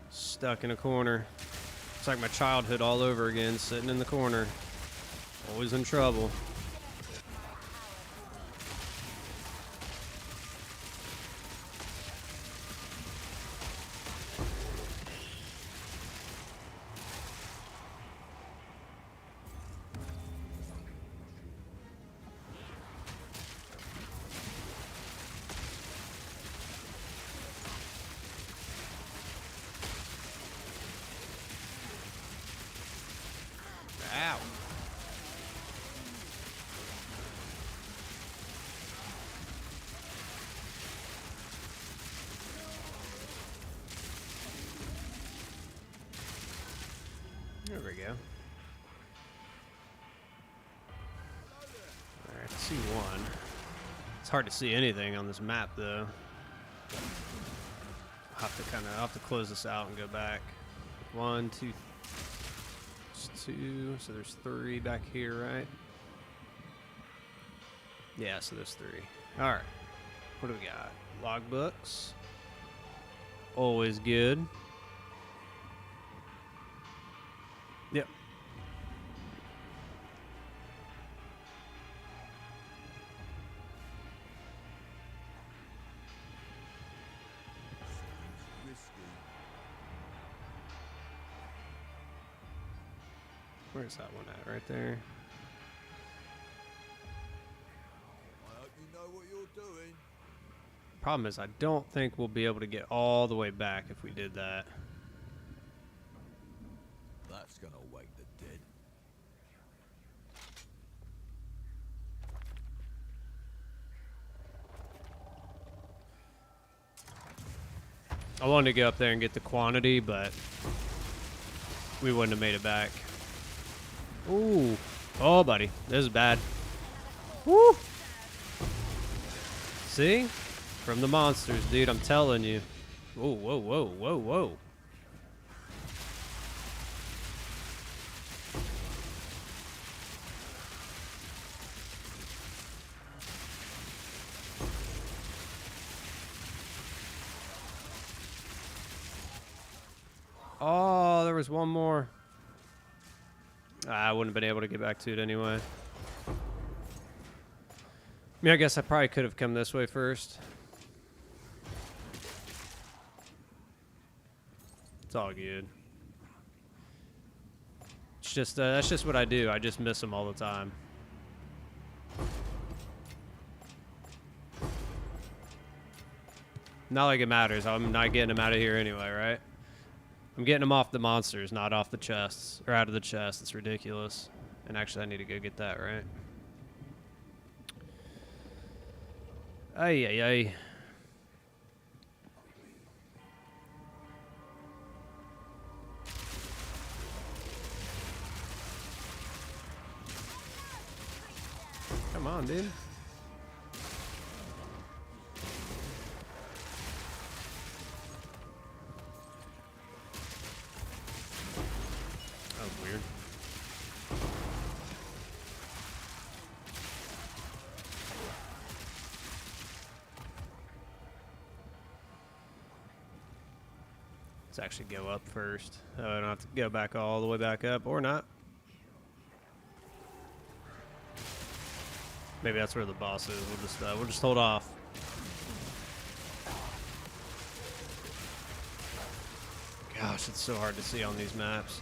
Stuck in a corner. It's like my childhood all over again, sitting in the corner. Always in trouble. Ow. There we go. Alright, I see one. It's hard to see anything on this map though. I'll have to close this out and go back. 1, 2, 2, so there's 3 back here, right? Yeah, so there's 3. Alright. What do we got? Logbooks. Always good. Yep. Risky. Where's that one at? Right there. I hope you know what you're doing. Problem is, I don't think we'll be able to get all the way back if we did that. That's gonna wake the dead. I wanted to go up there and get the quantity, but we wouldn't have made it back. Ooh. Oh, buddy. This is bad. Woo! See? From the monsters, dude. I'm telling you. Whoa, whoa, whoa, whoa, whoa. Oh, there was one more. I wouldn't have been able to get back to it anyway. I mean, I guess I probably could have come this way first. It's all good. It's just that's just what I do. I just miss them all the time. Not like it matters. I'm not getting them out of here anyway, right? I'm getting them off the monsters, not off the chests. Or out of the chest. It's ridiculous. And actually, I need to go get that, right? Ay, ay, ay. Come on, dude. That was weird. Let's actually go up first. I don't have to go back all the way back up, or not. Maybe that's where the boss is. We'll just hold off. Gosh, it's so hard to see on these maps.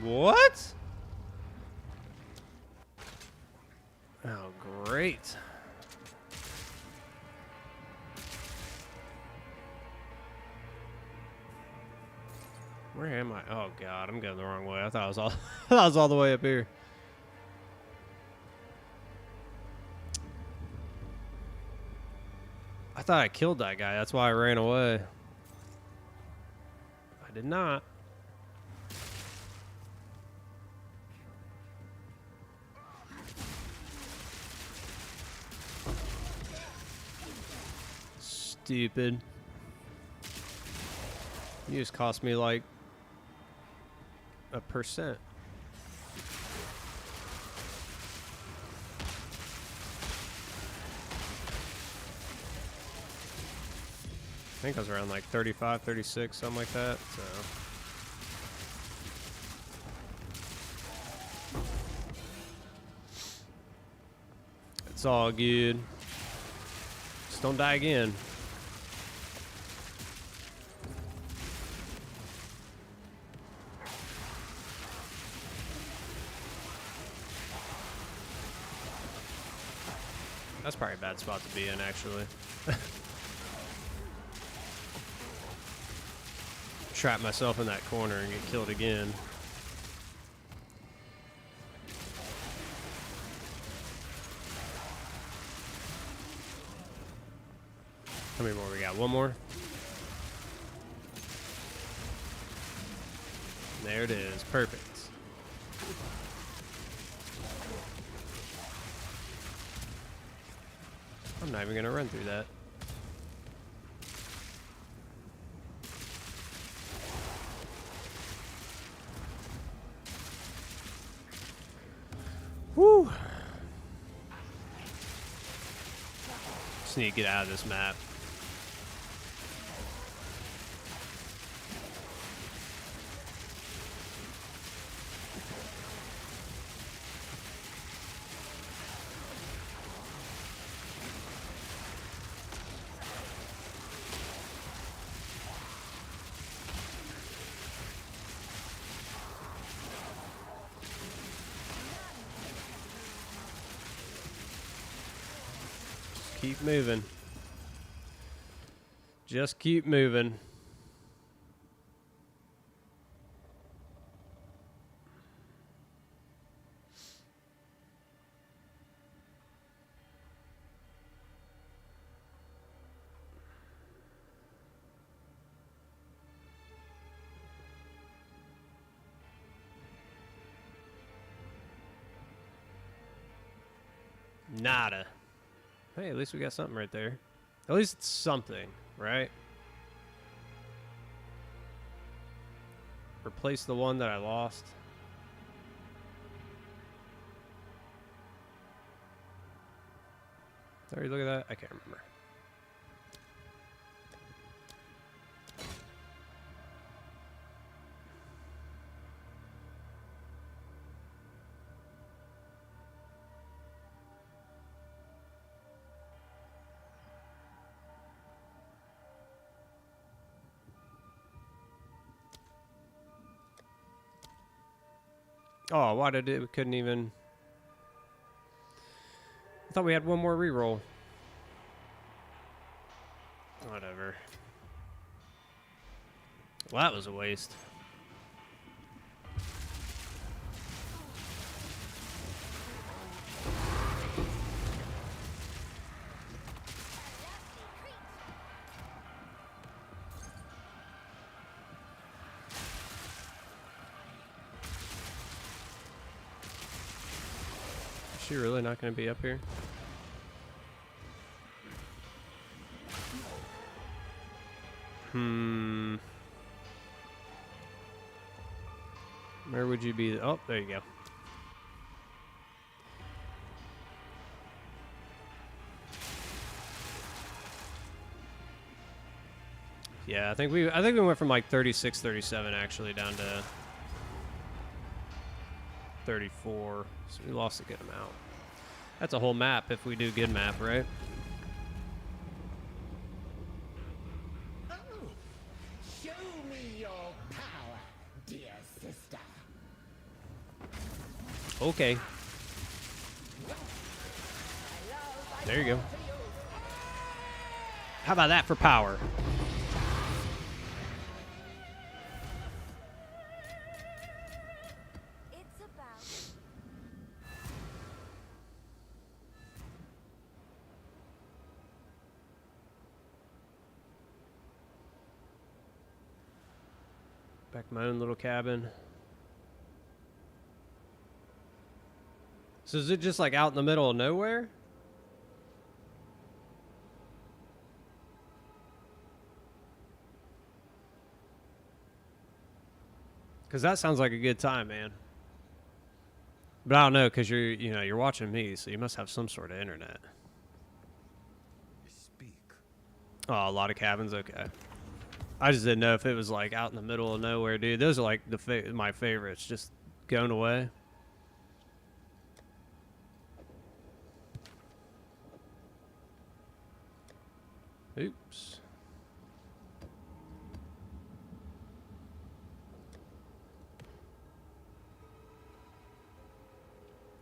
What? Oh, great. Where am I? Oh God, I'm going the wrong way. I thought I was all I was all the way up here. I thought I killed that guy. That's why I ran away. I did not. Stupid. You just cost me like 1%. I think I was around like 35, 36, something like that. So it's all good. Just don't die again. That's probably a bad spot to be in, actually. Trap myself in that corner and get killed again. How many more we got? One more? There it is. Perfect. I'm not even going to run through that. Woo! Just need to get out of this map. Keep moving. Just keep moving. Nada. Hey, at least we got something right there. At least it's something, right? Replace the one that I lost. Sorry, look at that. I can't remember. Oh, why did it? We couldn't even. I thought we had one more reroll. Whatever. Well, that was a waste. Is she really not going to be up here? Where would you be? Oh, there you go. Yeah, I think we went from like 36, 37 actually down to 34. So we lost a good amount. That's a whole map if we do good map, right? Oh, show me your power, dear sister. Okay. There you go. How about that for power? It's about Back to my own little cabin. So is it just like out in the middle of nowhere? Because that sounds like a good time, man. But I don't know, because you're watching me, so you must have some sort of internet. Speak. Oh, a lot of cabins. Okay. I just didn't know if it was like out in the middle of nowhere, dude. Those are like my favorites, just going away. Oops.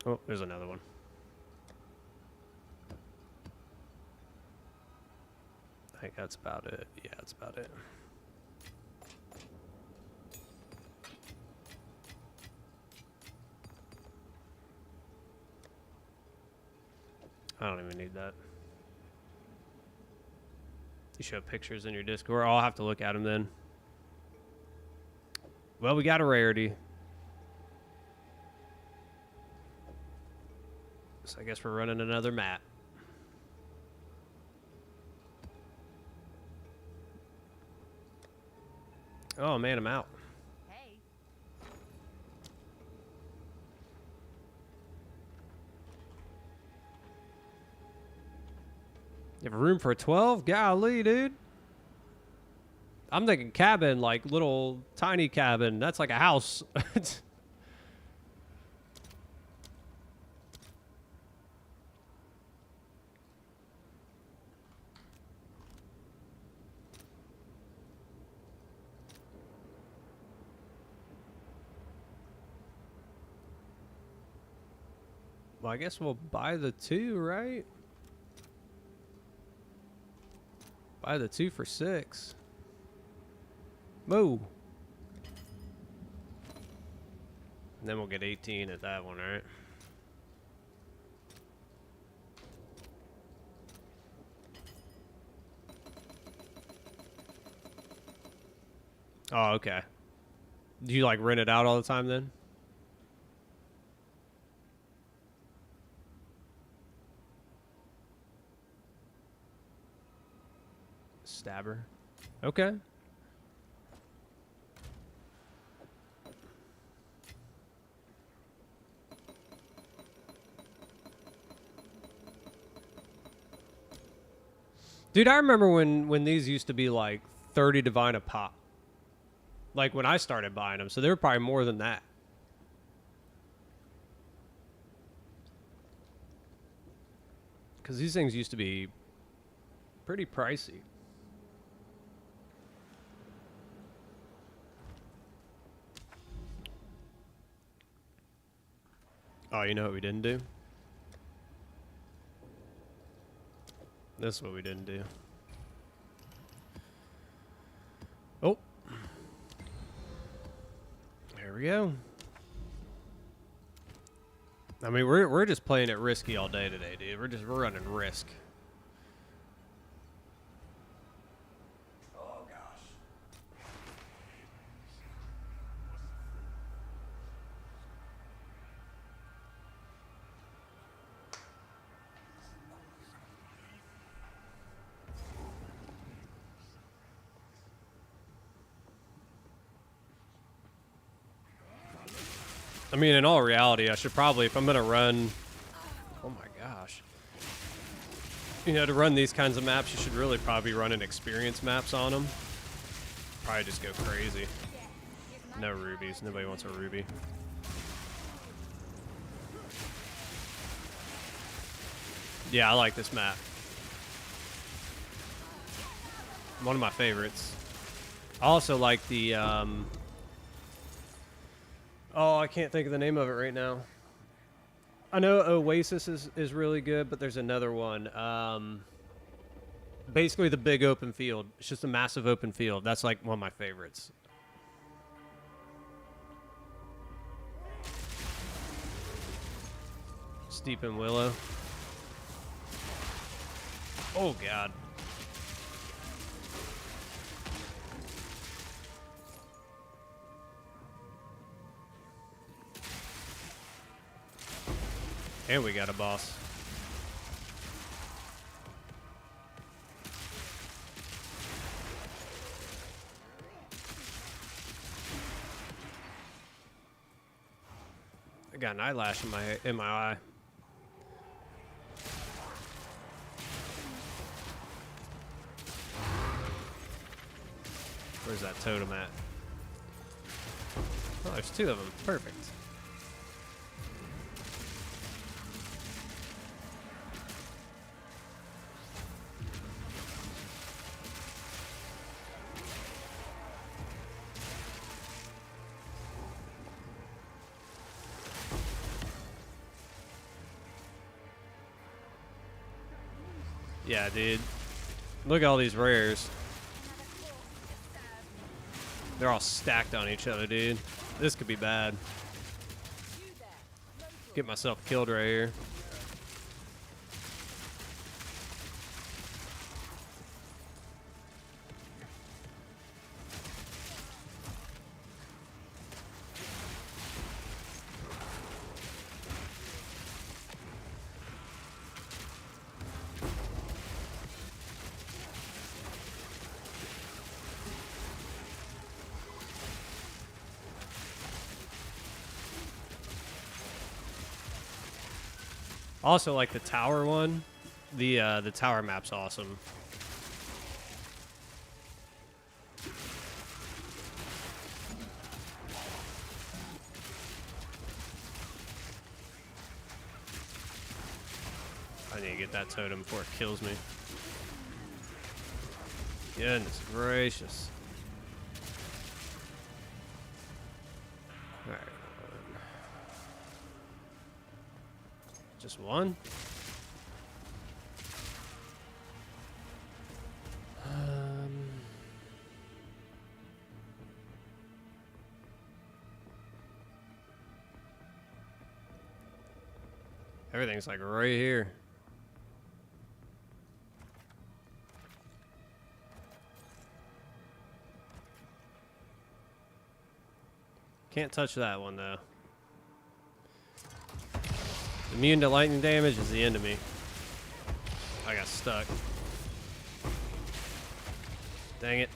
Oh, there's another one. I think that's about it. Yeah, that's about it. I don't even need that. You show pictures in your Discord. I'll have to look at them then. Well, we got a rarity. So I guess we're running another map. Oh man, I'm out. hey. You have room for a 12? Golly, dude. I'm thinking cabin, like little tiny cabin. That's like a house. Well, I guess we'll buy the 2, right? Buy the 2 for 6. Moo. And then we'll get 18 at that one, right? Oh, okay. Do you like rent it out all the time then? Stabber. Okay. Dude, I remember when these used to be like 30 divine a pop. Like when I started buying them, so they were probably more than that. Because these things used to be pretty pricey. Oh, you know what we didn't do? This is what we didn't do. Oh. There we go. I mean, we're just playing it risky all day today, dude. We're running risk. Oh gosh. I mean, in all reality, I should probably, if I'm gonna run, oh my gosh, you know, to run these kinds of maps, you should really probably be running experience maps on them. probably just go crazy. No rubies. Nobody wants a ruby. Yeah, I like this map. One of my favorites. I also like the, oh, I can't think of the name of it right now. I know Oasis is really good, but there's another one. Basically the big open field. It's just a massive open field. That's like one of my favorites. Steep and Willow. Oh, God. And we got a boss. I got an eyelash in my eye. Where's that totem at? Oh, there's two of them. Perfect. Yeah, dude. Look at all these rares. They're all stacked on each other, dude. This could be bad. Get myself killed right here. Also, like the tower one, the tower map's awesome. I need to get that totem before it kills me. Goodness gracious. All right. Just one? Everything's like right here. Can't touch that one though. Immune to lightning damage is the enemy. I got stuck. Dang it.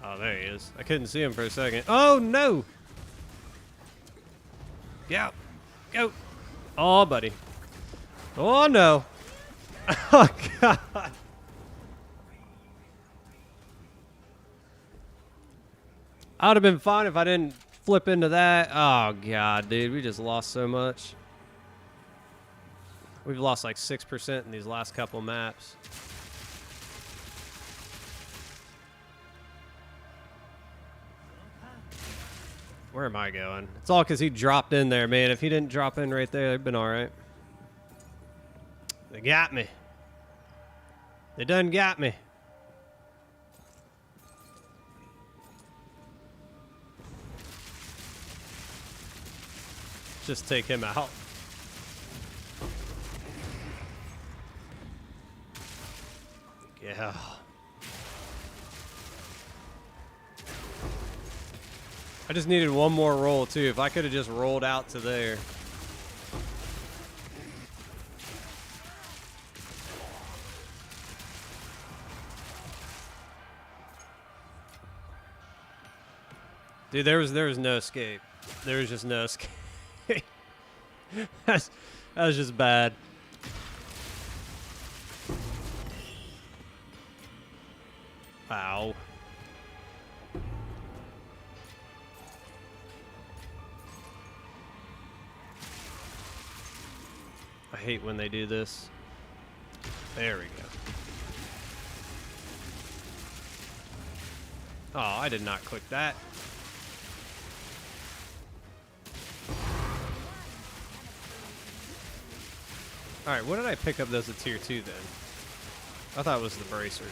Oh, there he is. I couldn't see him for a second. Oh, no! Yeah. Go. Oh, buddy. Oh, no. Oh, God. I would have been fine if I didn't flip into that. Oh, God, dude. We just lost so much. We've lost like 6% in these last couple maps. Where am I going? It's all because he dropped in there, man. If he didn't drop in right there, it'd been all right. They got me. They done got me. Just take him out. Yeah. I just needed one more roll too. If I could have just rolled out to there. Dude, there was no escape. There was just no escape. that was just bad. Ow. I hate when they do this. There we go. Oh, I did not click that. Alright, what did I pick up those at tier 2 then? I thought it was the bracers.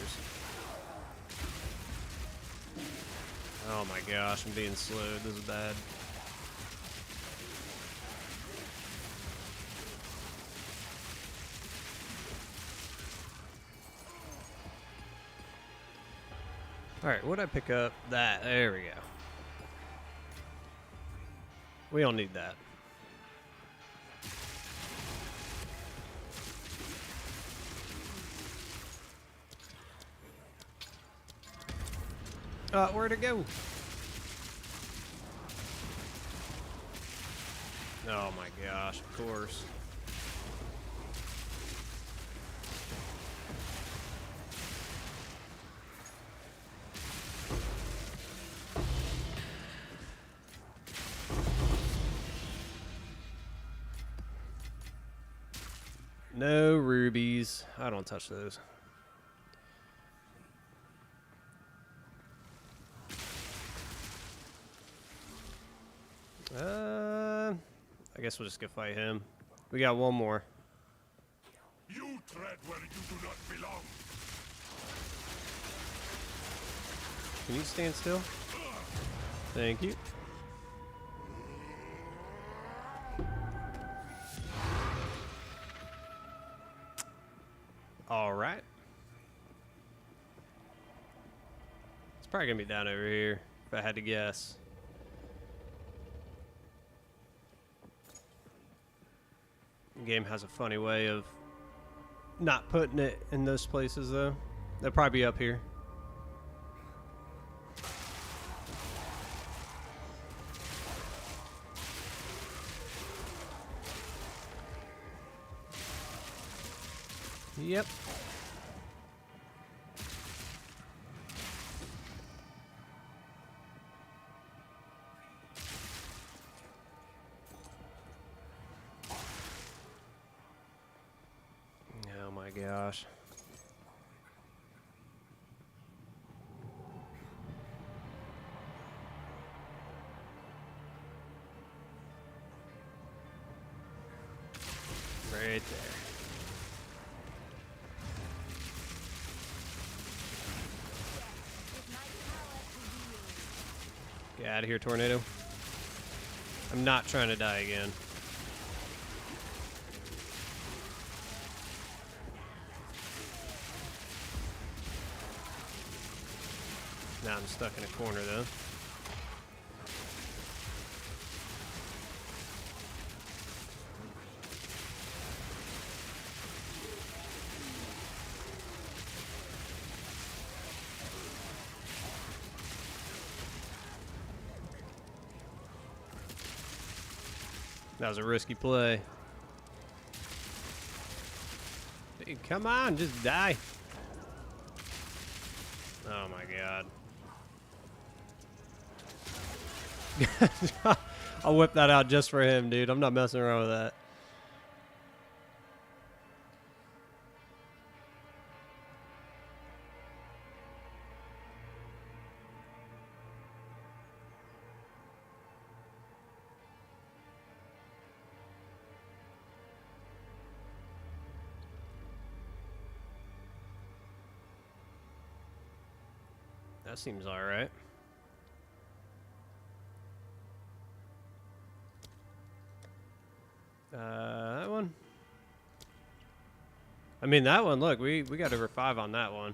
Oh my gosh, I'm being slowed. This is bad. Alright, what did I pick up? That. There we go. We don't need that. Where'd it go? Oh my gosh, of course. No rubies. I don't touch those. I guess we'll just go fight him. We got one more. You tread where you do not belong. Can you stand still? Thank you. All right. It's probably gonna be down over here if I had to guess. The game has a funny way of not putting it in those places though. They'll probably be up here. Yep. Oh my gosh. Right there. Get out of here, tornado. I'm not trying to die again. Now I'm stuck in a corner though. That was a risky play. Dude, come on, just die. Oh my god. I'll whip that out just for him, dude. I'm not messing around with that. That seems alright. That one. I mean, that one. Look, we got over 5 on that one.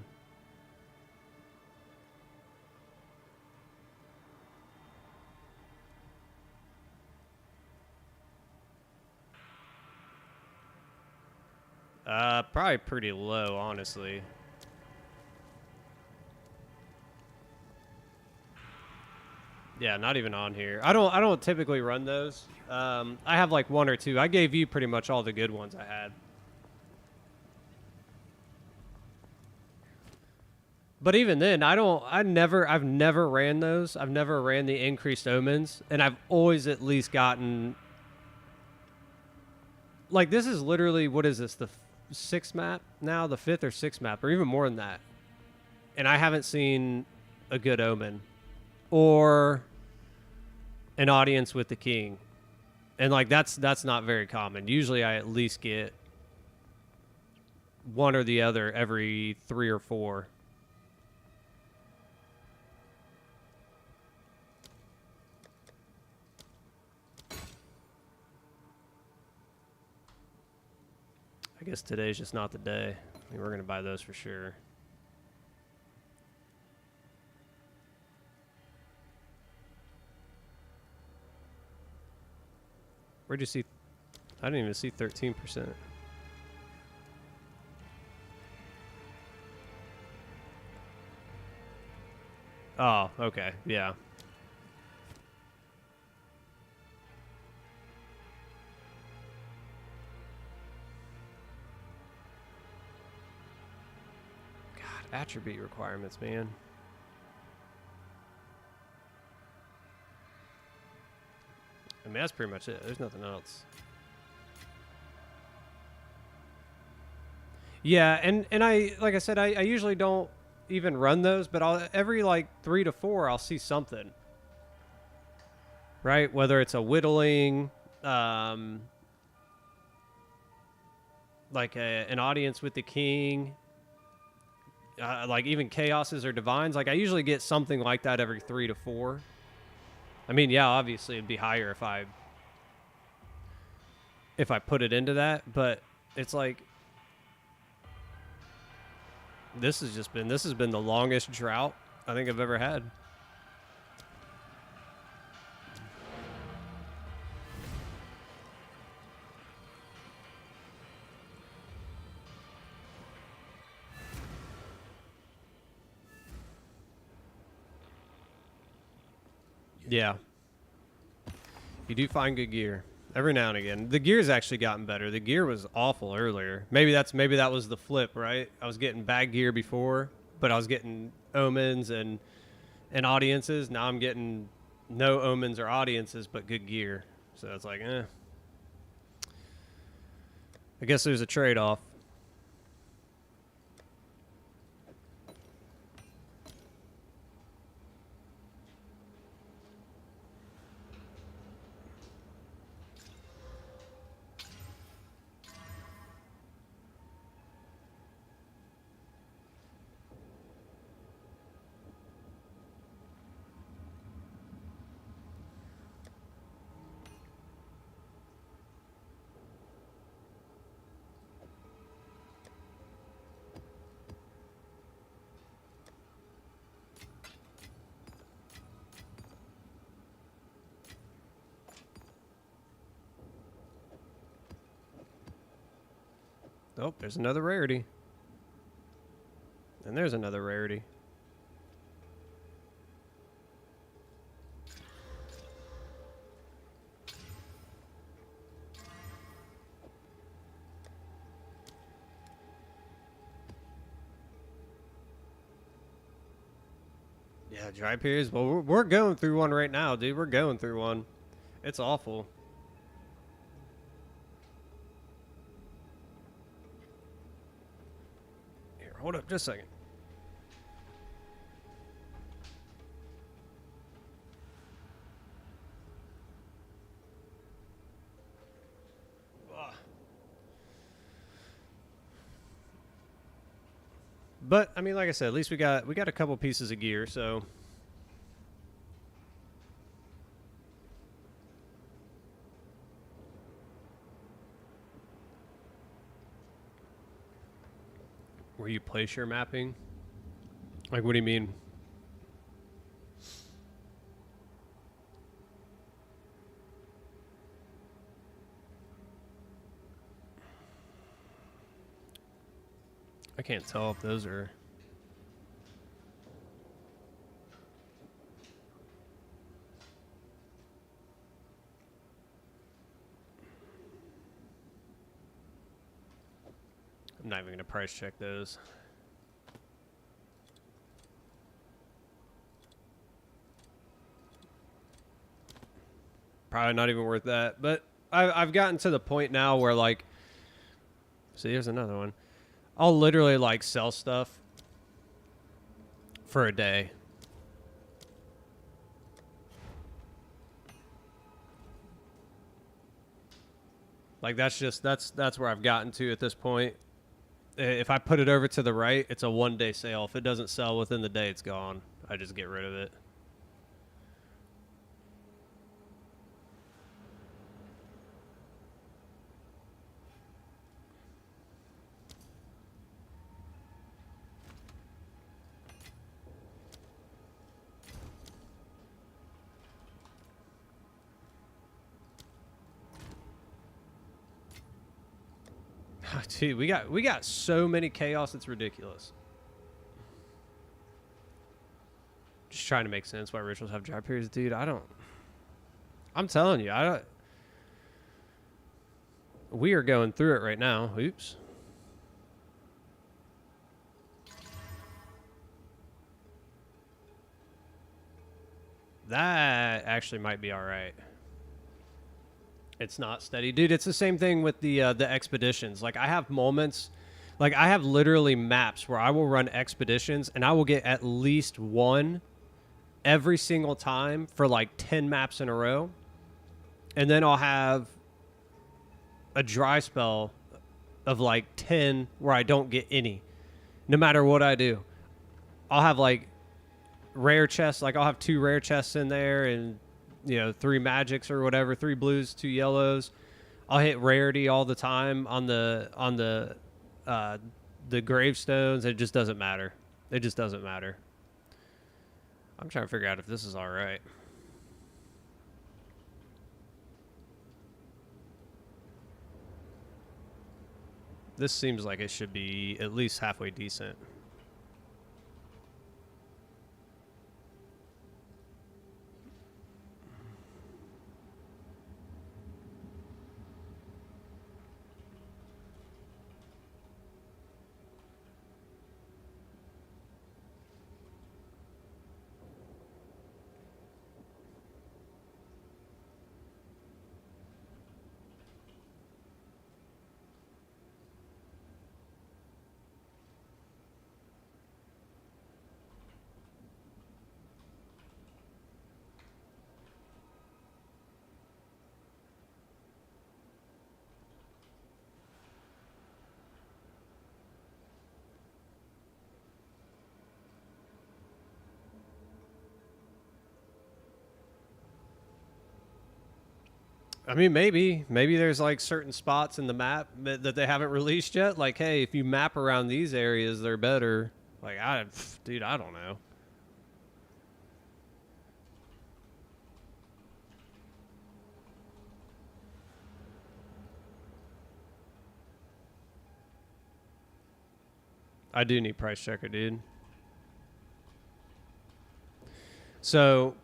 Probably pretty low, honestly. Yeah, not even on here. I don't typically run those. I have like 1 or 2. I gave you pretty much all the good ones I had. But even then, I've never ran those. I've never ran the increased omens, and I've always at least gotten, like, this is literally, what is this, the 6th map now, the 5th or 6th map, or even more than that. And I haven't seen a good omen or an audience with the king. And like that's not very common. Usually I at least get one or the other every 3 or 4. I guess today's just not the day. I mean, we're going to buy those for sure. Where'd you see? I didn't even see 13%. Oh, okay. Yeah. God, attribute requirements, man. I mean, that's pretty much it. There's nothing else. Yeah, and I, like I said, I usually don't even run those, but every like 3 to 4 I'll see something. Right? Whether it's a whittling, like an audience with the king, like even chaoses or divines. Like I usually get something like that every 3 to 4. I mean, yeah, obviously it'd be higher if I put it into that, but it's like this has been the longest drought I think I've ever had. Yeah. You do find good gear every now and again. The gear's actually gotten better. The gear was awful earlier. Maybe that was the flip, right? I was getting bad gear before, but I was getting omens and audiences. Now I'm getting no omens or audiences, but good gear. So it's like, I guess there's a trade-off. Oh, there's another rarity. And there's another rarity. Yeah, dry periods. Well, we're going through one right now, dude. We're going through one. It's awful. Here, hold up just a second. Ugh. But I mean, like I said, at least we got a couple pieces of gear, so. Where you place your mapping? Like, what do you mean? I can't tell if those are... I'm not even going to price check those. Probably not even worth that. But I've gotten to the point now where, like... See, here's another one. I'll literally, like, sell stuff for a day. Like, that's where I've gotten to at this point. If I put it over to the right, it's a one-day sale. If it doesn't sell within the day, it's gone. I just get rid of it. Dude, we got so many chaos, it's ridiculous. Just trying to make sense why rituals have dry periods, dude. I'm telling you, I don't. We are going through it right now. Oops. That actually might be all right. It's not steady, dude. It's the same thing with the expeditions. Like, I have moments, like, I have literally maps where I will run expeditions and I will get at least one every single time for like 10 maps in a row, and then I'll have a dry spell of like 10 where I don't get any, no matter what I do. I'll have like rare chests, like I'll have 2 rare chests in there, and 3 magics or whatever, 3 blues, 2 yellows. I'll hit rarity all the time on the gravestones. It just doesn't matter. It just doesn't matter. I'm trying to figure out if this is all right. This seems like it should be at least halfway decent. I mean, maybe there's like certain spots in the map that they haven't released yet. Like, hey, if you map around these areas, they're better. Like, dude, I don't know. I do need price checker, dude. So,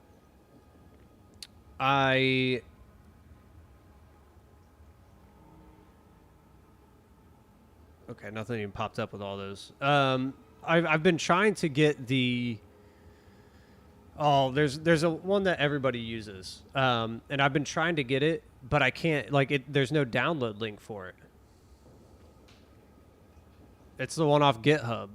okay, nothing even popped up with all those. I've been trying to get the... Oh, there's a one that everybody uses. And I've been trying to get it, but I can't, there's no download link for it. It's the one off GitHub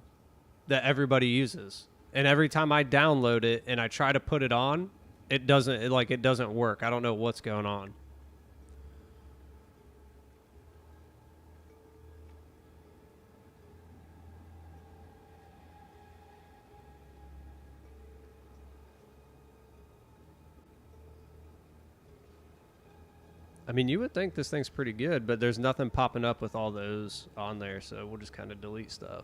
that everybody uses. And every time I download it and I try to put it on, it doesn't work. I don't know what's going on. I mean, you would think this thing's pretty good, but there's nothing popping up with all those on there, so we'll just kind of delete stuff.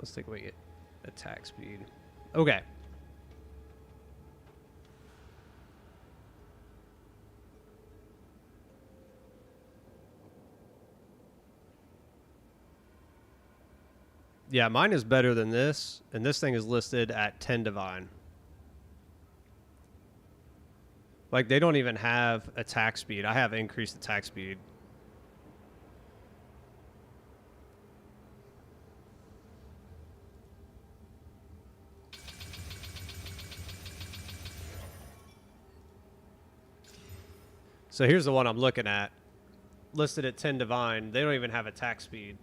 Let's take away attack speed. Okay. Yeah, mine is better than this, and this thing is listed at 10 divine. Like, they don't even have attack speed. I have increased attack speed. So here's the one I'm looking at. Listed at 10 divine. They don't even have attack speed.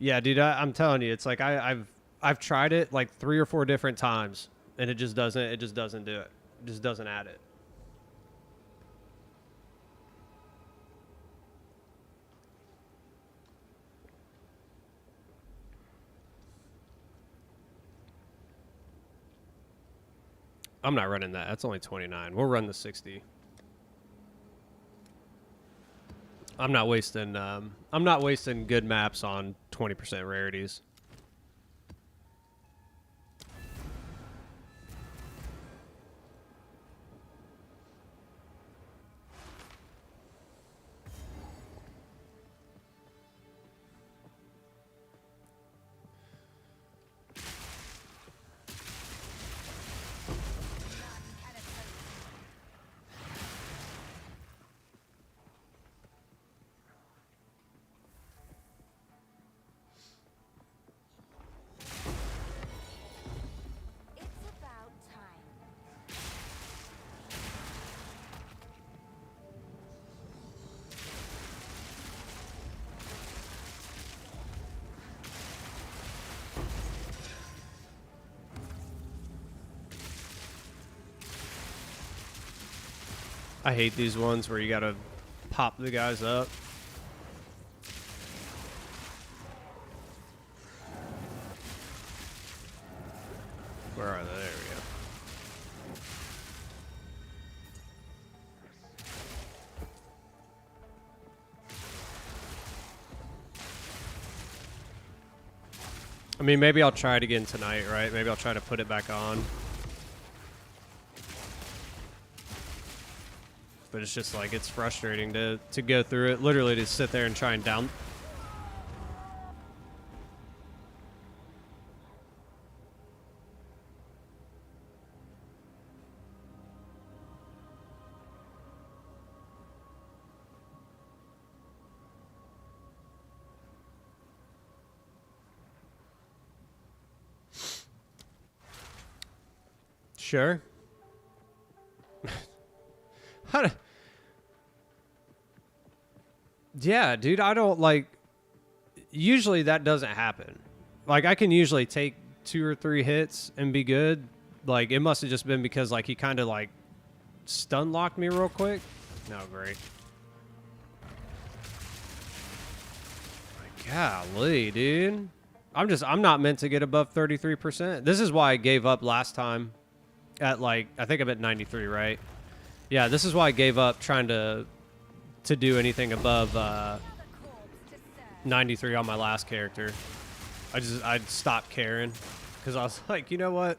Yeah, dude, I'm telling you, it's like I've tried it like 3 or 4 different times, and it just doesn't do it. It just doesn't add it. I'm not running that. That's only 29. We'll run the 60. I'm not wasting good maps on 20% rarities. It's about time. I hate these ones where you gotta pop the guys up. Where are they? There we go. I mean, maybe I'll try it again tonight, right? Maybe I'll try to put it back on. But it's just like, it's frustrating to go through it. Literally to sit there and try and down. Sure. How do... Yeah, dude, I don't like... Usually that doesn't happen. Like, I can usually take 2 or 3 hits and be good. Like, it must have just been because, like, he kind of, like, stun locked me real quick. No, great. Like, golly, dude. I'm not meant to get above 33%. This is why I gave up last time at, like, I think I'm at 93, right? Yeah, this is why I gave up trying to do anything above 93 on my last character. I'd stopped caring because I was like, you know what?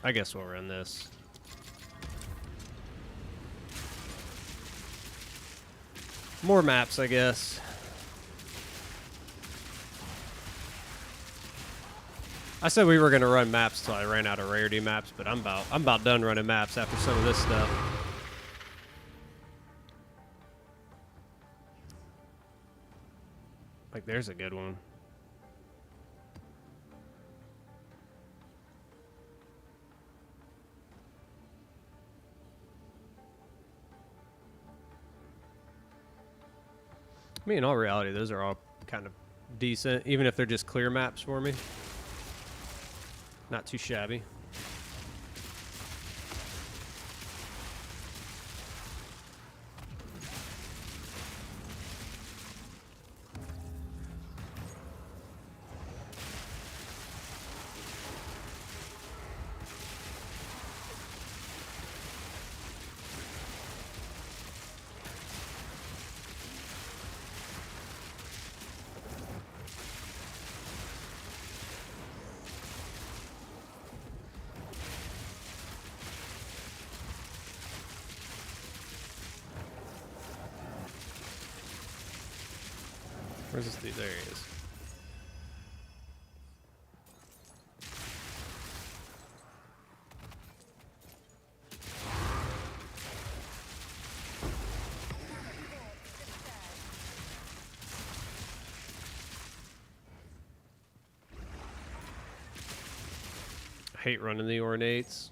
I guess we'll run this. More maps, I guess. I said we were gonna run maps till I ran out of rarity maps, but I'm about done running maps after some of this stuff. Like, there's a good one. mean, in all reality, those are all kind of decent, even if they're just clear maps for me. Not too shabby. Where's this dude? There he is. I hate running the ornates.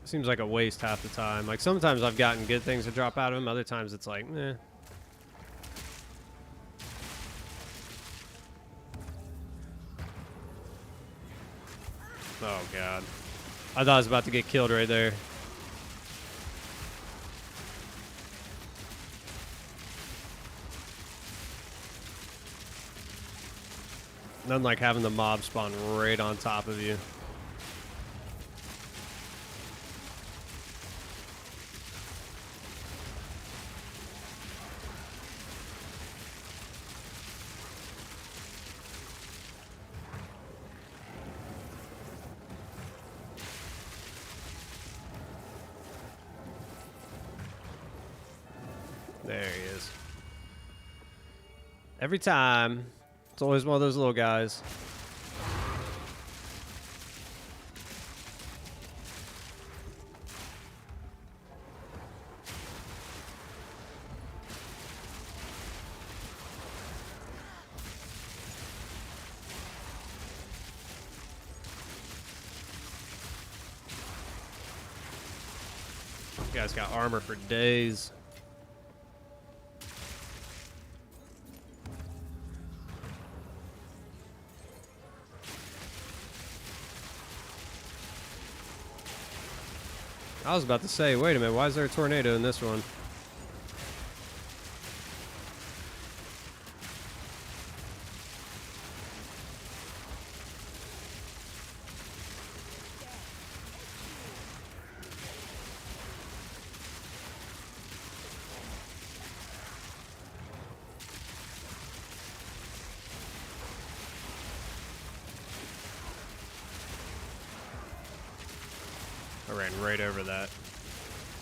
Seems like a waste half the time. Like sometimes I've gotten good things to drop out of them. Other times it's like, eh. Oh god. I thought I was about to get killed right there. Nothing like having the mob spawn right on top of you. There he is. Every time. It's always one of those little guys. This guy's got armor for days. I was about to say, wait a minute, why is there a tornado in this one? I ran right over that.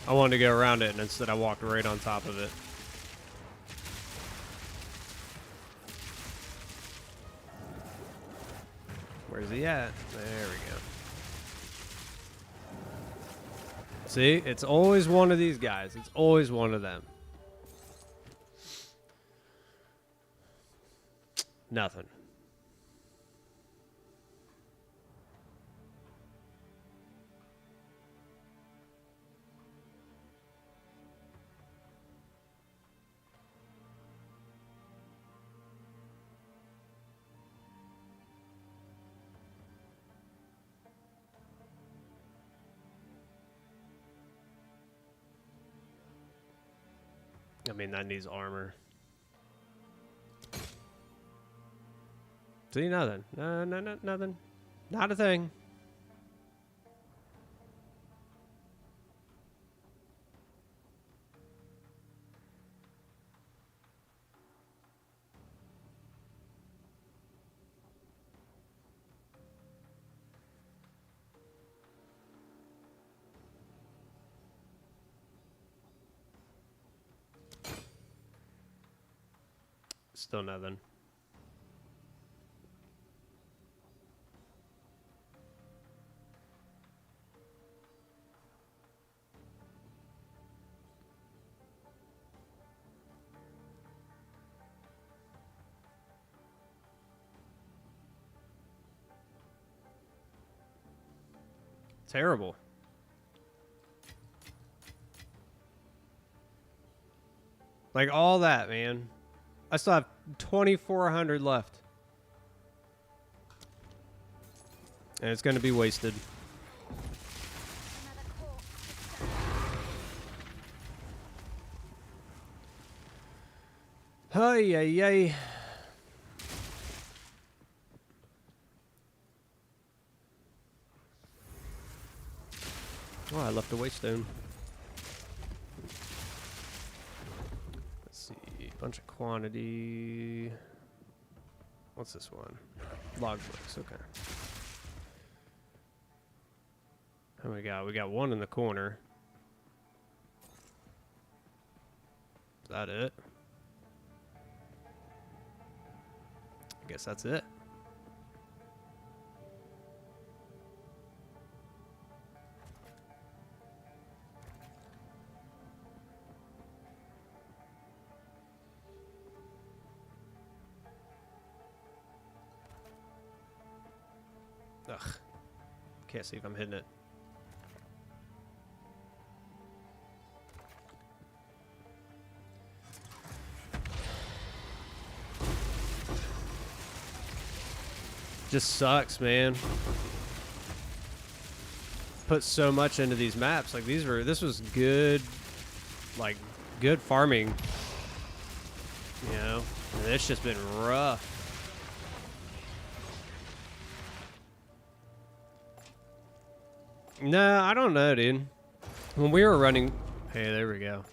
I wanted to go around it, and instead I walked right on top of it. Where's he at? There we go. See? It's always one of these guys. It's always one of them. Nothing. I mean, that needs armor. See, nothing. No, nothing. Not a thing. Still nothing. Terrible. Like all that, man. I still have 2,400 left. And it's going to be wasted. Another corpse. Hey, yay, yay. Oh, I left a waystone. Let's see. Bunch of quantity. What's this one? Logbooks. Okay. How we got? We got one in the corner. Is that it? I guess that's it. Ugh. Can't see if I'm hitting it. Just sucks, man. Put so much into these maps. Like this was good, like good farming. You know, and it's just been rough. Nah, I don't know, dude. When we were running, hey, there we go.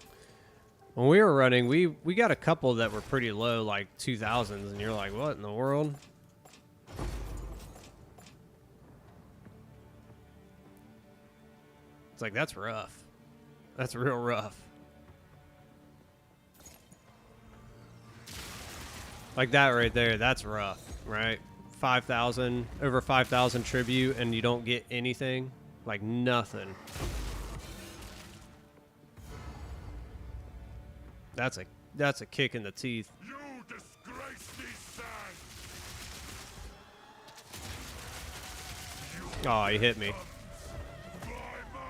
When we were running, we got a couple that were pretty low, like 2000s, and you're like, what in the world? It's like, that's rough. That's real rough. Like that right there, that's rough, right? 5,000, over 5,000 tribute, and you don't get anything. Like nothing. That's a kick in the teeth. You disgrace these sands! Oh, he hit me. By my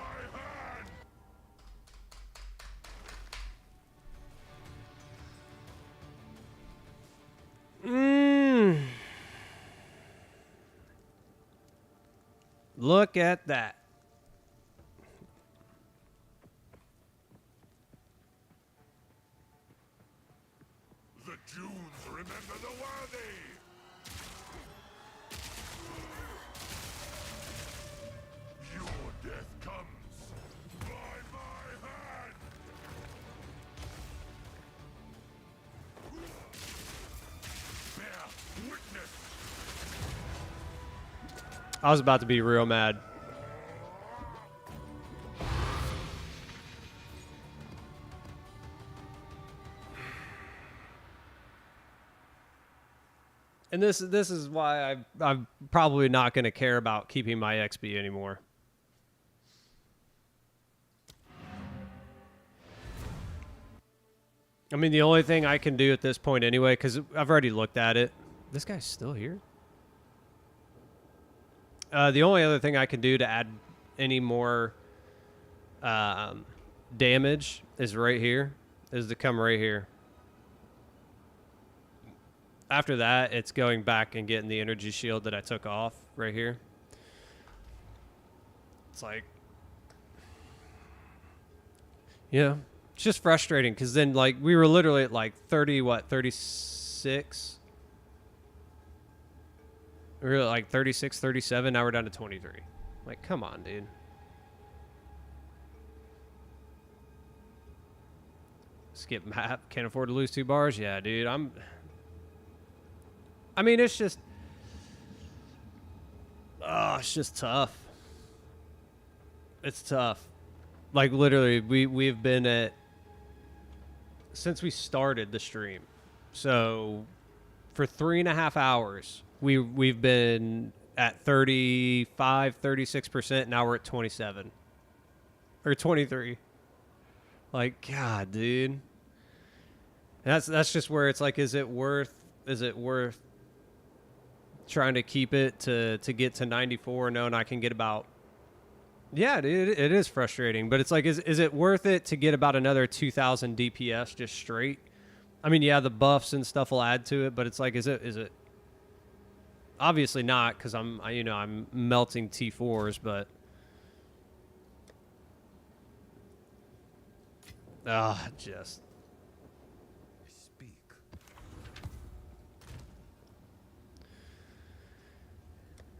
hand! Look at that. The Junes remember the worthy! Your death comes by my hand! Bear witness! I was about to be real mad. And this is why I'm probably not going to care about keeping my XP anymore. I mean, the only thing I can do at this point anyway, because I've already looked at it. This guy's still here? The only other thing I can do to add any more damage is right here, is to come right here. After that, it's going back and getting the energy shield that I took off right here. It's like, yeah, it's just frustrating because then like we were literally at like 36? We were at like 36, 37. Now we're down to 23. Like, come on, dude. Skip map. Can't afford to lose 2 bars. Yeah, dude. I mean, it's just... Oh, it's just tough. It's tough. Like, literally, we've been at... Since we started the stream. So, for 3.5 hours, we've been at 35, 36%. Now we're at 27. Or 23. Like, God, dude. And that's just where it's like, is it worth trying to keep it to get to 94, knowing I can get about Yeah, dude, it is frustrating, but it's like, is it worth it to get about another 2,000 DPS just straight? I mean, yeah, the buffs and stuff will add to it, but it's like, is it? Obviously not, because I'm melting T4s, but just Speak.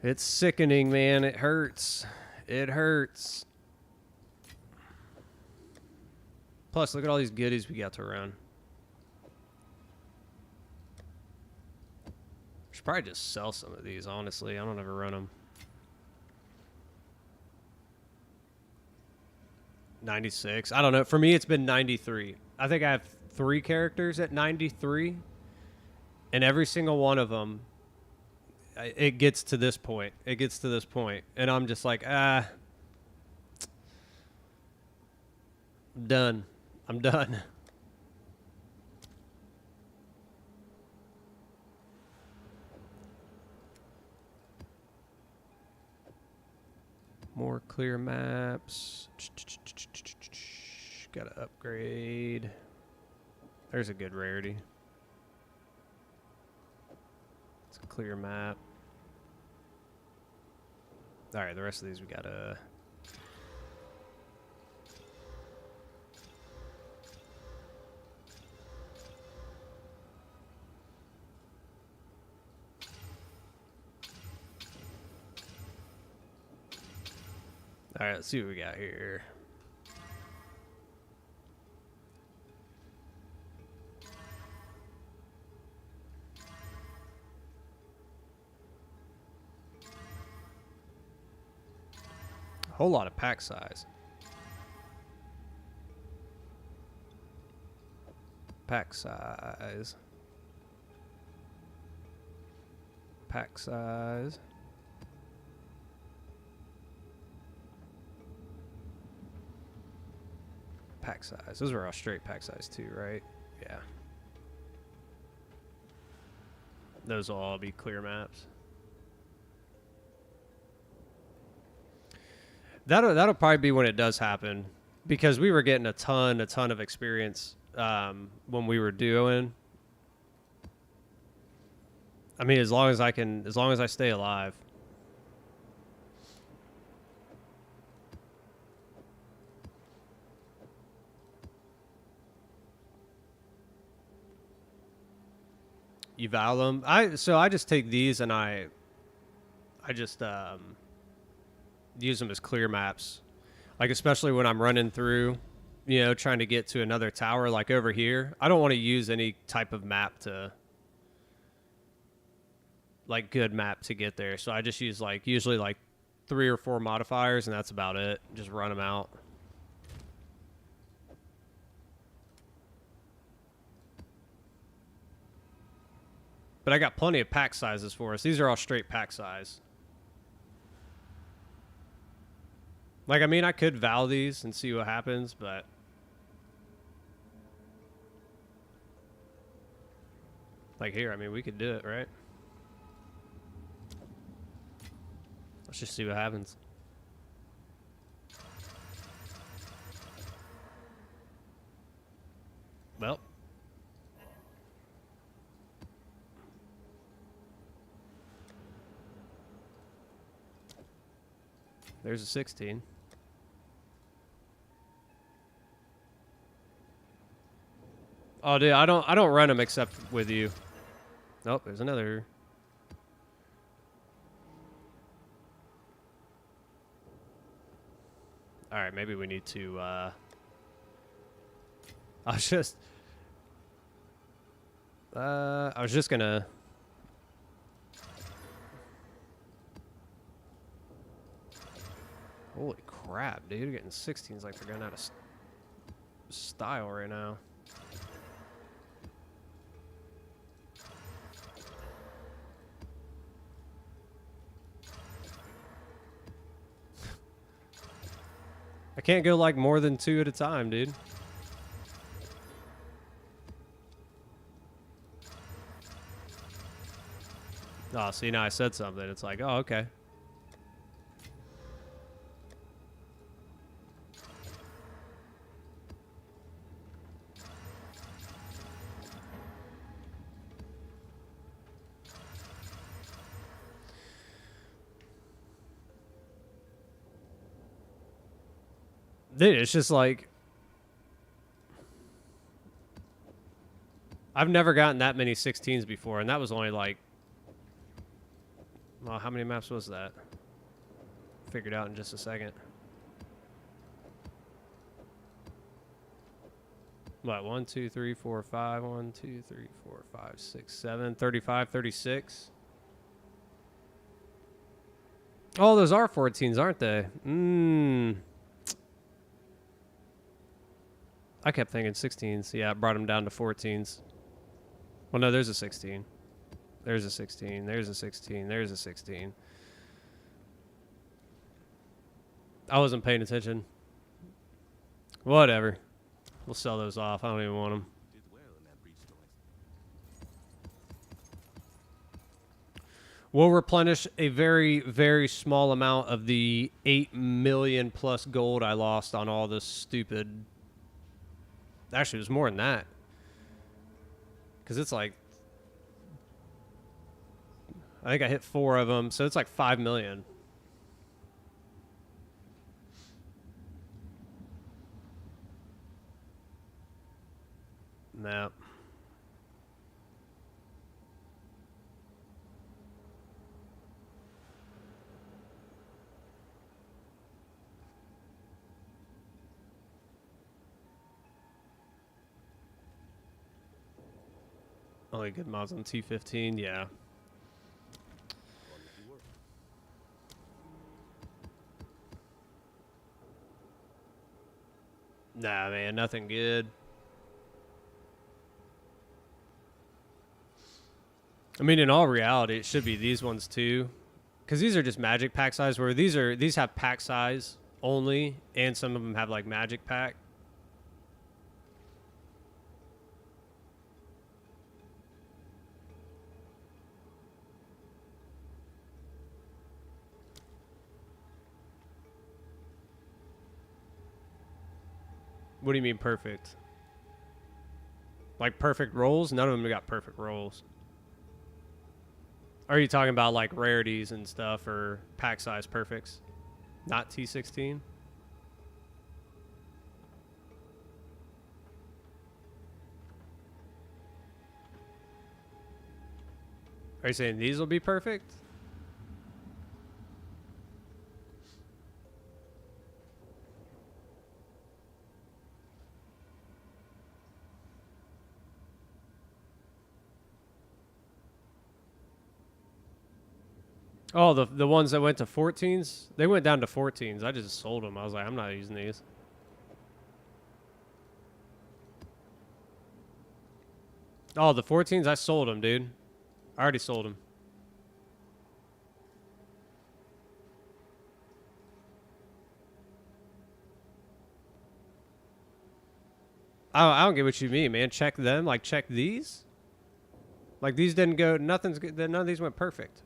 it's sickening, man. It hurts. It hurts. Plus, look at all these goodies we got to run. Should probably just sell some of these, honestly. I don't ever run them. 96. I don't know. For me, it's been 93. I think I have 3 characters at 93. And every single one of them, it gets to this point. It gets to this point. And I'm just like, I'm done. I'm done. More clear maps. Gotta upgrade. There's a good rarity. It's a clear map. Alright, the rest of these we gotta... Alright, let's see what we got here. A whole lot of pack size. Pack size. Pack size. Pack size. Those were all straight pack size too, right? Yeah. Those will all be clear maps. That'll probably be when it does happen, because we were getting a ton of experience when we were doing. I mean, as long as I stay alive. You vow them. I just take these and I just use them as clear maps, like especially when I'm running through, trying to get to another tower, like over here. I don't want to use any type of map to, like, good map to get there. So I just use usually 3 or 4 modifiers, and that's about it. Just run them out. But I got plenty of pack sizes for us. These are all straight pack size. Like, I mean, I could vow these and see what happens, but... Like here, I mean, we could do it, right? Let's just see what happens. Well... There's a 16. Oh, dude, I don't run them except with you. Nope, there's another. All right, maybe we need to. I was just gonna. Holy crap, dude! You're getting 16s like they're going out of style right now. I can't go like more than 2 at a time, dude. Oh, see, now I said something. It's like, oh, okay. Dude, it's just like I've never gotten that many 16s before, and that was only like, well, how many maps was that? Figured out in just a second. What, 1, 2, 3, 4, 5, 1, 2, 3, 4, 5, 6, 7, 35, 36. Oh, those are 14s, aren't they? I kept thinking 16s. Yeah, I brought them down to 14s. Well, no, there's a 16. There's a 16. There's a 16. There's a 16. I wasn't paying attention. Whatever. We'll sell those off. I don't even want them. Did well in that breach noise. We'll replenish a very, very small amount of the 8 million plus gold I lost on all this stupid... Actually, it was more than that. Because it's like... I think I hit 4 of them, so it's like 5 million. No. Only good mods on T15, yeah. Nah, man, nothing good. I mean, in all reality, it should be these ones too, because these are just magic pack size. Where these have pack size only, and some of them have like magic pack. What do you mean perfect? Like perfect rolls? None of them got perfect rolls. Are you talking about like rarities and stuff or pack size perfects? Not T16? Are you saying these will be perfect? Oh, the ones that went to 14s? They went down to 14s. I just sold them. I was like, I'm not using these. Oh, the 14s? I sold them, dude. I already sold them. I don't get what you mean, man. Check them? Like, check these? Like, these didn't go... Nothing's good. None of these went perfect.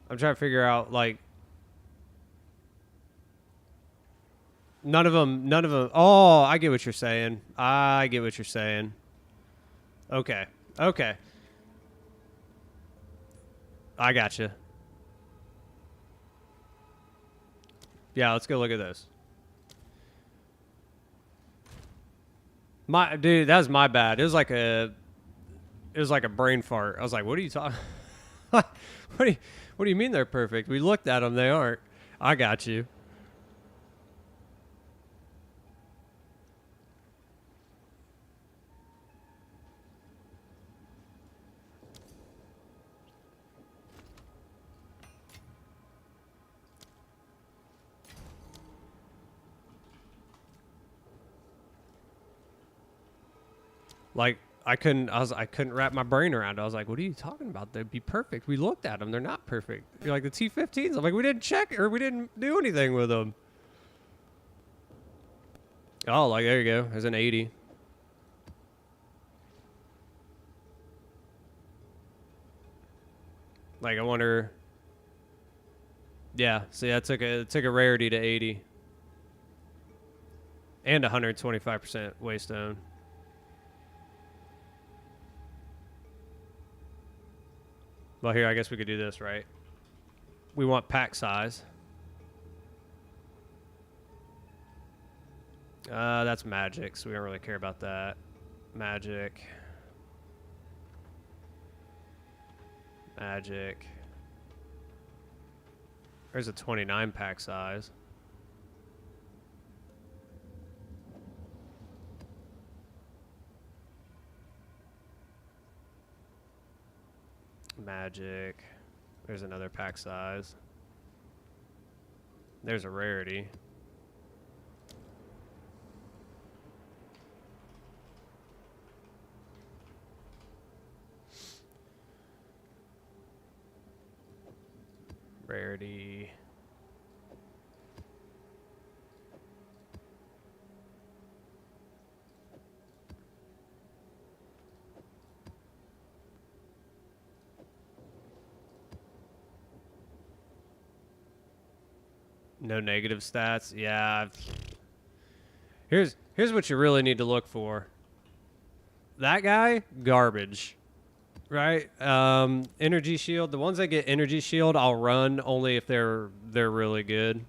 I'm trying to figure out, like... None of them... Oh, I get what you're saying. I get what you're saying. Okay. Okay. I gotcha. Yeah, let's go look at this. Dude, that was my bad. It was like a brain fart. I was like, what are you talking... What do you mean they're perfect? We looked at them. They aren't. I got you. Like, I couldn't wrap my brain around it. I was like, what are you talking about? They'd be perfect. We looked at them. They're not perfect. You're like, the T15s. I'm like, we didn't check or we didn't do anything with them. Oh, like, there you go. There's an 80. Like, I wonder... Yeah, see, I took a rarity to 80. And 125% waystone. Well, here, I guess we could do this, right? We want pack size. That's magic, so we don't really care about that. Magic. Magic. There's a 29 pack size. Magic. There's another pack size. There's a rarity. Rarity. No negative stats. Yeah. Here's what you really need to look for. That guy, garbage. Right? Energy shield. The ones that get energy shield, I'll run only if they're really good.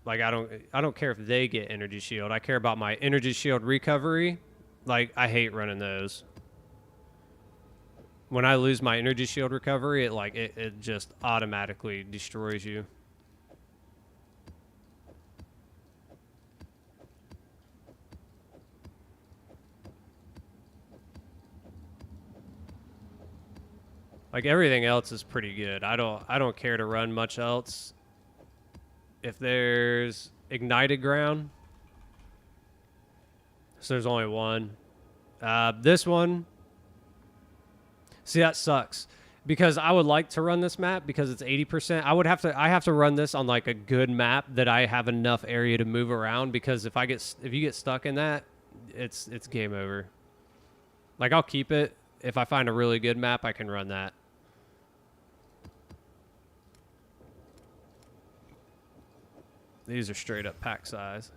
Like I don't care if they get energy shield. I care about my energy shield recovery. Like I hate running those. When I lose my energy shield recovery, it just automatically destroys you. Like everything else is pretty good. I don't care to run much else. If there's ignited ground, so there's only one. This one. See, that sucks because I would like to run this map because it's 80%. I have to run this on like a good map that I have enough area to move around, because if you get stuck in that, it's game over. Like I'll keep it. If I find a really good map, I can run that. These are straight up pack size.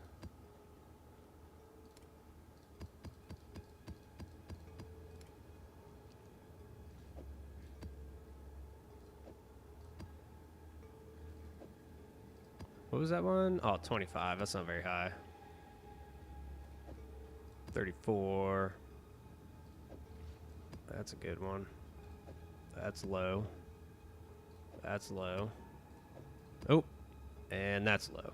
What was that one? Oh, 25. That's not very high. 34. That's a good one. That's low. That's low. Oh, and that's low.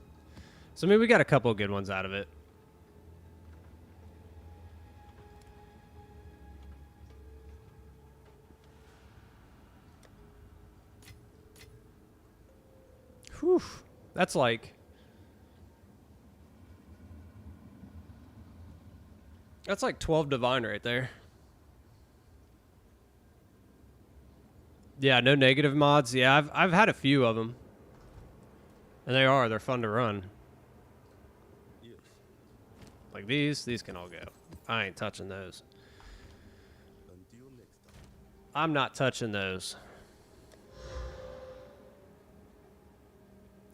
So, I mean, we got a couple of good ones out of it. Whew. That's like... That's like 12 divine right there. Yeah, no negative mods. Yeah, I've had a few of them. And they're fun to run. Yes. Like these can all go. I ain't touching those. Until next time. I'm not touching those.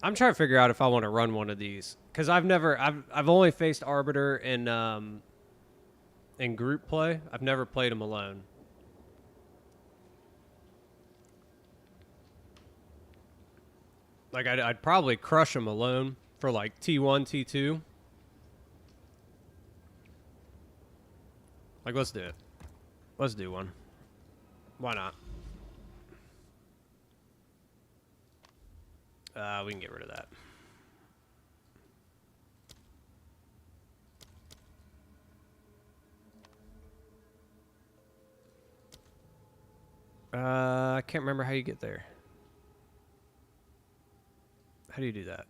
I'm trying to figure out if I want to run one of these, because I've only faced Arbiter in group play. I've never played him alone. Like I'd probably crush him alone for like T1, T2. Like let's do it. Let's do one. Why not? We can get rid of that. I can't remember how you get there. How do you do that?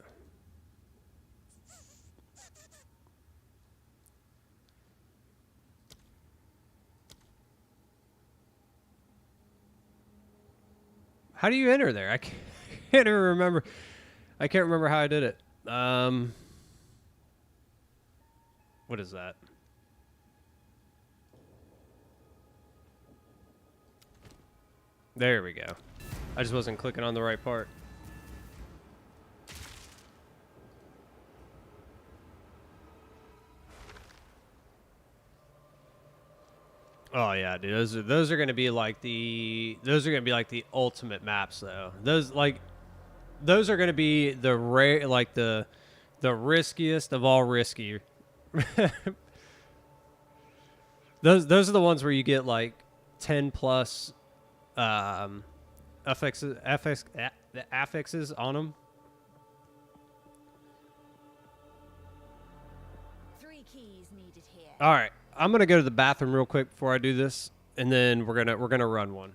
How do you enter there? I can't even remember. I can't remember how I did it. What is that? There we go. I just wasn't clicking on the right part. Oh yeah, dude. Those are gonna be like the ultimate maps though. Those are gonna be the rare like the riskiest of all risky. Those are the ones where you get like 10 plus the affixes on them. 3 keys needed here. All right, I'm gonna go to the bathroom real quick before I do this, and then we're gonna run one.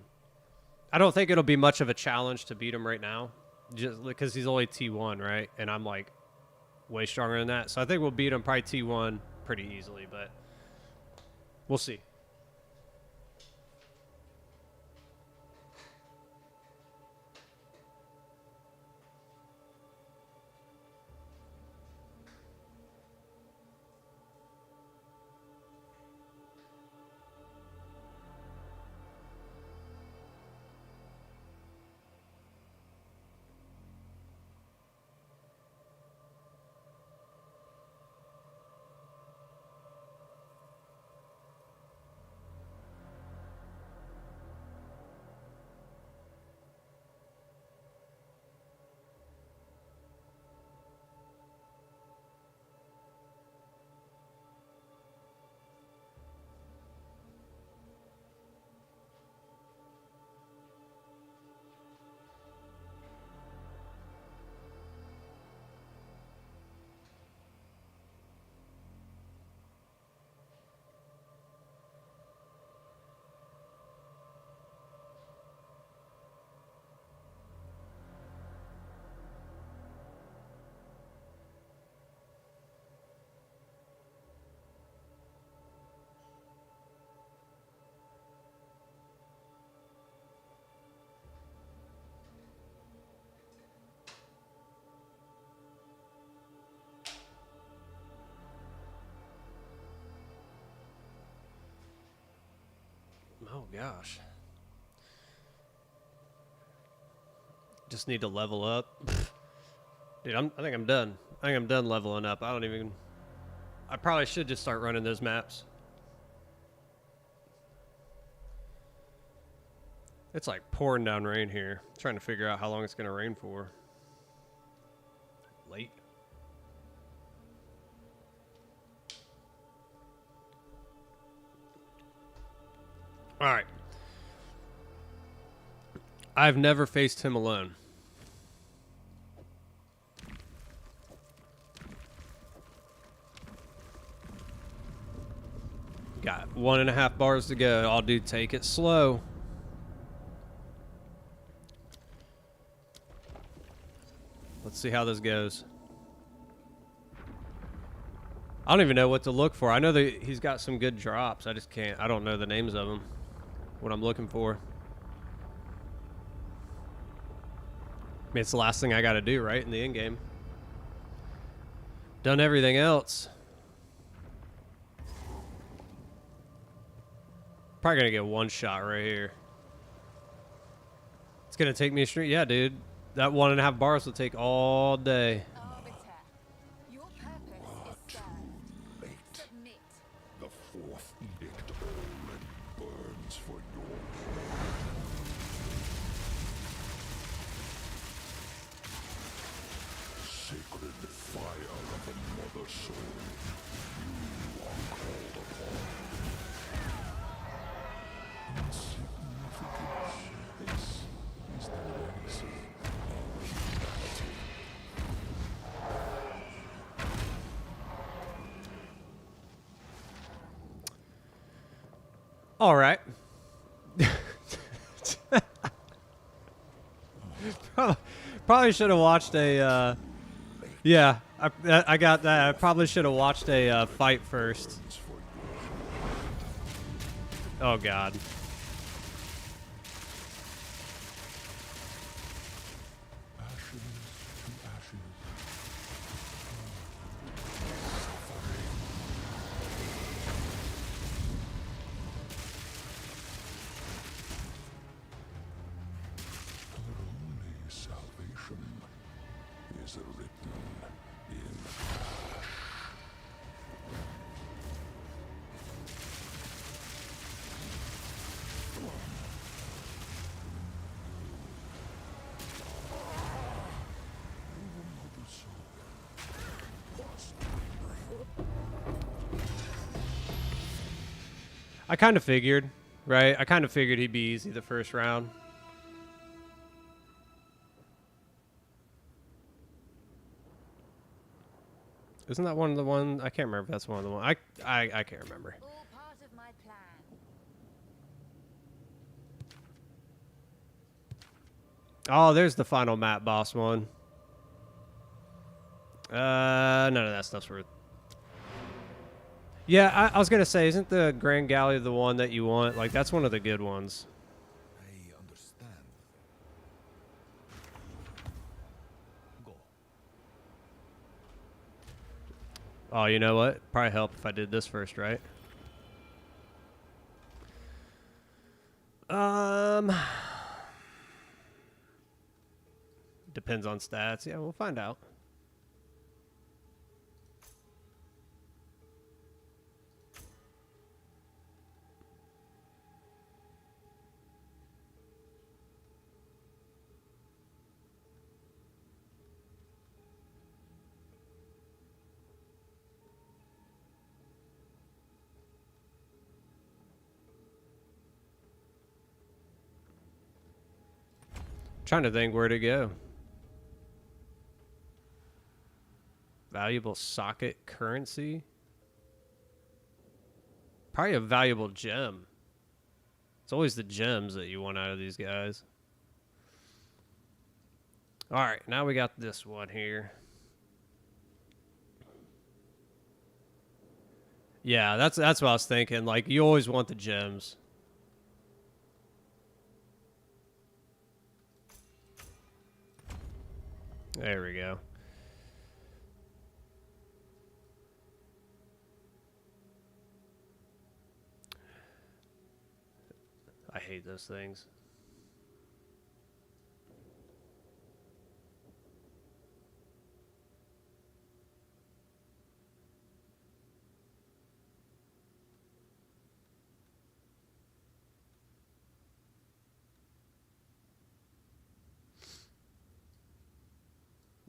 I don't think it'll be much of a challenge to beat him right now, just because he's only T1, right? And I'm like way stronger than that, so I think we'll beat him probably T1 pretty easily, but we'll see. Oh gosh. Just need to level up. Dude, I think I'm done. I think I'm done leveling up. I probably should just start running those maps. It's like pouring down rain here. Trying to figure out how long it's going to rain for. Late. All right. I've never faced him alone. Got 1.5 bars to go. I'll do take it slow. Let's see how this goes. I don't even know what to look for. I know that he's got some good drops. I just can't. I don't know the names of them. What I'm looking for. I mean, it's the last thing I got to do, right, in the end game. Done everything else. Probably gonna get one shot right here. It's gonna take me a street. Yeah, dude. That 1.5 bars will take all day. Arbiter, your purpose is served. Submit. The fourth edict already burns for your sacred fire of another soul. You are called upon. Insignificance. This is the legacy of humanity. All right. Probably should have watched a. Yeah, I got that. I probably should have watched a fight first. Oh God. Ashes to ashes. Our only salvation is written in ash. I kind of figured, right? I kind of figured he'd be easy the first round. Isn't that one of the one? I can't remember if that's one of the one. I can't remember. All part of my plan. Oh, there's the final map boss one. None of that stuff's worth. Yeah, I was gonna say, isn't the Grand Galley the one that you want? Like, that's one of the good ones. I understand. Go. Oh, you know what? Probably help if I did this first, right? Depends on stats. Yeah, we'll find out. Trying to think where to go. Valuable socket currency. Probably a valuable gem. It's always the gems that you want out of these guys. All right, now we got this one here. Yeah, that's what I was thinking. Like, you always want the gems. There we go. I hate those things.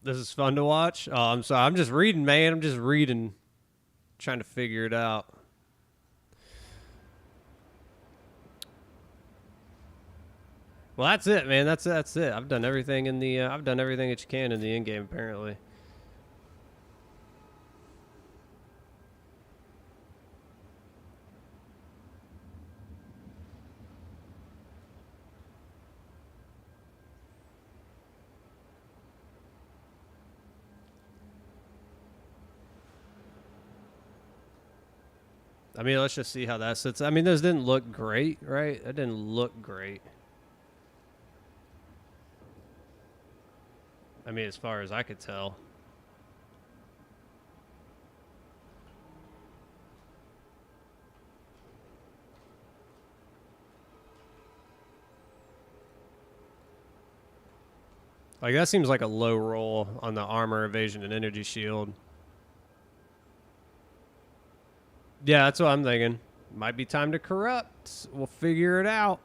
This is fun to watch. Oh, I'm sorry. I'm just reading, man. I'm just reading. Trying to figure it out. Well, that's it, man. That's it. I've done everything in the. I've done everything that you can in the end game, apparently. I mean, let's just see how that sits. I mean, those didn't look great, right? That didn't look great. I mean, as far as I could tell. Like, that seems like a low roll on the armor, evasion, and energy shield. Yeah, that's what I'm thinking. Might be time to corrupt. We'll figure it out.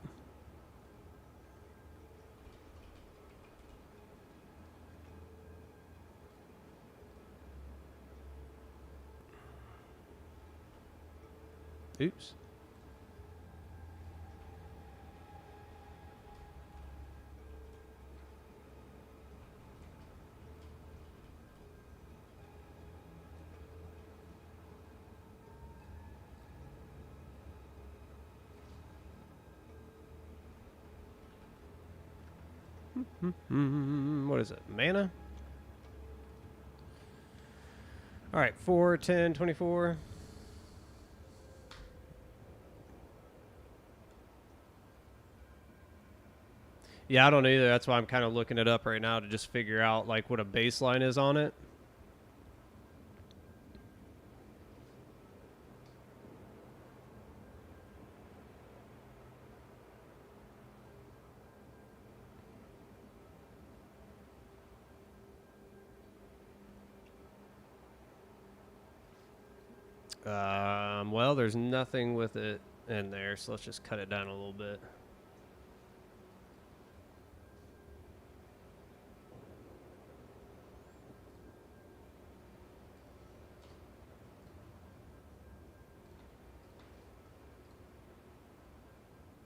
Oops. What is it? Mana? All right, 4, 10, 24. Yeah, I don't either. That's why I'm kind of looking it up right now to just figure out like what a baseline is on it. Well, there's nothing with it in there, so let's just cut it down a little bit.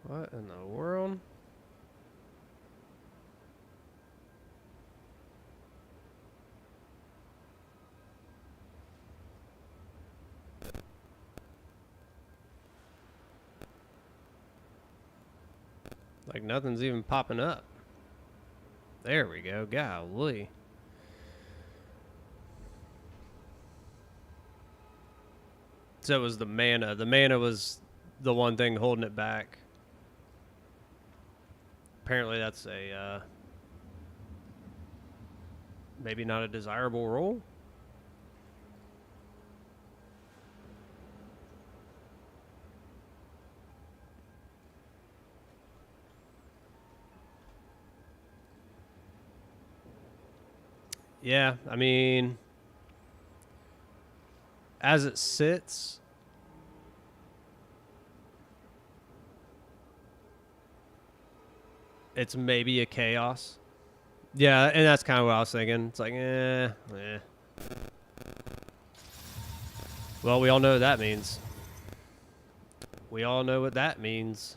What in the world? Like nothing's even popping up. There we go. Golly. So it was the mana. The mana was the one thing holding it back. Apparently that's a maybe not a desirable role. Yeah, I mean, as it sits, it's maybe a chaos. Yeah, and that's kind of what I was thinking. It's like, eh. Well, we all know what that means. We all know what that means.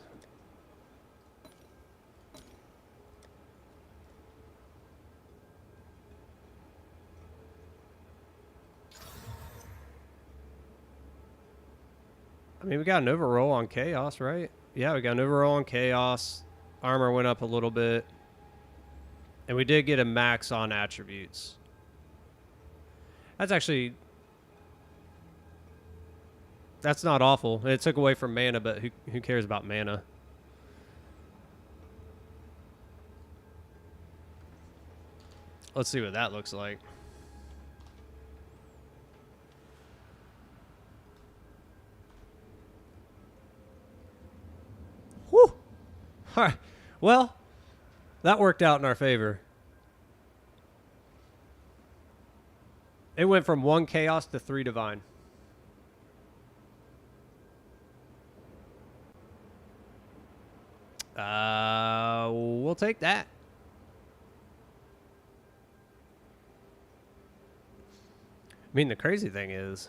I mean, we got an overroll on Chaos, right? Yeah, we got an overroll on Chaos. Armor went up a little bit. And we did get a max on attributes. That's actually... That's not awful. It took away from mana, but who cares about mana? Let's see what that looks like. Whew! Alright. Well, that worked out in our favor. It went from 1 Chaos to 3 Divine. We'll take that. I mean, the crazy thing is...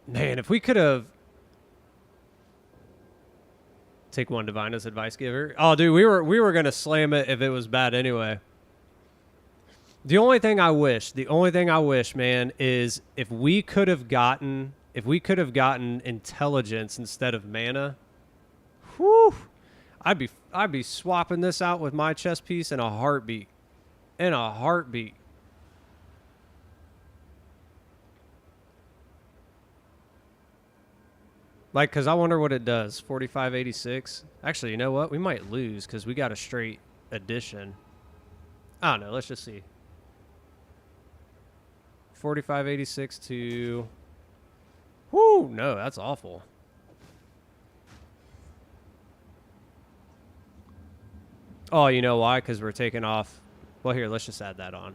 Man, if we could have... Take 1 Divine as Advice Giver. Oh, dude, we were going to slam it if it was bad anyway. The only thing I wish, man, is if we could have gotten intelligence instead of mana. Whew. I'd be swapping this out with my chess piece in a heartbeat. In a heartbeat. Like, because I wonder what it does. 4586. Actually, you know what? We might lose because we got a straight addition. I don't know. Let's just see. 4586 to... Whoo! No, that's awful. Oh, you know why? Because we're taking off... Well, here, let's just add that on.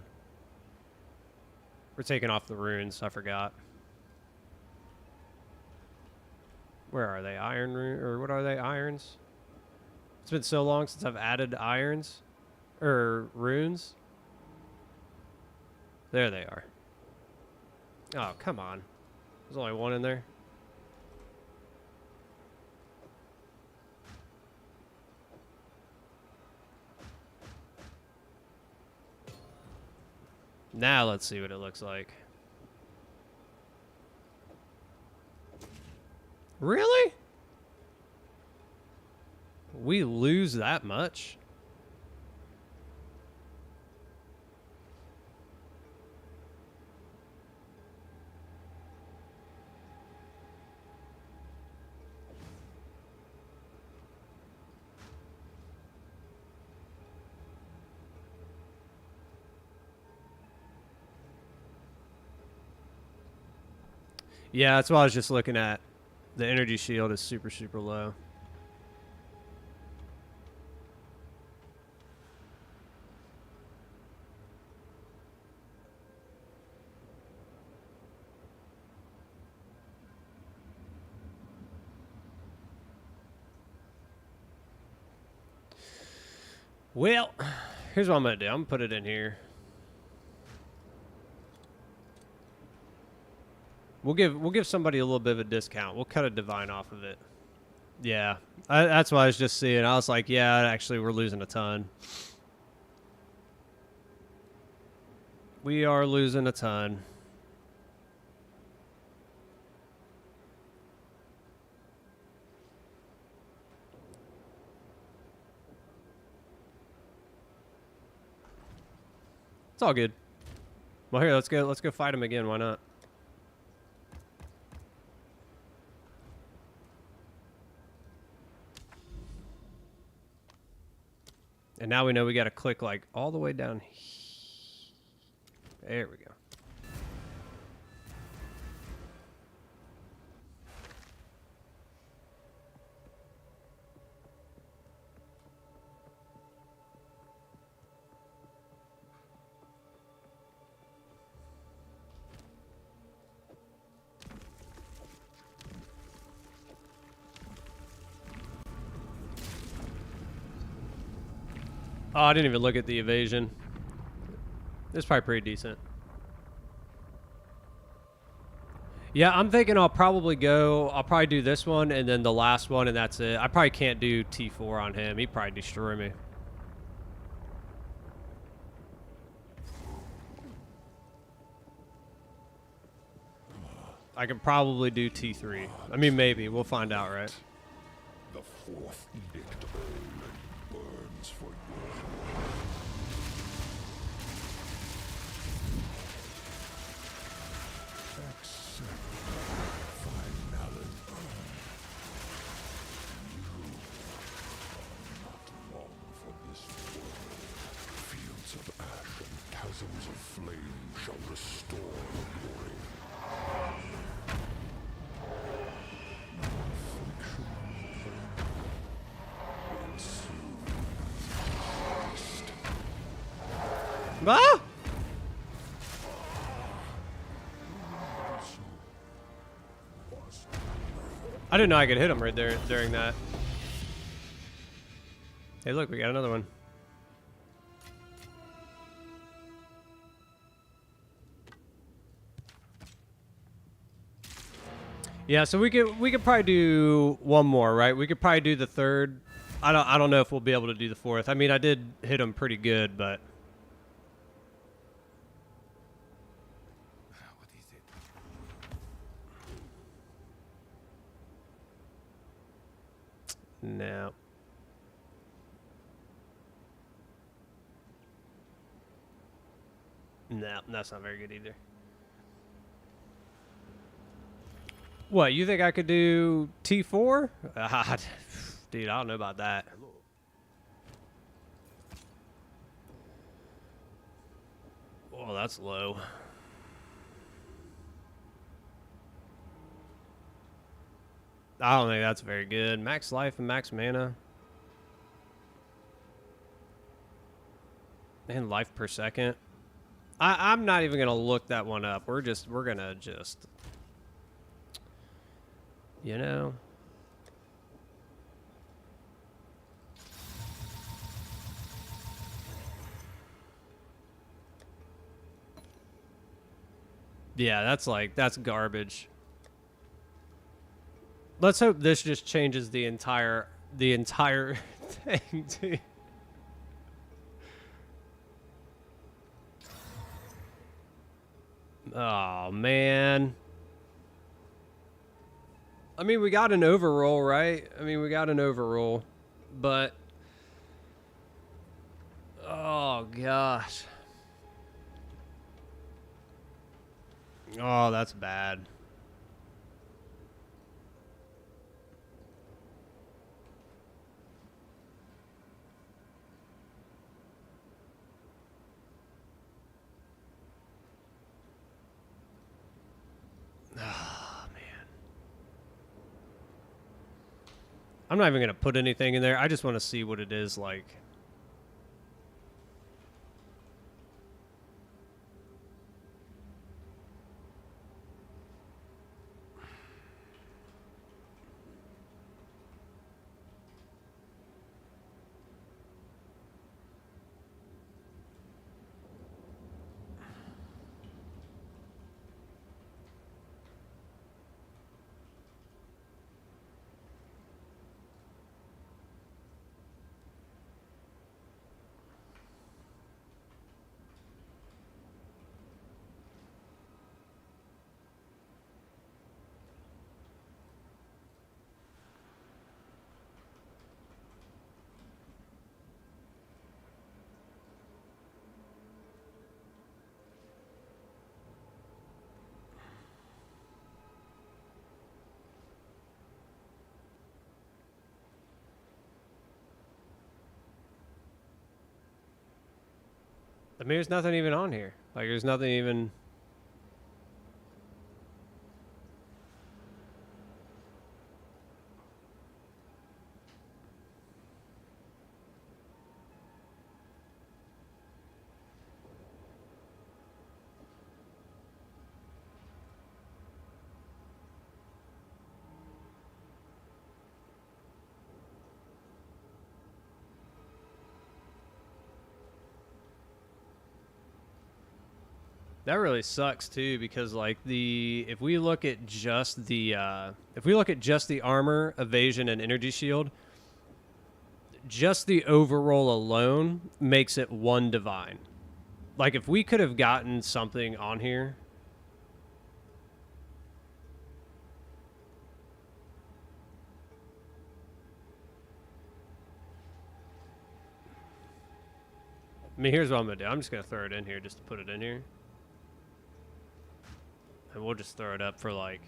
We're taking off the runes. I forgot. Where are they? Iron rune, or what are they? Irons? It's been so long since I've added irons. Or runes. There they are. Oh, come on. There's only one in there. Now let's see what it looks like. Really? We lose that much? Yeah, that's what I was just looking at. The energy shield is super, super low. Well, here's what I'm going to do. I'm going to put it in here. We'll give somebody a little bit of a discount. We'll cut a divine off of it. Yeah, that's what I was just seeing. I was like, yeah, actually, we're losing a ton. We are losing a ton. It's all good. Well, here, let's go fight him again. Why not? And now we know we got to click like all the way down. There we go. Oh, I didn't even look at the evasion. It's probably pretty decent. Yeah, I'm thinking I'll probably do this one and then the last one and that's it. I probably can't do T4 on him. He'd probably destroy me. I can probably do T3. I mean, maybe. We'll find out, right? The fourth edict only burns for you. Accept finality. You are not long for this world. Fields of ash and chasms of flame shall restore the glory. Ah! I didn't know I could hit him right there during that. Hey, look, we got another one. Yeah, so we could probably do one more, right? We could probably do the third. I don't know if we'll be able to do the fourth. I mean, I did hit him pretty good, but What is it? no. No, that's not very good either. What, you think I could do T4? Dude, I don't know about that. Oh, that's low. I don't think that's very good. Max life and max mana. And life per second. I'm not even gonna look that one up. We're gonna just, you know. Yeah, that's garbage. Let's hope this just changes the entire thing, dude. Oh, man. I mean, we got an overroll, right? I mean, we got an overroll, but oh gosh. Oh, that's bad. Oh, man. I'm not even going to put anything in there. I just want to see what it is like. I mean, there's nothing even on here. Like, there's nothing even... That really sucks too, because like if we look at just the armor, evasion, and energy shield, just the overroll alone makes it 1 divine. Like if we could have gotten something on here. I mean, here's what I'm gonna do. I'm just gonna throw it in here just to put it in here. And we'll just throw it up for like...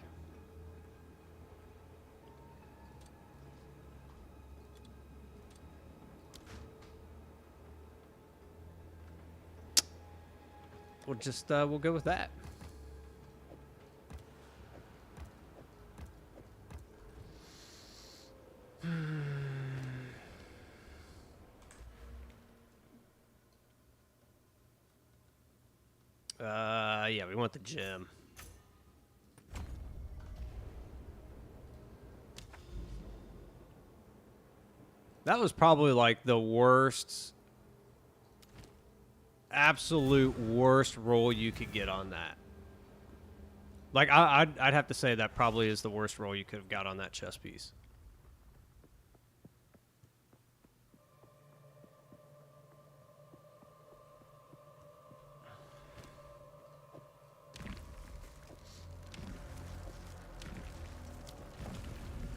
we'll go with that. Yeah, we want the gem. That was probably like the worst, absolute worst roll you could get on that. Like I'd have to say that probably is the worst roll you could have got on that chess piece.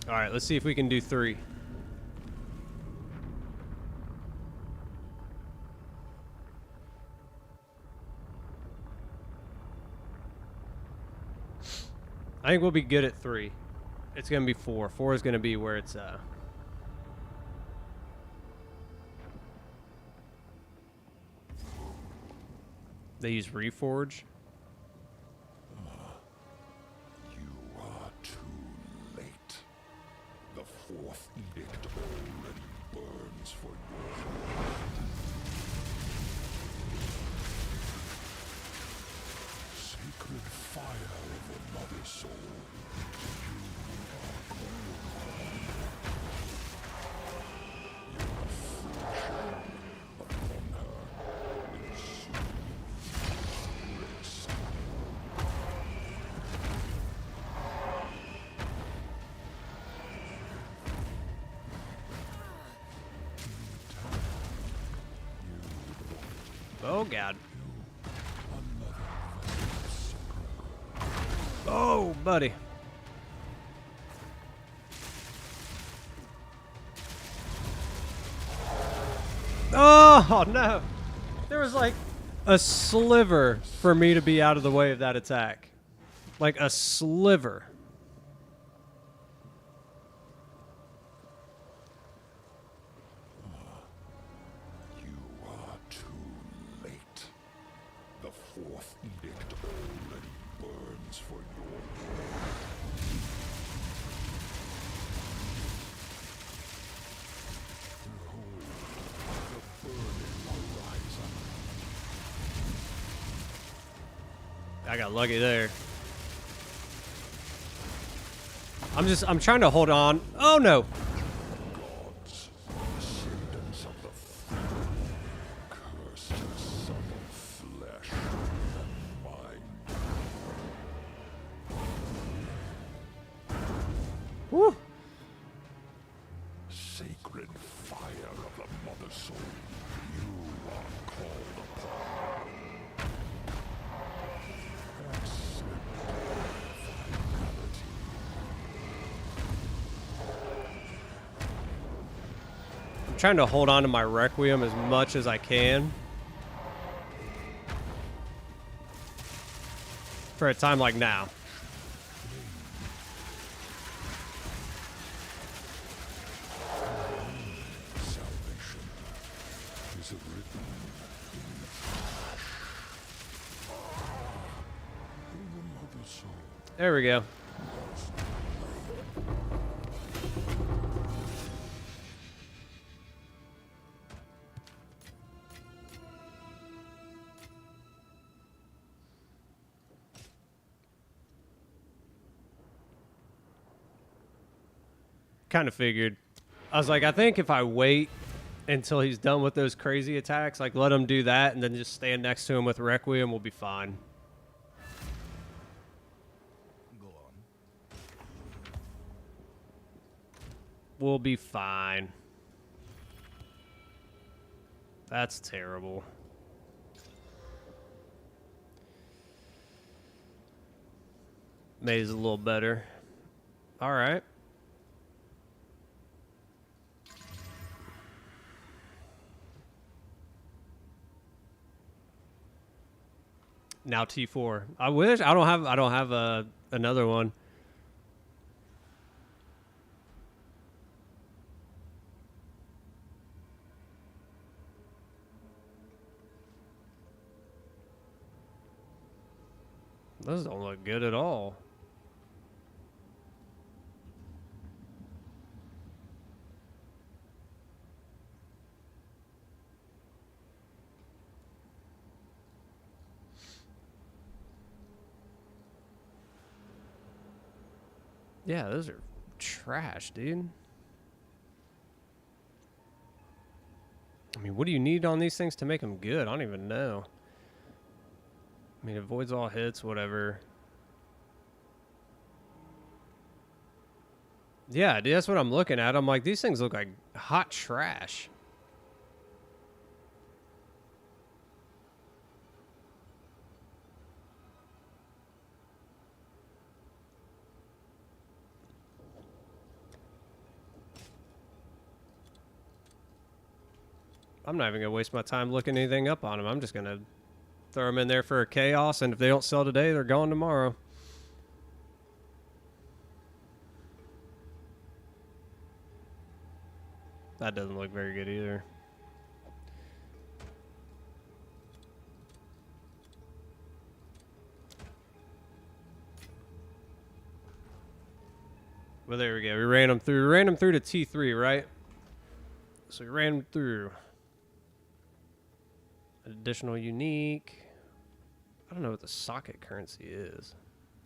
All right, let's see if we can do 3. I think we'll be good at 3. It's going to be 4. 4 is going to be where it's They use Reforge. You are too late. The 4th edict already burns for your sacred fire of the mother soul. Oh, God. Oh, buddy. Oh, no. There was like a sliver for me to be out of the way of that attack. Like a sliver. You are too late. The 4th edict already burns for your behold the burning horizon. I got lucky there. I'm trying to hold on. Oh, no. Gods, descendants of the fallen, cursed son of flesh and mind. Woo. Sacred fire of the mother soul, you are called upon. Accept finality. I'm trying to hold on to my Requiem as much as I can. For a time like now. Salvation is written in There we go. Kind of figured. I was like, I think if I wait until he's done with those crazy attacks, like let him do that and then just stand next to him with Requiem, we'll be fine. Go on. We'll be fine. That's terrible. May's a little better. All right. Now T4. I wish I don't have another one. Those don't look good at all. Yeah, those are trash, dude. I mean, what do you need on these things to make them good? I don't even know. I mean, avoids all hits, whatever. Yeah, dude, that's what I'm looking at. I'm like, these things look like hot trash. I'm not even going to waste my time looking anything up on them. I'm just going to throw them in there for a chaos, and if they don't sell today, they're gone tomorrow. That doesn't look very good either. Well, there we go. We ran them through. We ran them through to T3, right? So we ran them through. Additional unique. I don't know what the socket currency is.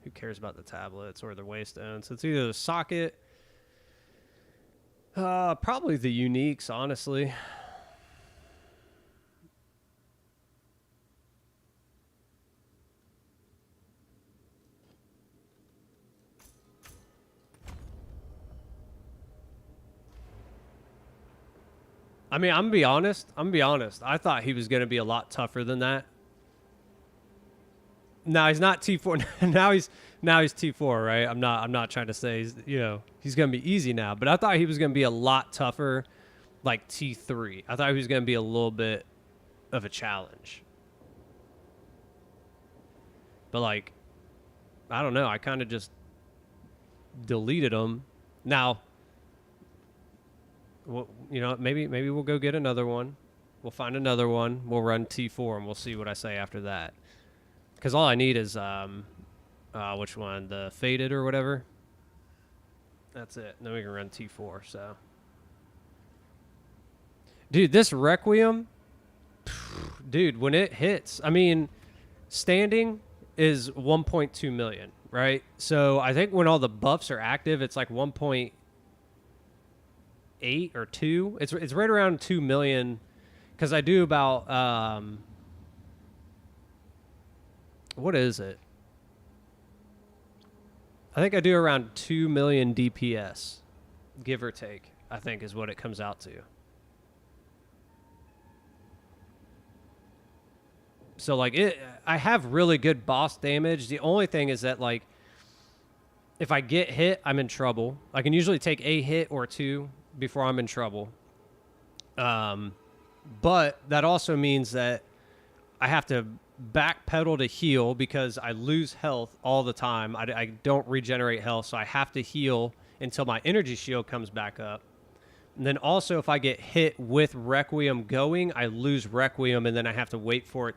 Who cares about the tablets or the waystones? So it's either the socket, probably the uniques, honestly. I mean, I'm gonna be honest. I thought he was gonna be a lot tougher than that. No, he's not T4. now he's T4, right? I'm not trying to say he's gonna be easy now, but I thought he was gonna be a lot tougher, like T3. I thought he was gonna be a little bit of a challenge. But like, I don't know. I kind of just deleted him. Now, well, maybe we'll go get another one. We'll find another one. We'll run T4 and we'll see what I say after that. Because all I need is, which one? The Faded or whatever? That's it. And then we can run T4, so. Dude, this Requiem, dude, when it hits, I mean, standing is 1.2 million, right? So I think when all the buffs are active, it's like 1.8 or 2. It's right around 2 million, because I do about, what is it? I think I do around 2 million DPS, give or take, I think is what it comes out to. So, like, I have really good boss damage. The only thing is that, like, if I get hit, I'm in trouble. I can usually take a hit or two before I'm in trouble. But that also means that I have to backpedal to heal because I lose health all the time. I don't regenerate health, so I have to heal until my energy shield comes back up. And then also, if I get hit with Requiem going, I lose Requiem, and then I have to wait for it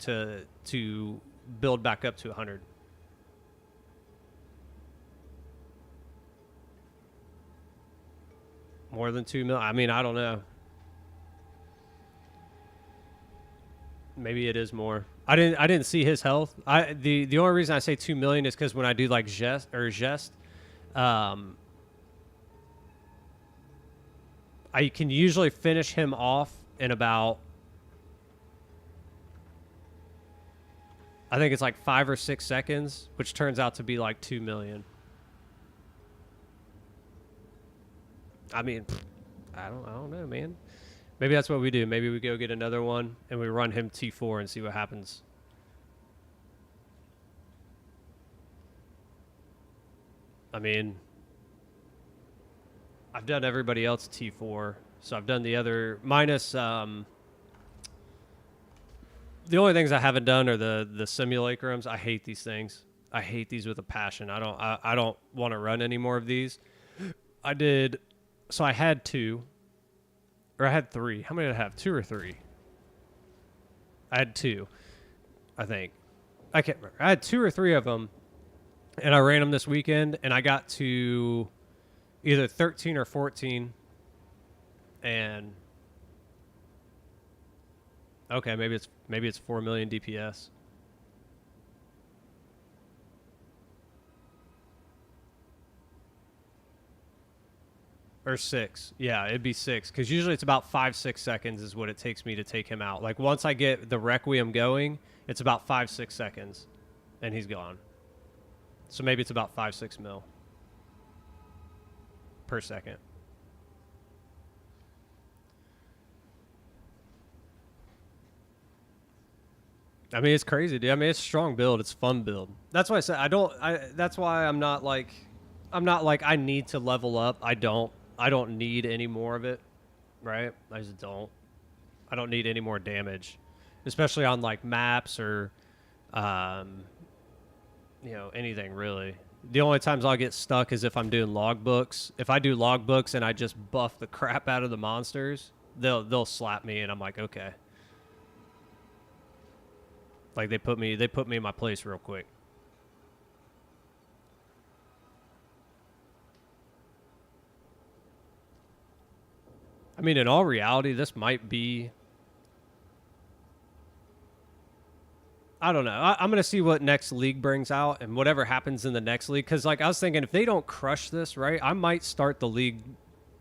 to build back up to 100. More than 2 mil. I mean, I don't know. Maybe it is more. I didn't see his health. The only reason I say 2 million is because when I do like Gest, I can usually finish him off in about, I think it's like 5 or 6 seconds, which turns out to be like 2 million. I mean, I don't know, man. Maybe that's what we do. Maybe we go get another one and we run him T4 and see what happens. I mean, I've done everybody else T4, so I've done the other minus. The only things I haven't done are the simulacrums. I hate these things. I hate these with a passion. I don't want to run any more of these. I did. So I had 2. Or I had 3. How many did I have? 2 or 3? I had 2, I think. I can't remember. I had 2 or 3 of them, and I ran them this weekend, and I got to either 13 or 14, and okay, maybe it's 4 million DPS. Or 6. Yeah, it'd be 6. Because usually it's about 5-6 seconds is what it takes me to take him out. Like, once I get the Requiem going, it's about 5-6 seconds. And he's gone. So maybe it's about 5-6 mil. Per second. I mean, it's crazy, dude. I mean, it's a strong build. It's a fun build. That's why I said that's why I'm not like I need to level up. I don't need any more of it, right? I just don't. I don't need any more damage, especially on like maps or, anything really. The only times I'll get stuck is if I'm doing logbooks. If I do logbooks and I just buff the crap out of the monsters, they'll slap me and I'm like, okay. Like they put me in my place real quick. I mean, in all reality, this might be... I don't know. I'm going to see what next league brings out and whatever happens in the next league. Because, like, I was thinking, if they don't crush this, right, I might start the league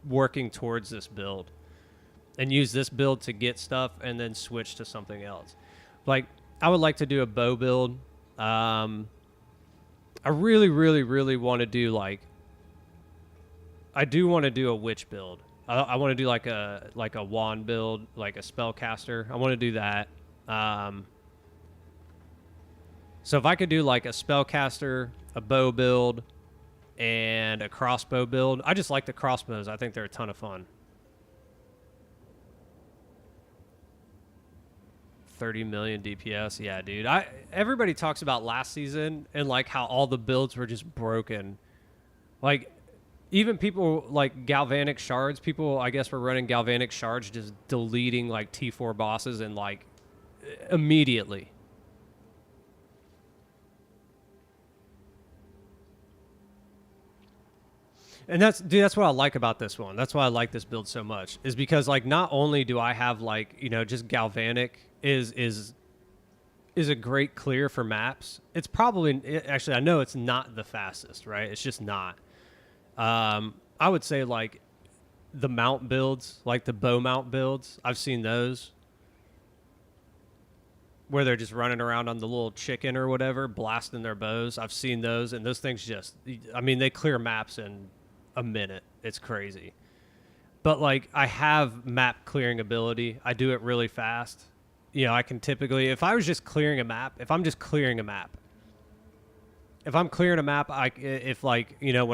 working towards this build. And use this build to get stuff and then switch to something else. Like, I would like to do a bow build. I really, really, really want to do, like... I do want to do a witch build. I want to do like a wand build, like a spellcaster. I want to do that. So if I could do like a spellcaster, a bow build, and a crossbow build. I just like the crossbows. I think they're a ton of fun. 30 million DPS. Yeah, dude. Everybody talks about last season and like how all the builds were just broken. Like... Even people like galvanic shards, people I guess were running galvanic shards, just deleting like T4 bosses and like immediately. And that's what I like about this one. That's why I like this build so much, is because like not only do I have like, just galvanic is a great clear for maps. It's probably, actually I know it's not the fastest, right? It's just not. I would say like the mount builds, like the bow mount builds, I've seen those where they're just running around on the little chicken or whatever, blasting their bows. I've seen those, and those things just, I mean, they clear maps in a minute. It's crazy. But like I have map clearing ability. I do it really fast. I can typically, if I was just clearing a map, if I'm clearing a map, when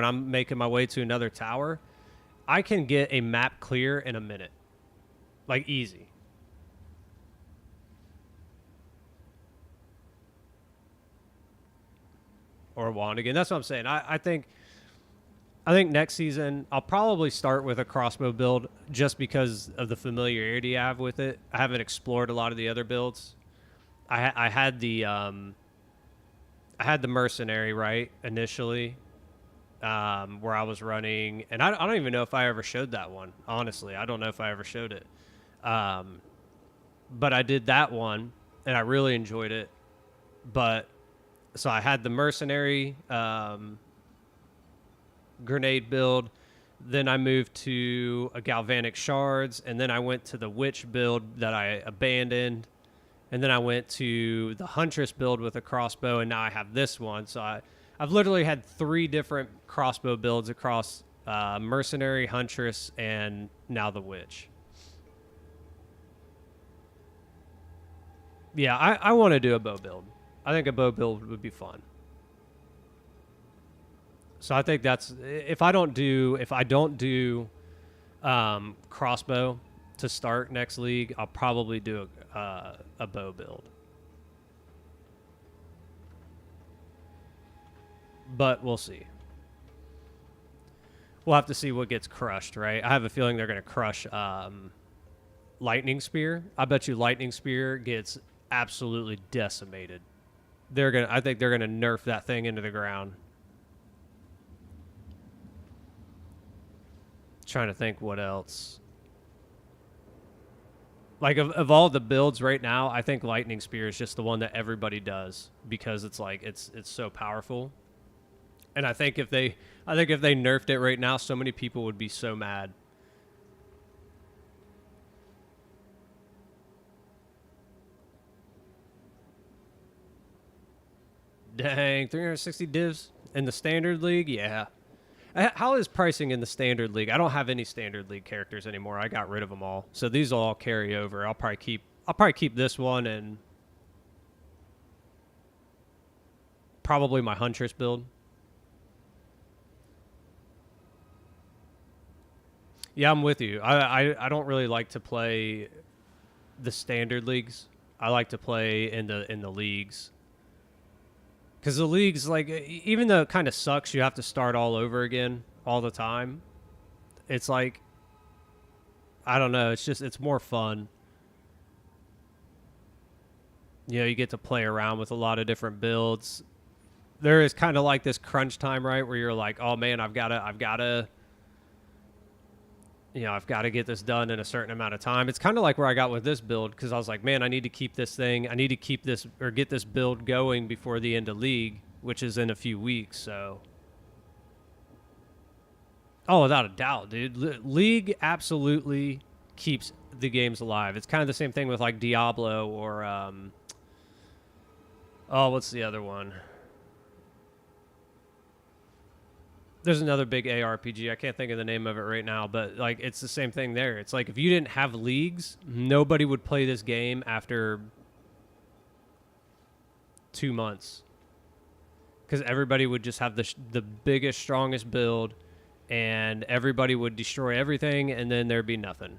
I'm making my way to another tower, I can get a map clear in a minute. Like, easy. Or a wand again. That's what I'm saying. I think next season, I'll probably start with a crossbow build just because of the familiarity I have with it. I haven't explored a lot of the other builds. I had the mercenary, right, initially. where I was running, and I don't even know if I ever showed that one. Honestly, I don't know if I ever showed it. But I did that one, and I really enjoyed it. But so I had the mercenary grenade build. Then I moved to a galvanic shards, and then I went to the witch build that I abandoned. And then I went to the huntress build with a crossbow, and now I have this one. So I've literally had 3 different crossbow builds across mercenary, huntress, and now the witch. Yeah, I want to do a bow build. I think a bow build would be fun. So I think that's if I don't do crossbow to start next league, I'll probably do a bow build. But we'll see. We'll have to see what gets crushed, right? I have a feeling they're going to crush Lightning Spear. I bet you Lightning Spear gets absolutely decimated. I think they're going to nerf that thing into the ground. Trying to think what else. Like of all the builds right now, I think Lightning Spear is just the one that everybody does because it's like it's so powerful. And I think if they nerfed it right now, so many people would be so mad. Dang, 360 divs in the standard league? Yeah. How is pricing in the standard league? I don't have any standard league characters anymore. I got rid of them all. So these will all carry over. I'll probably keep this one and probably my huntress build. Yeah, I'm with you. I don't really like to play the standard leagues. I like to play in the leagues. Because the leagues, like, even though it kind of sucks, you have to start all over again all the time. It's like, I don't know. It's more fun. You know, you get to play around with a lot of different builds. There is kind of like this crunch time, right, where you're like, oh man, I've got to get this done in a certain amount of time. It's kind of like where I got with this build because I was like, man, I need to keep this or get this build going before the end of league, which is in a few weeks. So, oh, without a doubt, dude, league absolutely keeps the games alive. It's kind of the same thing with like Diablo or, what's the other one? There's another big ARPG. I can't think of the name of it right now, but like it's the same thing there. It's like if you didn't have leagues, nobody would play this game after 2 months because everybody would just have the biggest, strongest build, and everybody would destroy everything, and then there'd be nothing.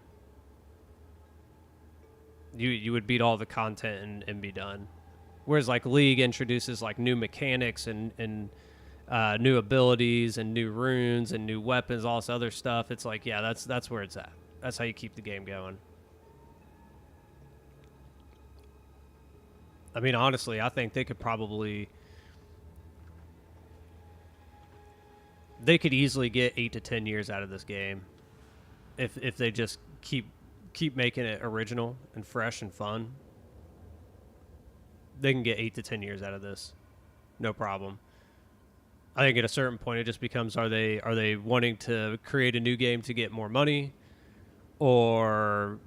You would beat all the content and be done. Whereas like League introduces like new mechanics and new abilities and new runes and new weapons, all this other stuff. It's like, yeah, that's where it's at. That's how you keep the game going. I mean, honestly, I think they could easily get 8 to 10 years out of this game if they just keep making it original and fresh and fun. They can get 8 to 10 years out of this, no problem. I think at a certain point it just becomes, are they wanting to create a new game to get more money, or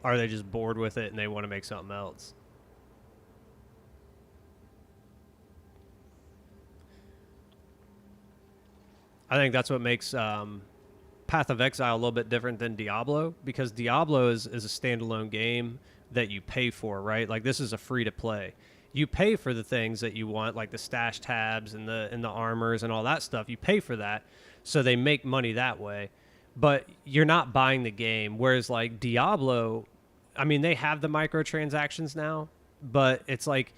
are they just bored with it and they want to make something else? I think that's what makes Path of Exile a little bit different than Diablo, because Diablo is a standalone game that you pay for, right? Like this is a free to play. You pay for the things that you want, like the stash tabs and the armors and all that stuff. You pay for that, so they make money that way. But you're not buying the game. Whereas like Diablo, I mean, they have the microtransactions now, but it's like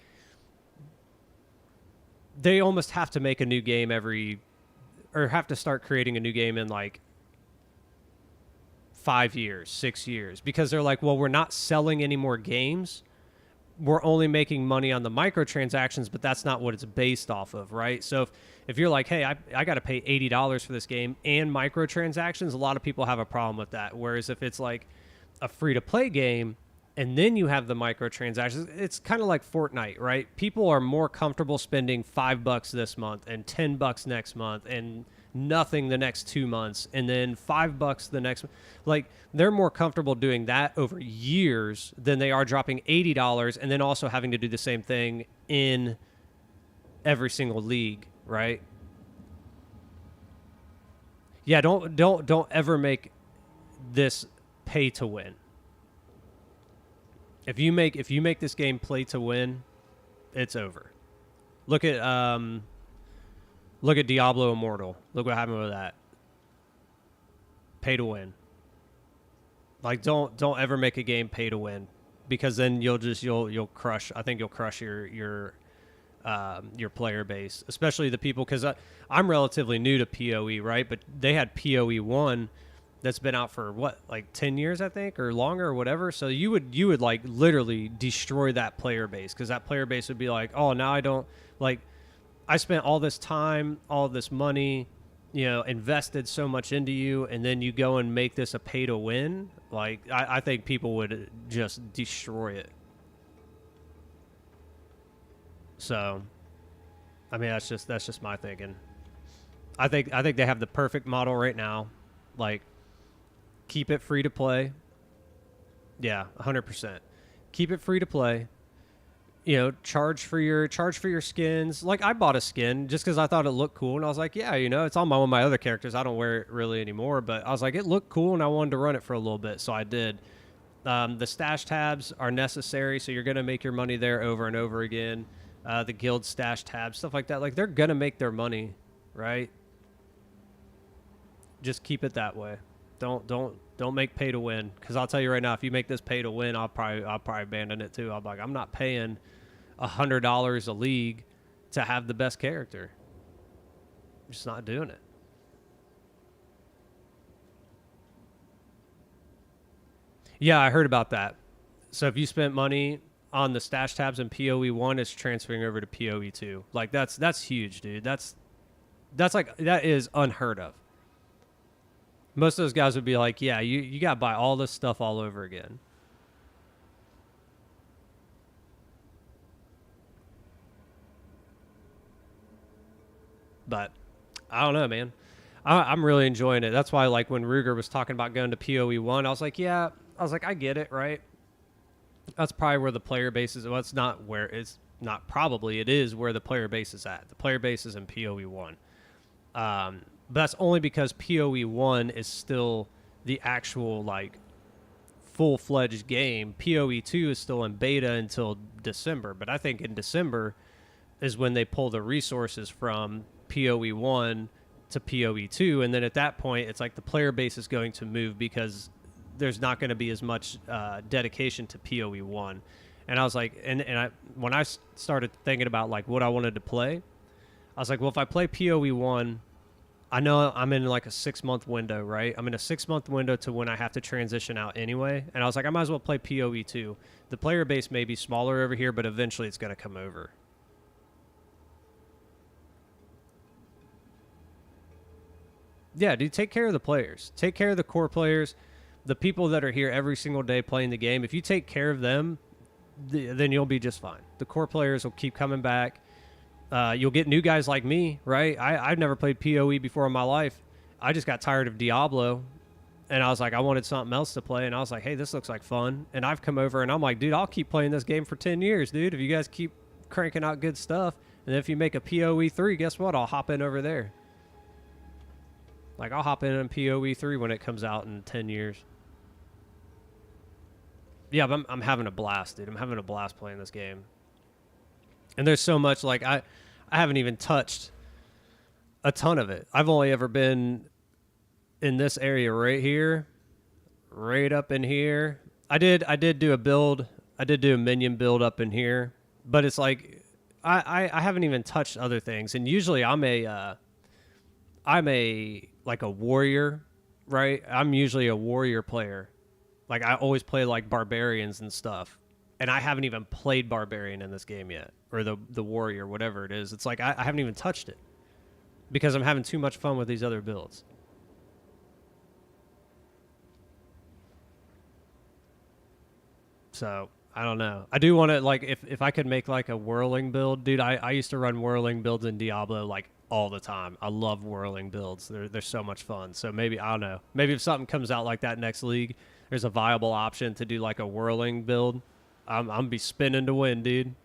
they almost have to make a new game or have to start creating a new game in like 5 years, 6 years, because they're like, well, we're not selling any more games. we're only making money on the microtransactions, but that's not what it's based off of, right? So if you're like, hey, I got to pay $80 for this game and microtransactions, a lot of people have a problem with that. Whereas if it's like a free-to-play game and then you have the microtransactions, it's kind of like Fortnite, right? People are more comfortable spending $5 this month and $10 next month and nothing the next 2 months and then $5 the next. Like, they're more comfortable doing that over years than they are dropping $80 and then also having to do the same thing in every single league, right? Yeah, don't ever make this pay to win. If you make this game play to win, it's over. Look at Diablo Immortal. Look what happened with that. Pay to win. Like, don't ever make a game pay to win, because then you'll crush. I think you'll crush your player base, especially the people, because I'm relatively new to PoE, right? But they had PoE 1 that's been out for what, like 10 years, I think, or longer, or whatever. So you would like literally destroy that player base, because that player base would be like, oh, now I don't, like, I spent all this time, all this money, invested so much into you, and then you go and make this a pay to win. Like, I think people would just destroy it. So, I mean, that's just my thinking. I think they have the perfect model right now. Like, keep it free to play. Yeah, 100%. Keep it free to play. Charge for your skins. Like, I bought a skin just because I thought it looked cool, and I was like, yeah, it's on one of my other characters. I don't wear it really anymore, but I was like, it looked cool, and I wanted to run it for a little bit, so I did. The stash tabs are necessary, so you're gonna make your money there over and over again. The guild stash tabs, stuff like that. Like, they're gonna make their money, right? Just keep it that way. Don't make pay to win, because I'll tell you right now, if you make this pay to win, I'll probably abandon it too. I'm like, I'm not paying $100 a league to have the best character. I'm just not doing it. Yeah, I heard about that. So if you spent money on the stash tabs in PoE 1, it's transferring over to PoE 2. Like, that's huge, dude. That is unheard of. Most of those guys would be like, yeah, you got to buy all this stuff all over again. But I don't know, man. I'm really enjoying it. That's why, like, when Ruger was talking about going to PoE 1, I was like, I get it, right? That's probably where the player base is. Well, it's not where it's not probably. It is where the player base is at. The player base is in PoE 1. But that's only because PoE 1 is still the actual, like, full-fledged game. PoE 2 is still in beta until December. But I think in December is when they pull the resources from PoE 1 to PoE 2. And then at that point, it's like the player base is going to move, because there's not going to be as much dedication to PoE 1. And I was like, when I started thinking about, like, what I wanted to play, I was like, well, if I play PoE 1, I know I'm in like a 6-month window, right? I'm in a 6-month window to when I have to transition out anyway. And I was like, I might as well play PoE 2. The player base may be smaller over here, but eventually it's going to come over. Yeah, dude, take care of the players. Take care of the core players, the people that are here every single day playing the game. If you take care of them, then you'll be just fine. The core players will keep coming back. You'll get new guys like me, right? I've never played PoE before in my life. I just got tired of Diablo, and I was like, I wanted something else to play, and I was like, hey, this looks like fun. And I've come over, and I'm like, dude, I'll keep playing this game for 10 years, dude, if you guys keep cranking out good stuff. And if you make a PoE 3, guess what? I'll hop in over there. Like, I'll hop in PoE 3 when it comes out in 10 years. Yeah, but I'm having a blast, dude. I'm having a blast playing this game. And there's so much, like, I haven't even touched a ton of it. I've only ever been in this area right here, right up in here. I did do a build. I did do a minion build up in here, but it's like I haven't even touched other things. And usually I'm a like a warrior, right? I'm usually a warrior player. Like, I always play like barbarians and stuff. and I haven't even played Barbarian in this game yet, or the Warrior, whatever it is. It's like I haven't even touched it because I'm having too much fun with these other builds. So I don't know. I do want to, like, if I could make like a whirling build, dude. I used to run whirling builds in Diablo like all the time. I love whirling builds. They're so much fun. So maybe, I don't know. Maybe if something comes out like that next league, there's a viable option to do like a whirling build. I'm be spinning to win, dude.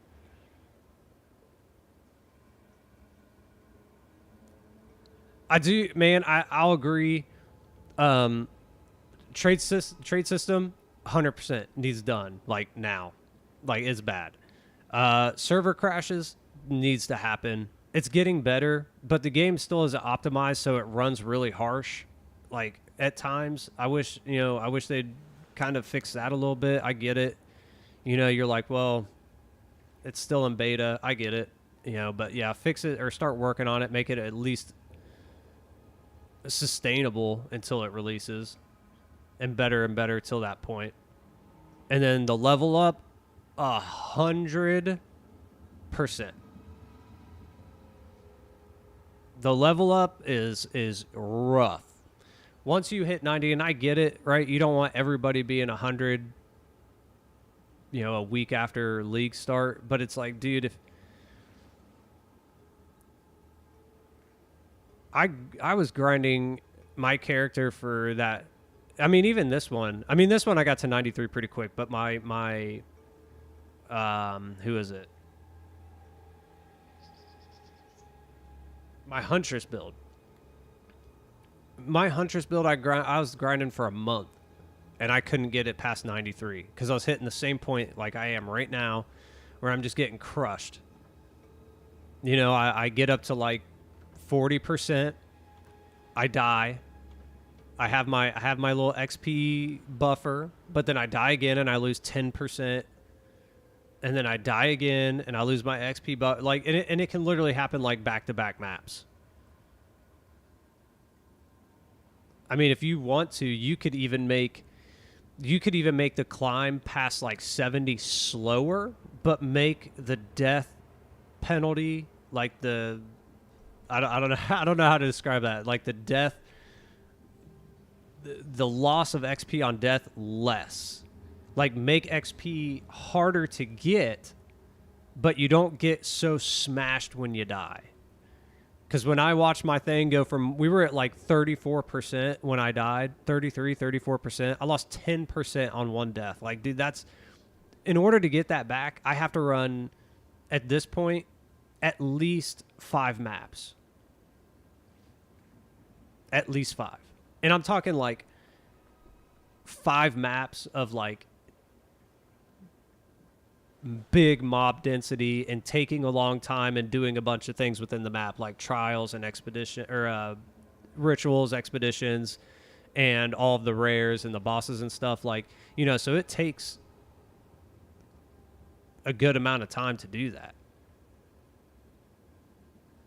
I do, man. I'll agree. Trade system, 100% needs done. Like now, like it's bad. Server crashes needs to happen. It's getting better, but the game still isn't optimized, so it runs really harsh. Like at times, I wish they'd kind of fix that a little bit. I get it. You're like, well, it's still in beta. I get it. But yeah, fix it or start working on it. Make it at least sustainable until it releases, and better till that point. And then the level up, 100%. The level up is rough. Once you hit 90, and I get it, right? You don't want everybody being 100, a week after league start. But it's like, dude, if I was grinding my character for that. I mean, even this one. I mean, this one I got to 93 pretty quick. But my who is it? My Huntress build. My Huntress build, I was grinding for a month, and I couldn't get it past 93 because I was hitting the same point like I am right now, where I'm just getting crushed. I get up to like 40%. I die. I have my little XP buffer, but then I die again and I lose 10%. And then I die again and I lose my XP buffer. Like, and it can literally happen like back-to-back maps. I mean, if you want to, you could even make the climb past like 70 slower, but make the death penalty like I don't know how to describe that. Like the death, the loss of XP on death less. Like make XP harder to get, but you don't get so smashed when you die. Because when I watched my thing go from, we were at like 34% when I died, 33, 34%. I lost 10% on one death. Like, dude, in order to get that back, I have to run, at this point, at least 5 maps. At least 5. And I'm talking like 5 maps of like big mob density and taking a long time and doing a bunch of things within the map, like trials and expedition or rituals, expeditions, and all of the rares and the bosses and stuff. Like, so it takes a good amount of time to do that.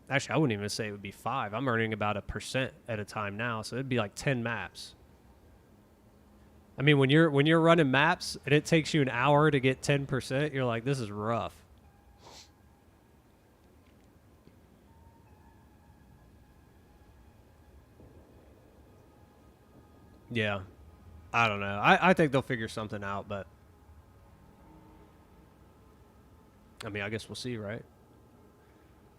Actually, I wouldn't even say it would be 5. I'm earning about 1% at a time now, so it'd be like 10 maps. I mean, when you're running maps and it takes you an hour to get 10%, you're like, this is rough. Yeah. I don't know. I think they'll figure something out, but I mean, I guess we'll see, right?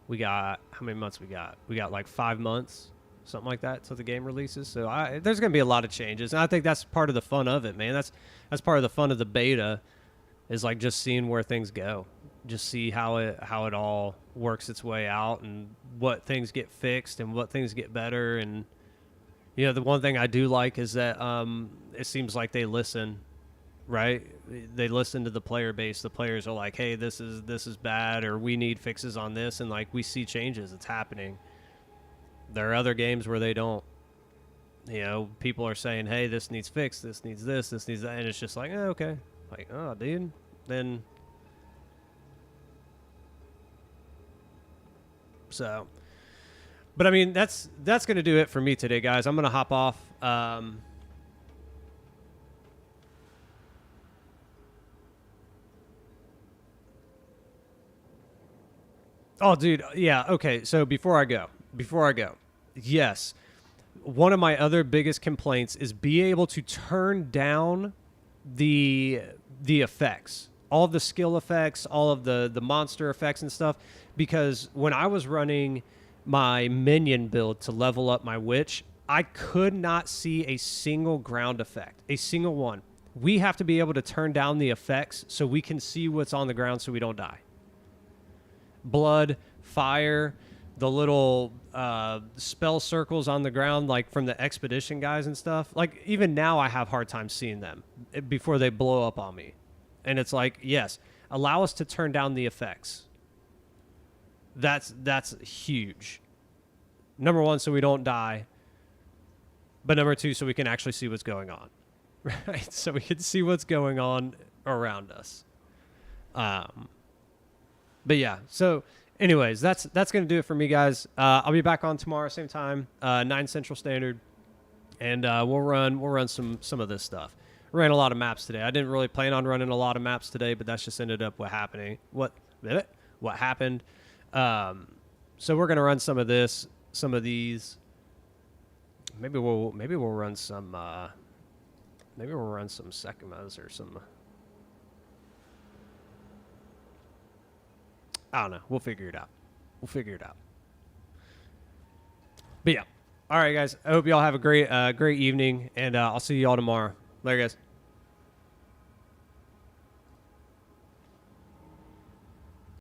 We got, how many months we got? We got like 5 months, something like that, till the game releases. So there's going to be a lot of changes. And I think that's part of the fun of it, man. That's part of the fun of the beta, is like just seeing where things go. Just see how it all works its way out, and what things get fixed and what things get better. And, the one thing I do like is that it seems like they listen, right? They listen to the player base. The players are like, hey, this is bad, or we need fixes on this. And like, we see changes. It's happening. There are other games where they don't. People are saying, hey, this needs fixed, this needs this needs that. And it's just like, okay. Like, oh, dude. Then. So. But I mean, that's going to do it for me today, guys. I'm going to hop off. Oh, dude, yeah. Okay, so before I go, yes, one of my other biggest complaints is be able to turn down the effects, all of the skill effects, all of the monster effects and stuff. Because when I was running my minion build to level up my witch, I could not see a single ground effect, a single one. We have to be able to turn down the effects so we can see what's on the ground so we don't die. Blood, fire, the little spell circles on the ground, like from the expedition guys and stuff. Like, even now I have hard time seeing them before they blow up on me. And it's like, yes, allow us to turn down the effects. That's huge. Number one, so we don't die. But number two, so we can actually see what's going on. Right? So we can see what's going on around us. But yeah, so anyways, that's going to do it for me, guys. I'll be back on tomorrow, same time, 9 Central Standard. And we'll run some of this stuff. Ran a lot of maps today. I didn't really plan on running a lot of maps today, but that's just ended up what happened. So we're gonna run some of this, some of these. Maybe we'll run some. Maybe we'll run some Sekimas or some. I don't know. We'll figure it out. But yeah. All right, guys. I hope y'all have a great evening, and I'll see y'all tomorrow. Later, guys.